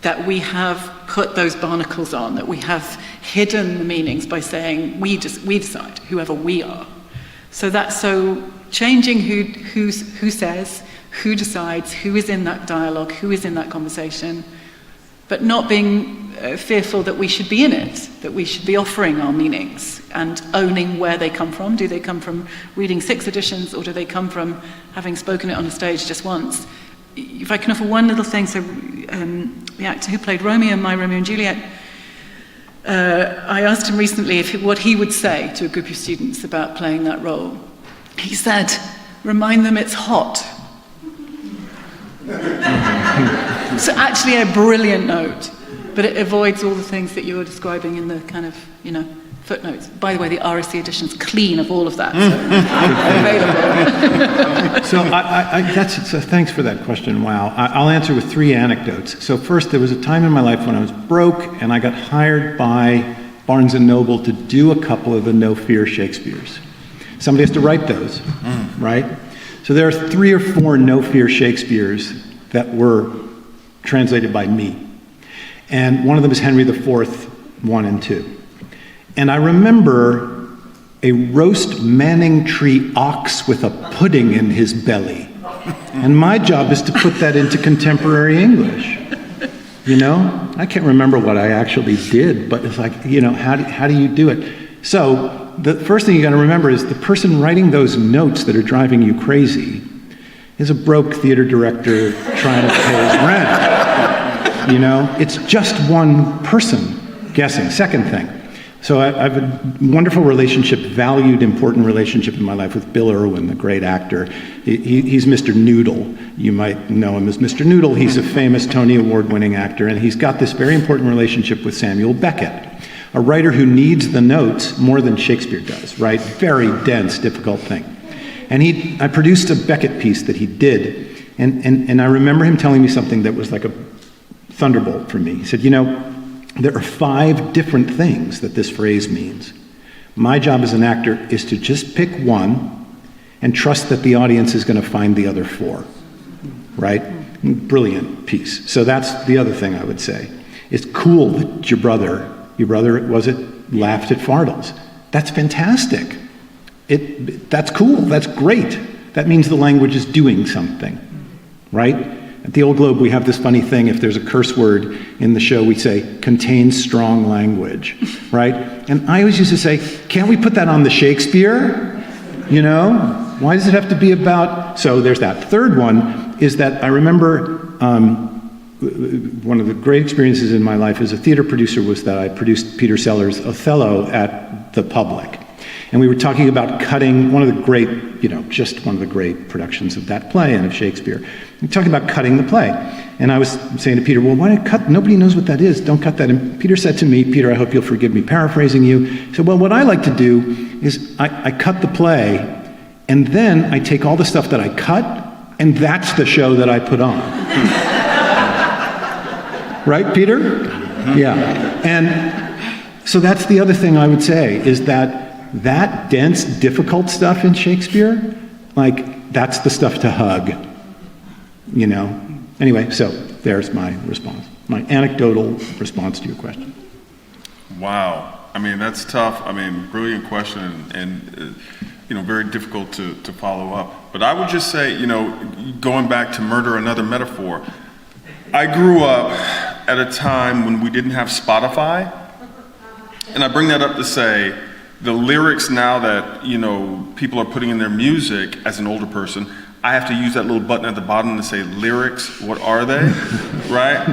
that we have put those barnacles on, that we have hidden the meanings by saying we decide, whoever we are. So changing who says, who decides, who is in that dialogue, who is in that conversation, but not being fearful that we should be in it, that we should be offering our meanings and owning where they come from. Do they come from reading 6 editions, or do they come from having spoken it on a stage just once? If I can offer one little thing, so the actor who played Romeo in My Romeo and Juliet, I asked him recently what he would say to a group of students about playing that role. He said, remind them it's hot. It's actually a brilliant note, but it avoids all the things that you were describing in the kind of, footnotes. By the way, the RSC edition's clean of all of that, so available. So thanks for that question. Wow. I'll answer with 3 anecdotes. So first, there was a time in my life when I was broke, and I got hired by Barnes & Noble to do a couple of the No Fear Shakespeares. Somebody has to write those, right? So there are 3 or 4 No Fear Shakespeares that were translated by me. And one of them is Henry IV, 1 and 2. And I remember a roast Manningtree ox with a pudding in his belly. And my job is to put that into contemporary English. I can't remember what I actually did, but it's like, how do you do it? So the first thing you got to remember is the person writing those notes that are driving you crazy is a broke theater director trying to pay his rent. It's just one person guessing. Second thing. So I have a wonderful relationship, valued, important relationship in my life with Bill Irwin, the great actor. He's Mr. Noodle. You might know him as Mr. Noodle. He's a famous Tony Award-winning actor, and he's got this very important relationship with Samuel Beckett, a writer who needs the notes more than Shakespeare does, right? Very dense, difficult thing. And I produced a Beckett piece that he did, and I remember him telling me something that was like a thunderbolt for me. He said, there are 5 different things that this phrase means. My job as an actor is to just pick one and trust that the audience is going to find the other 4, right? Brilliant piece. So that's the other thing I would say. It's cool that your brother, was it, laughed at Fardels. That's fantastic. That's cool, that's great. That means the language is doing something, right? At the Old Globe, we have this funny thing. If there's a curse word in the show, we say, contains strong language, right? And I always used to say, can't we put that on the Shakespeare? Why does it have to be about... So there's that. Third one is that I remember one of the great experiences in my life as a theater producer was that I produced Peter Sellers' Othello at the Public. And we were talking about cutting one of the great, just one of the great productions of that play and of Shakespeare. We were talking about cutting the play. And I was saying to Peter, well, why not cut? Nobody knows what that is. Don't cut that. And Peter said to me, Peter, I hope you'll forgive me paraphrasing you. He said, well, what I like to do is I cut the play, and then I take all the stuff that I cut, and that's the show that I put on. Right, Peter? Yeah. And so that's the other thing I would say, is that dense, difficult stuff in Shakespeare, that's the stuff to hug, Anyway, so there's my response, my anecdotal response to your question. Wow. That's tough. Brilliant question and very difficult to follow up. But I would just say, going back to murder, another metaphor, I grew up at a time when we didn't have Spotify, and I bring that up to say, the lyrics now that, people are putting in their music as an older person, I have to use that little button at the bottom to say, lyrics, what are they, right?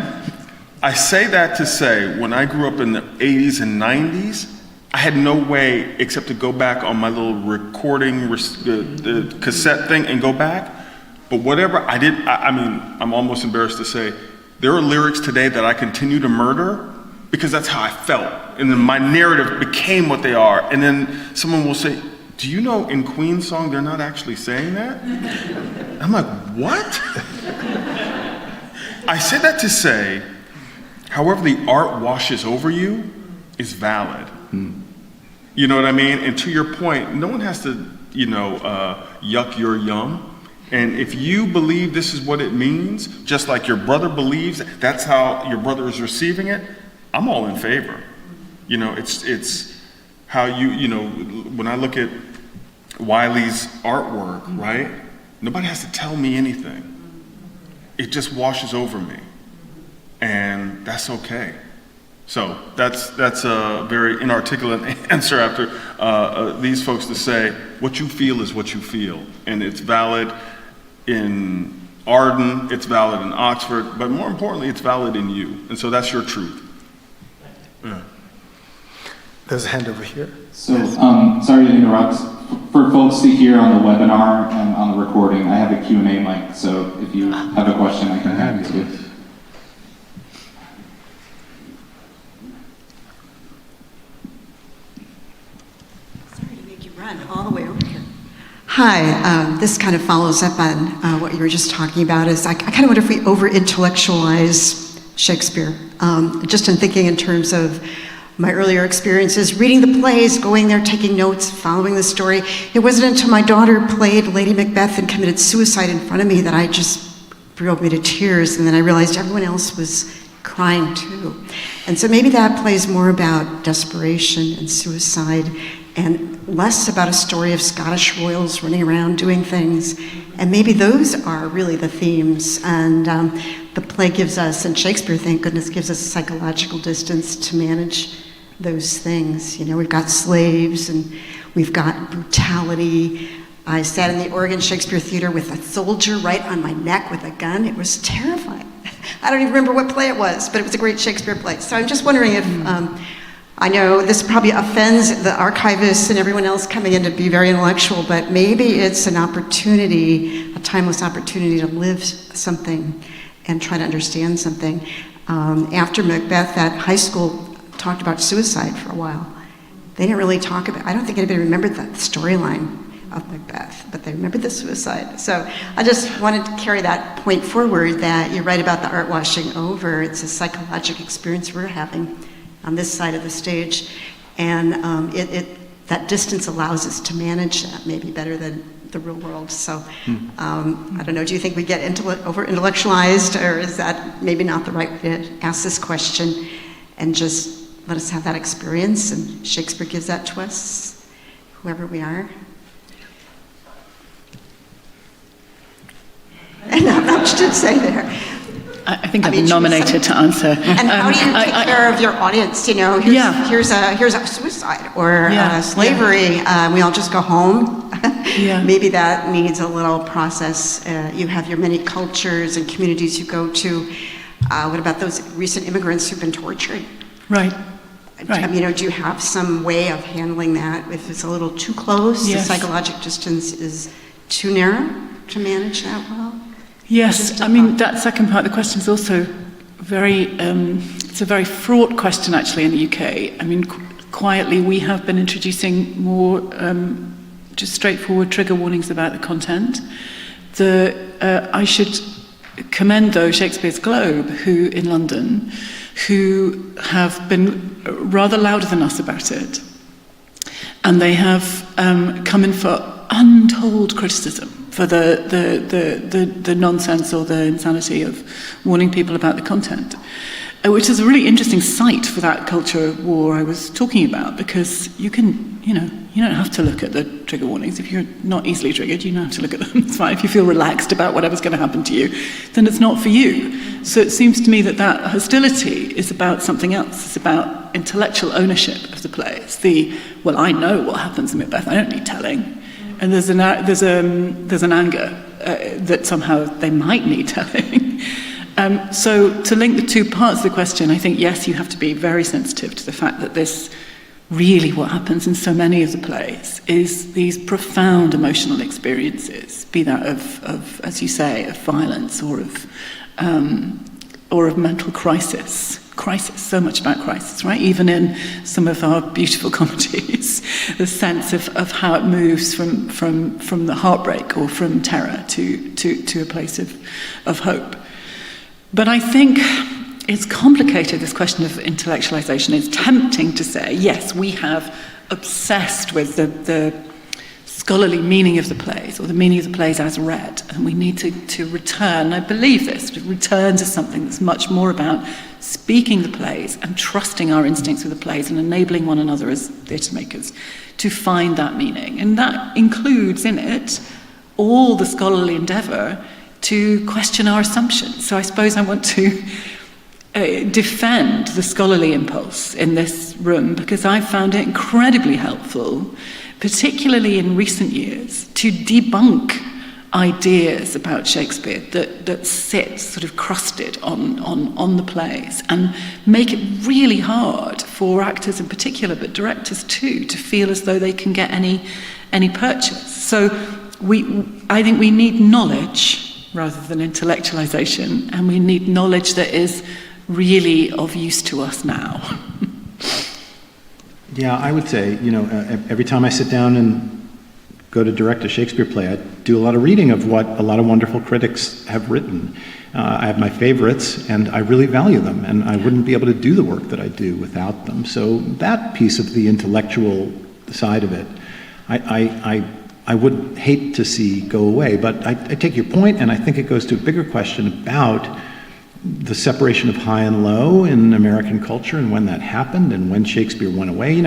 I say that to say, when I grew up in the 80s and 90s, I had no way except to go back on my little recording, the cassette thing and go back. But whatever I did, I'm almost embarrassed to say, there are lyrics today that I continue to murder because that's how I felt. And then my narrative became what they are. And then someone will say, do you know in Queen's song, they're not actually saying that? I'm like, what? I said that to say, however the art washes over you is valid. You know what I mean? And to your point, no one has to, yuck your yum. And if you believe this is what it means, just like your brother believes that's how your brother is receiving it, I'm all in favor. It's how when I look at Wiley's artwork, right? Nobody has to tell me anything. It just washes over me. And that's okay. So that's a very inarticulate answer after these folks to say, what you feel is what you feel. And it's valid in Arden, it's valid in Oxford, but more importantly, it's valid in you. And so that's your truth. Yeah. There's a hand over here. So, sorry to interrupt. for folks to hear on the webinar and on the recording, I have a Q&A mic, so if you have a question, I can have you. Sorry to make you run all the way over here. Hi, this kind of follows up on what you were just talking about. Is I kind of wonder if we over-intellectualize Shakespeare. Just in thinking in terms of my earlier experiences, reading the plays, going there, taking notes, following the story. It wasn't until my daughter played Lady Macbeth and committed suicide in front of me that I just drove me to tears, and then I realized everyone else was crying too. And so maybe that plays more about desperation and suicide and less about a story of Scottish royals running around doing things. And maybe those are really the themes. And the play gives us, and Shakespeare, thank goodness, gives us psychological distance to manage those things. You know, we've got slaves and we've got brutality. I sat in the Oregon Shakespeare Theater with a soldier right on my neck with a gun. It was terrifying. I don't even remember what play it was, but it was a great Shakespeare play. So I'm just wondering if, I know this probably offends the archivists and everyone else coming in to be very intellectual, but maybe it's an opportunity, a timeless opportunity to live something and try to understand something. After Macbeth, that high school talked about suicide for a while. They didn't really talk about, I don't think anybody remembered that storyline of Macbeth, but they remembered the suicide. So I just wanted to carry that point forward, that you're right about the art washing over. It's a psychological experience we're having on this side of the stage, and that distance allows us to manage that maybe better than the real world. So I don't know, do you think we get over-intellectualized, or is that maybe not the right way to ask this question, and just let us have that experience, and Shakespeare gives that to us, whoever we are? And not much to say there. I think I'm nominated to answer. And how do you take care of your audience? You know, here's a suicide or slavery. We all just go home. Maybe that needs a little process. You have your many cultures and communities you go to. What about those recent immigrants who've been tortured? Right. You know, do you have some way of handling that? If it's a little too close, the psychological distance is too narrow to manage that well? Yes, I mean, that second part of the question is also very, it's a very fraught question actually in the UK. I mean, quietly we have been introducing more just straightforward trigger warnings about the content. I should commend though Shakespeare's Globe, who in London, who have been rather louder than us about it. And they have come in for untold criticism for the nonsense or the insanity of warning people about the content, which is a really interesting site for that culture war I was talking about, because you can, you don't have to look at the trigger warnings. If you're not easily triggered, you don't have to look at them. It's fine. If you feel relaxed about whatever's going to happen to you, then it's not for you. So it seems to me that hostility is about something else. It's about intellectual ownership of the play. It's well, I know what happens in Macbeth. I don't need telling. And there's an anger that somehow they might need telling. So to link the two parts of the question, I think, yes, you have to be very sensitive to the fact that this really what happens in so many of the plays is these profound emotional experiences, be that of as you say, of violence or of mental crisis, so much about crisis, right? Even in some of our beautiful comedies, the sense of how it moves from the heartbreak or from terror to a place of hope. But I think it's complicated, this question of intellectualization. It's tempting to say, yes, we have obsessed with the scholarly meaning of the plays, or the meaning of the plays as read, and we need to return, I believe this, to return to something that's much more about speaking the plays and trusting our instincts with the plays and enabling one another as theatre makers to find that meaning. And that includes in it all the scholarly endeavour to question our assumptions. So I suppose I want to defend the scholarly impulse in this room, because I've found it incredibly helpful, particularly in recent years, to debunk ideas about Shakespeare that sit sort of crusted on the plays and make it really hard for actors in particular, but directors too, to feel as though they can get any purchase. So I think we need knowledge rather than intellectualization, and we need knowledge that is really of use to us now. Yeah, I would say, every time I sit down and go to direct a Shakespeare play, I do a lot of reading of what a lot of wonderful critics have written. I have my favorites, and I really value them, and I wouldn't be able to do the work that I do without them. So that piece of the intellectual side of it, I would hate to see go away. But I take your point, and I think it goes to a bigger question about the separation of high and low in American culture and when that happened and when Shakespeare went away.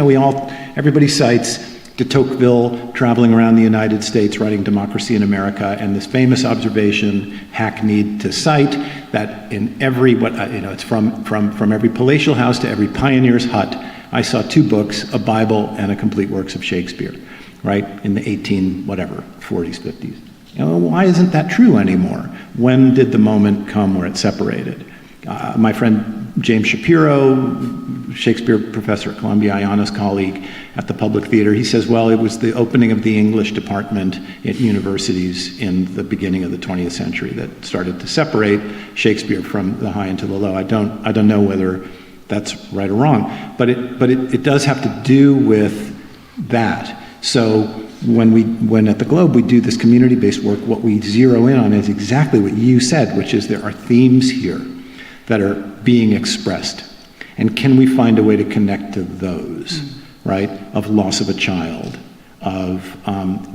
Everybody cites de Tocqueville traveling around the United States writing Democracy in America, and this famous observation, hackneyed to cite, that in every, it's from every palatial house to every pioneer's hut, I saw 2 books, a Bible and a complete works of Shakespeare, right, in the 40s, 50s. Why isn't that true anymore? When did the moment come where it separated? My friend James Shapiro, Shakespeare professor at Columbia, Ayana's colleague at the Public Theater, he says, well, it was the opening of the English department at universities in the beginning of the 20th century that started to separate Shakespeare from the high and to the low. I don't know whether that's right or wrong, but it does have to do with that. So when at the Globe we do this community-based work, what we zero in on is exactly what you said, which is there are themes here that are being expressed. And can we find a way to connect to those, right? Of loss of a child, of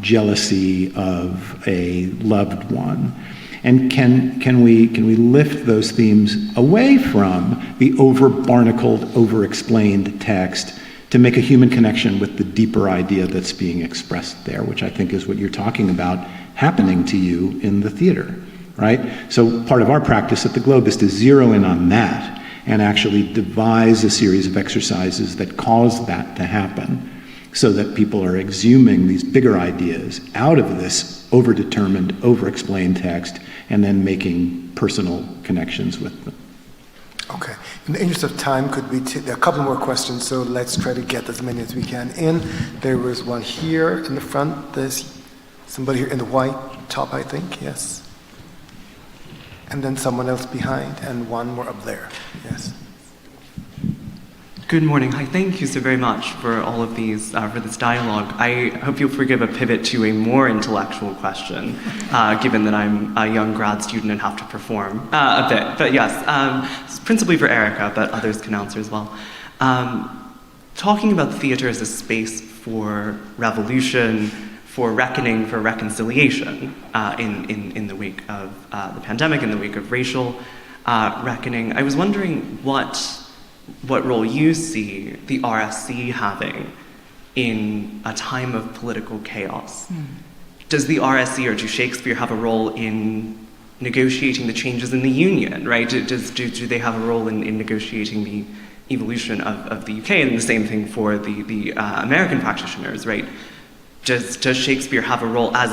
jealousy of a loved one. And can we lift those themes away from the over-barnacled, over-explained text to make a human connection with the deeper idea that's being expressed there, which I think is what you're talking about happening to you in the theater, right? So part of our practice at the Globe is to zero in on that and actually devise a series of exercises that cause that to happen so that people are exhuming these bigger ideas out of this over-determined, over-explained text and then making personal connections with them. Okay. In the interest of time, could we take a couple more questions, so let's try to get as many as we can in. There was one here in the front. There's somebody here in the white top, I think, yes. And then someone else behind, and one more up there, yes. Good morning. Hi, thank you so very much for all of these, for this dialogue. I hope you'll forgive a pivot to a more intellectual question, given that I'm a young grad student and have to perform a bit. But yes, principally for Erica, but others can answer as well. Talking about theater as a space for revolution, for reckoning, for reconciliation in the wake of the pandemic, in the wake of racial reckoning, I was wondering what role you see the RSC having in a time of political chaos. Does the RSC or do Shakespeare have a role in negotiating the changes in the union, right? Do they have a role in negotiating the evolution of the UK? And the same thing for the American practitioners, right? Does Shakespeare have a role as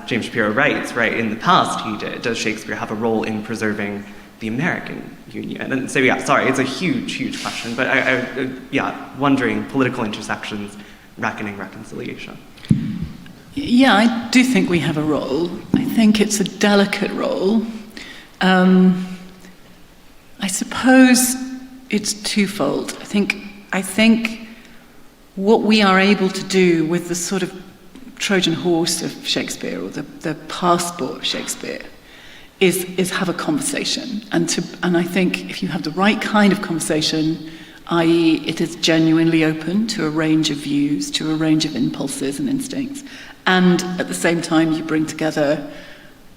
James Shapiro writes, right? In the past he did. Does Shakespeare have a role in preserving the American Union? And so yeah, sorry, it's a huge question, but I wondering political intersections, reckoning, reconciliation. Yeah, I do think we have a role. I think it's a delicate role. I suppose it's twofold. I think what we are able to do with the sort of Trojan horse of Shakespeare, or the passport of Shakespeare, is have a conversation. And I think if you have the right kind of conversation, i.e. it is genuinely open to a range of views, to a range of impulses and instincts, and at the same time you bring together,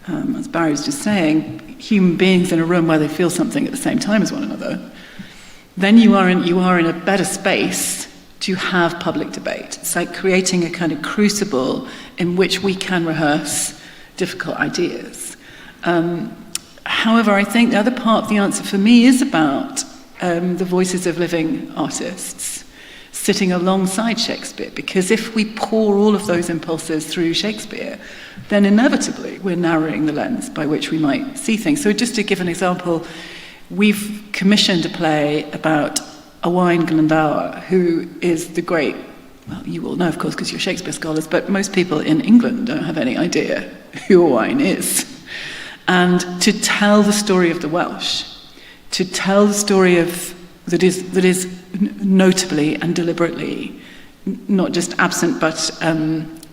as Barry was just saying, human beings in a room where they feel something at the same time as one another, then you are in a better space to have public debate. It's like creating a kind of crucible in which we can rehearse difficult ideas. However, I think the other part of the answer for me is about the voices of living artists. sitting alongside Shakespeare, because if we pour all of those impulses through Shakespeare, then inevitably we're narrowing the lens by which we might see things. So just to give an example, we've commissioned a play about Owain Glendower, who is the great, well, you all know, of course, because you're Shakespeare scholars, but most people in England don't have any idea who Owain is. And to tell the story of the Welsh, to tell the story of that is notably and deliberately not just absent but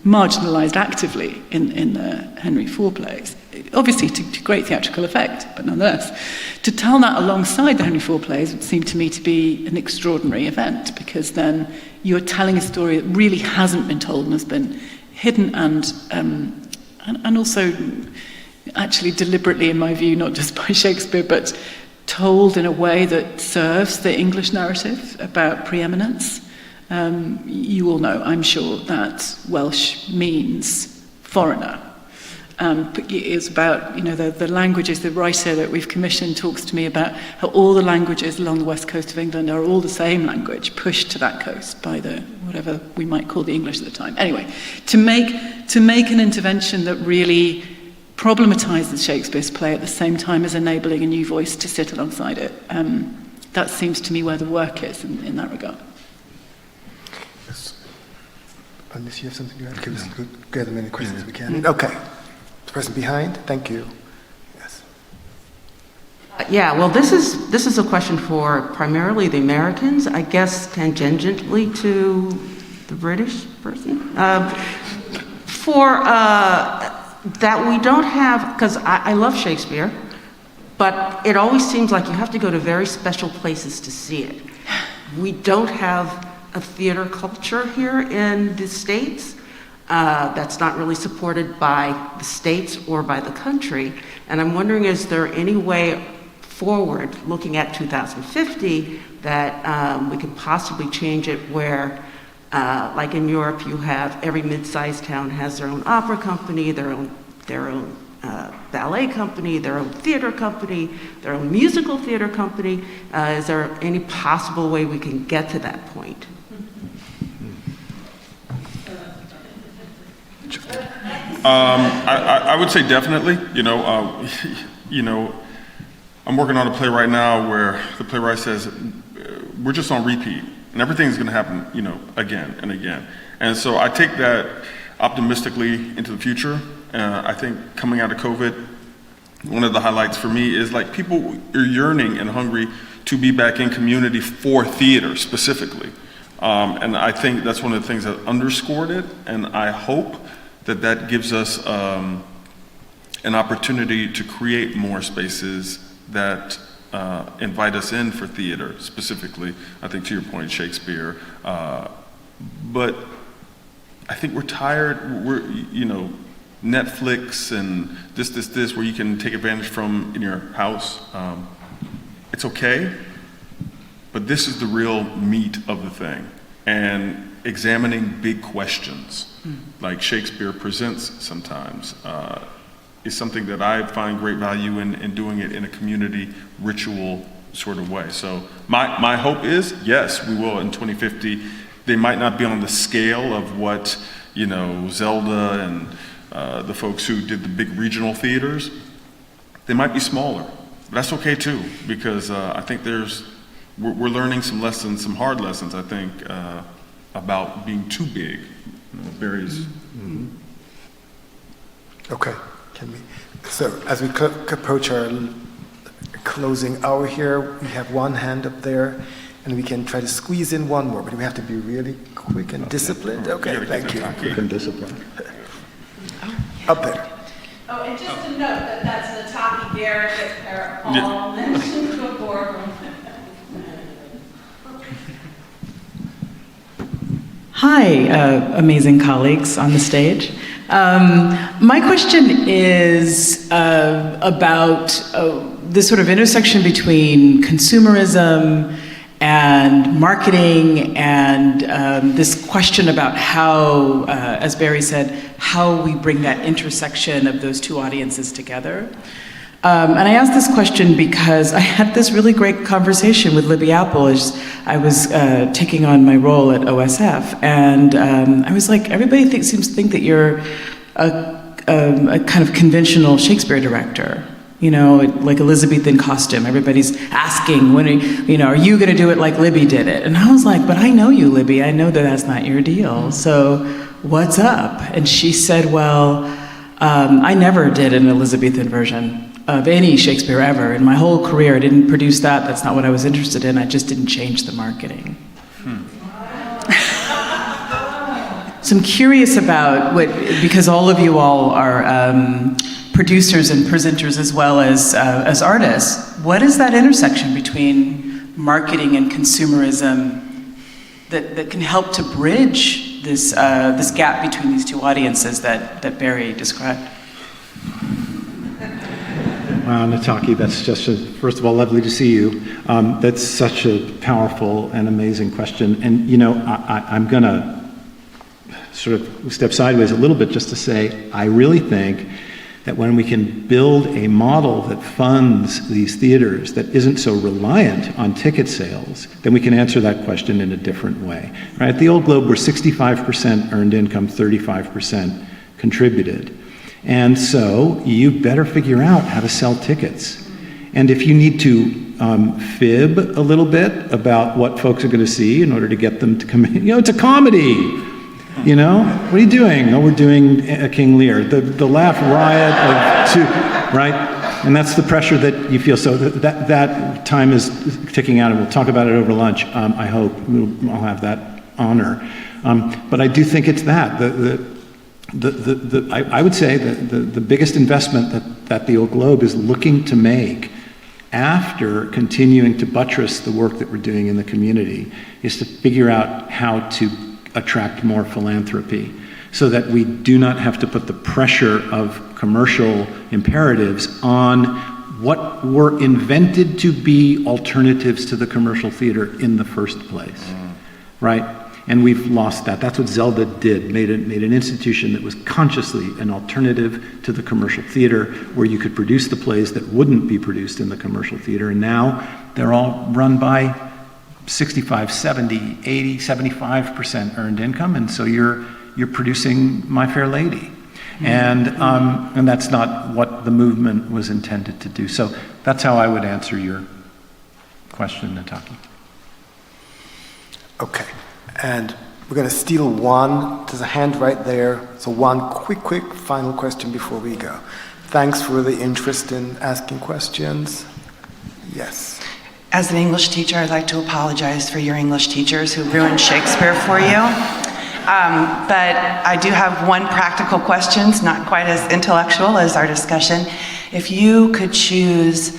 marginalised actively in the Henry IV plays, obviously to great theatrical effect, but nonetheless, to tell that alongside the Henry IV plays would seem to me to be an extraordinary event, because then you're telling a story that really hasn't been told and has been hidden and also actually deliberately, in my view, not just by Shakespeare, but told in a way that serves the English narrative about preeminence. You all know, I'm sure, that Welsh means foreigner. But it's about, the languages. The writer that we've commissioned talks to me about how all the languages along the west coast of England are all the same language, pushed to that coast by the, whatever we might call the English at the time. Anyway, to make an intervention that really problematizes Shakespeare's play at the same time as enabling a new voice to sit alongside it. That seems to me where the work is in that regard. Yes. Unless you have something to add, okay, let's gather many questions as we can. Okay. The person behind, thank you. Yes. Yeah, well, this is a question for primarily the Americans, I guess tangentially to the British person. That we don't have, because I love Shakespeare, but it always seems like you have to go to very special places to see it. We don't have a theater culture here in the States that's not really supported by the states or by the country. And I'm wondering, is there any way forward, looking at 2050, that we could possibly change it where like in Europe, you have every mid-sized town has their own opera company, their own ballet company, their own theater company, their own musical theater company. Is there any possible way we can get to that point? I would say definitely. I'm working on a play right now where the playwright says we're just on repeat. And everything's going to happen, again and again. And so I take that optimistically into the future. I think coming out of COVID, one of the highlights for me is like people are yearning and hungry to be back in community for theater specifically. And I think that's one of the things that underscored it. And I hope that gives us an opportunity to create more spaces that invite us in for theater, specifically, I think to your point, Shakespeare. But I think we're tired, Netflix and this, where you can take advantage from in your house. It's okay, but this is the real meat of the thing. And examining big questions, like Shakespeare presents sometimes, is something that I find great value in doing it in a community ritual sort of way. So my hope is, yes, we will in 2050. They might not be on the scale of what, Zelda and the folks who did the big regional theaters. They might be smaller, but that's okay too, because I think we're learning some lessons, some hard lessons, I think, about being too big. Barry's. Okay. So as we approach our closing hour here, we have one hand up there, and we can try to squeeze in one more, but we have to be really quick and disciplined. Okay, thank you. Quick and disciplined. Up there. Oh, and just to note that that's the Taki Garrett that Paul mentioned before. Hi, amazing colleagues on the stage. My question is about this sort of intersection between consumerism and marketing and this question about how, as Barry said, how we bring that intersection of those two audiences together. And I asked this question because I had this really great conversation with Libby Apple as I was taking on my role at OSF. And I was like, everybody seems to think that you're a kind of conventional Shakespeare director. You know, like Elizabethan costume. Everybody's asking, when are you going to do it like Libby did it? And I was like, but I know you, Libby. I know that that's not your deal. So what's up? And she said, well, I never did an Elizabethan version of any Shakespeare ever. In my whole career, I didn't produce that. That's not what I was interested in. I just didn't change the marketing. So I'm curious about because all of you all are producers and presenters as well as artists. What is that intersection between marketing and consumerism that can help to bridge this gap between these two audiences that Barry described? Wow, Nataki, that's just, first of all, lovely to see you. That's such a powerful and amazing question. And, I'm going to sort of step sideways a little bit just to say, I really think that when we can build a model that funds these theaters that isn't so reliant on ticket sales, then we can answer that question in a different way. Right? At the Old Globe, we're 65% earned income, 35% contributed. And so you better figure out how to sell tickets. And if you need to fib a little bit about what folks are going to see in order to get them to come in, it's a comedy. What are you doing? Oh, we're doing King Lear. The laugh riot of two, right? And that's the pressure that you feel. So that time is ticking out, and we'll talk about it over lunch. I hope I'll have that honor. But I do think it's that. I would say that the biggest investment that the Old Globe is looking to make after continuing to buttress the work that we're doing in the community is to figure out how to attract more philanthropy so that we do not have to put the pressure of commercial imperatives on what were invented to be alternatives to the commercial theater in the first place, right? And we've lost that. That's what Zelda did, made an institution that was consciously an alternative to the commercial theater, where you could produce the plays that wouldn't be produced in the commercial theater. And now they're all run by 65, 70, 80, 75% earned income, and so you're producing My Fair Lady. And that's not what the movement was intended to do. So that's how I would answer your question, Nataki. Okay. And we're going to steal one. There's a hand right there. So one quick final question before we go. Thanks for the interest in asking questions. Yes. As an English teacher, I'd like to apologize for your English teachers who ruined Shakespeare for you. But I do have one practical question, not quite as intellectual as our discussion. If you could choose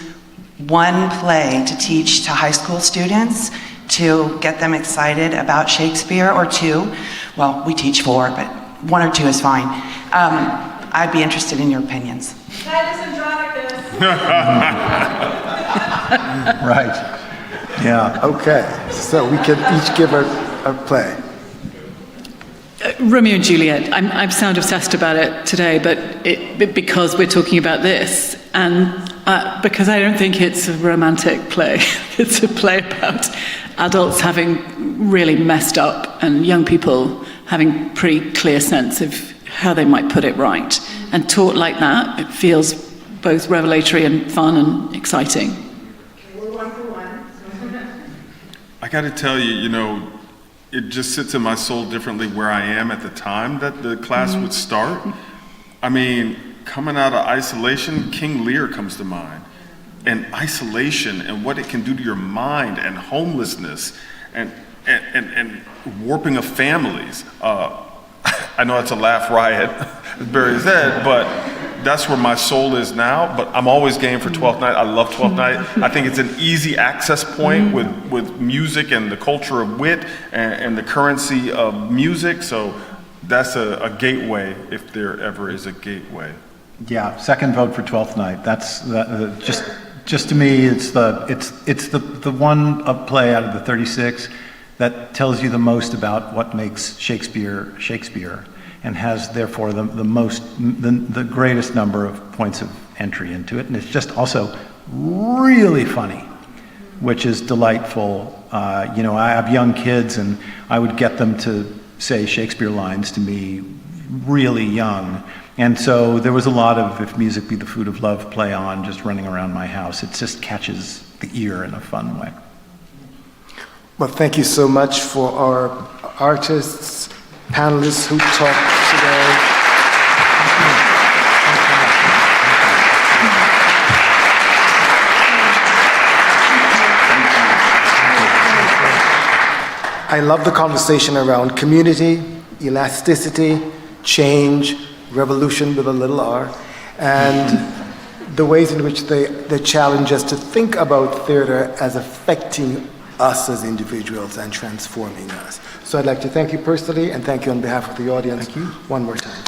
one play to teach to high school students to get them excited about Shakespeare, or two, well, we teach 4, but 1 or 2 is fine. I'd be interested in your opinions. Right. Yeah. Okay. So we can each give a play. Romeo and Juliet. I'm sound obsessed about it today, but because we're talking about this, and because I don't think it's a romantic play. It's a play about adults having really messed up and young people having pretty clear sense of how they might put it right. And taught like that, it feels both revelatory and fun and exciting. Okay, we're 1 for 1. I got to tell you, it just sits in my soul differently where I am at the time that the class would start. I mean, coming out of isolation, King Lear comes to mind. And isolation and what it can do to your mind, and homelessness and warping of families. I know it's a laugh riot, as Barry said, but that's where my soul is now. But I'm always game for 12th Night. I love 12th Night. I think it's an easy access point with music and the culture of wit and the currency of music. So that's a gateway, if there ever is a gateway. Yeah, second vote for 12th Night. That's just to me, it's the one play out of the 36 that tells you the most about what makes Shakespeare Shakespeare. and has therefore the greatest number of points of entry into it. And it's just also really funny, which is delightful. You know, I have young kids, and I would get them to say Shakespeare lines to me really young. And so there was a lot of "If Music Be the Food of Love" play on, just running around my house. It just catches the ear in a fun way. Well, thank you so much for our artists, panelists who talked today. I love the conversation around community, elasticity, change, revolution with a little r, and the ways in which they challenge us to think about theater as affecting us as individuals and transforming us. So I'd like to thank you personally and thank you on behalf of the audience one more time.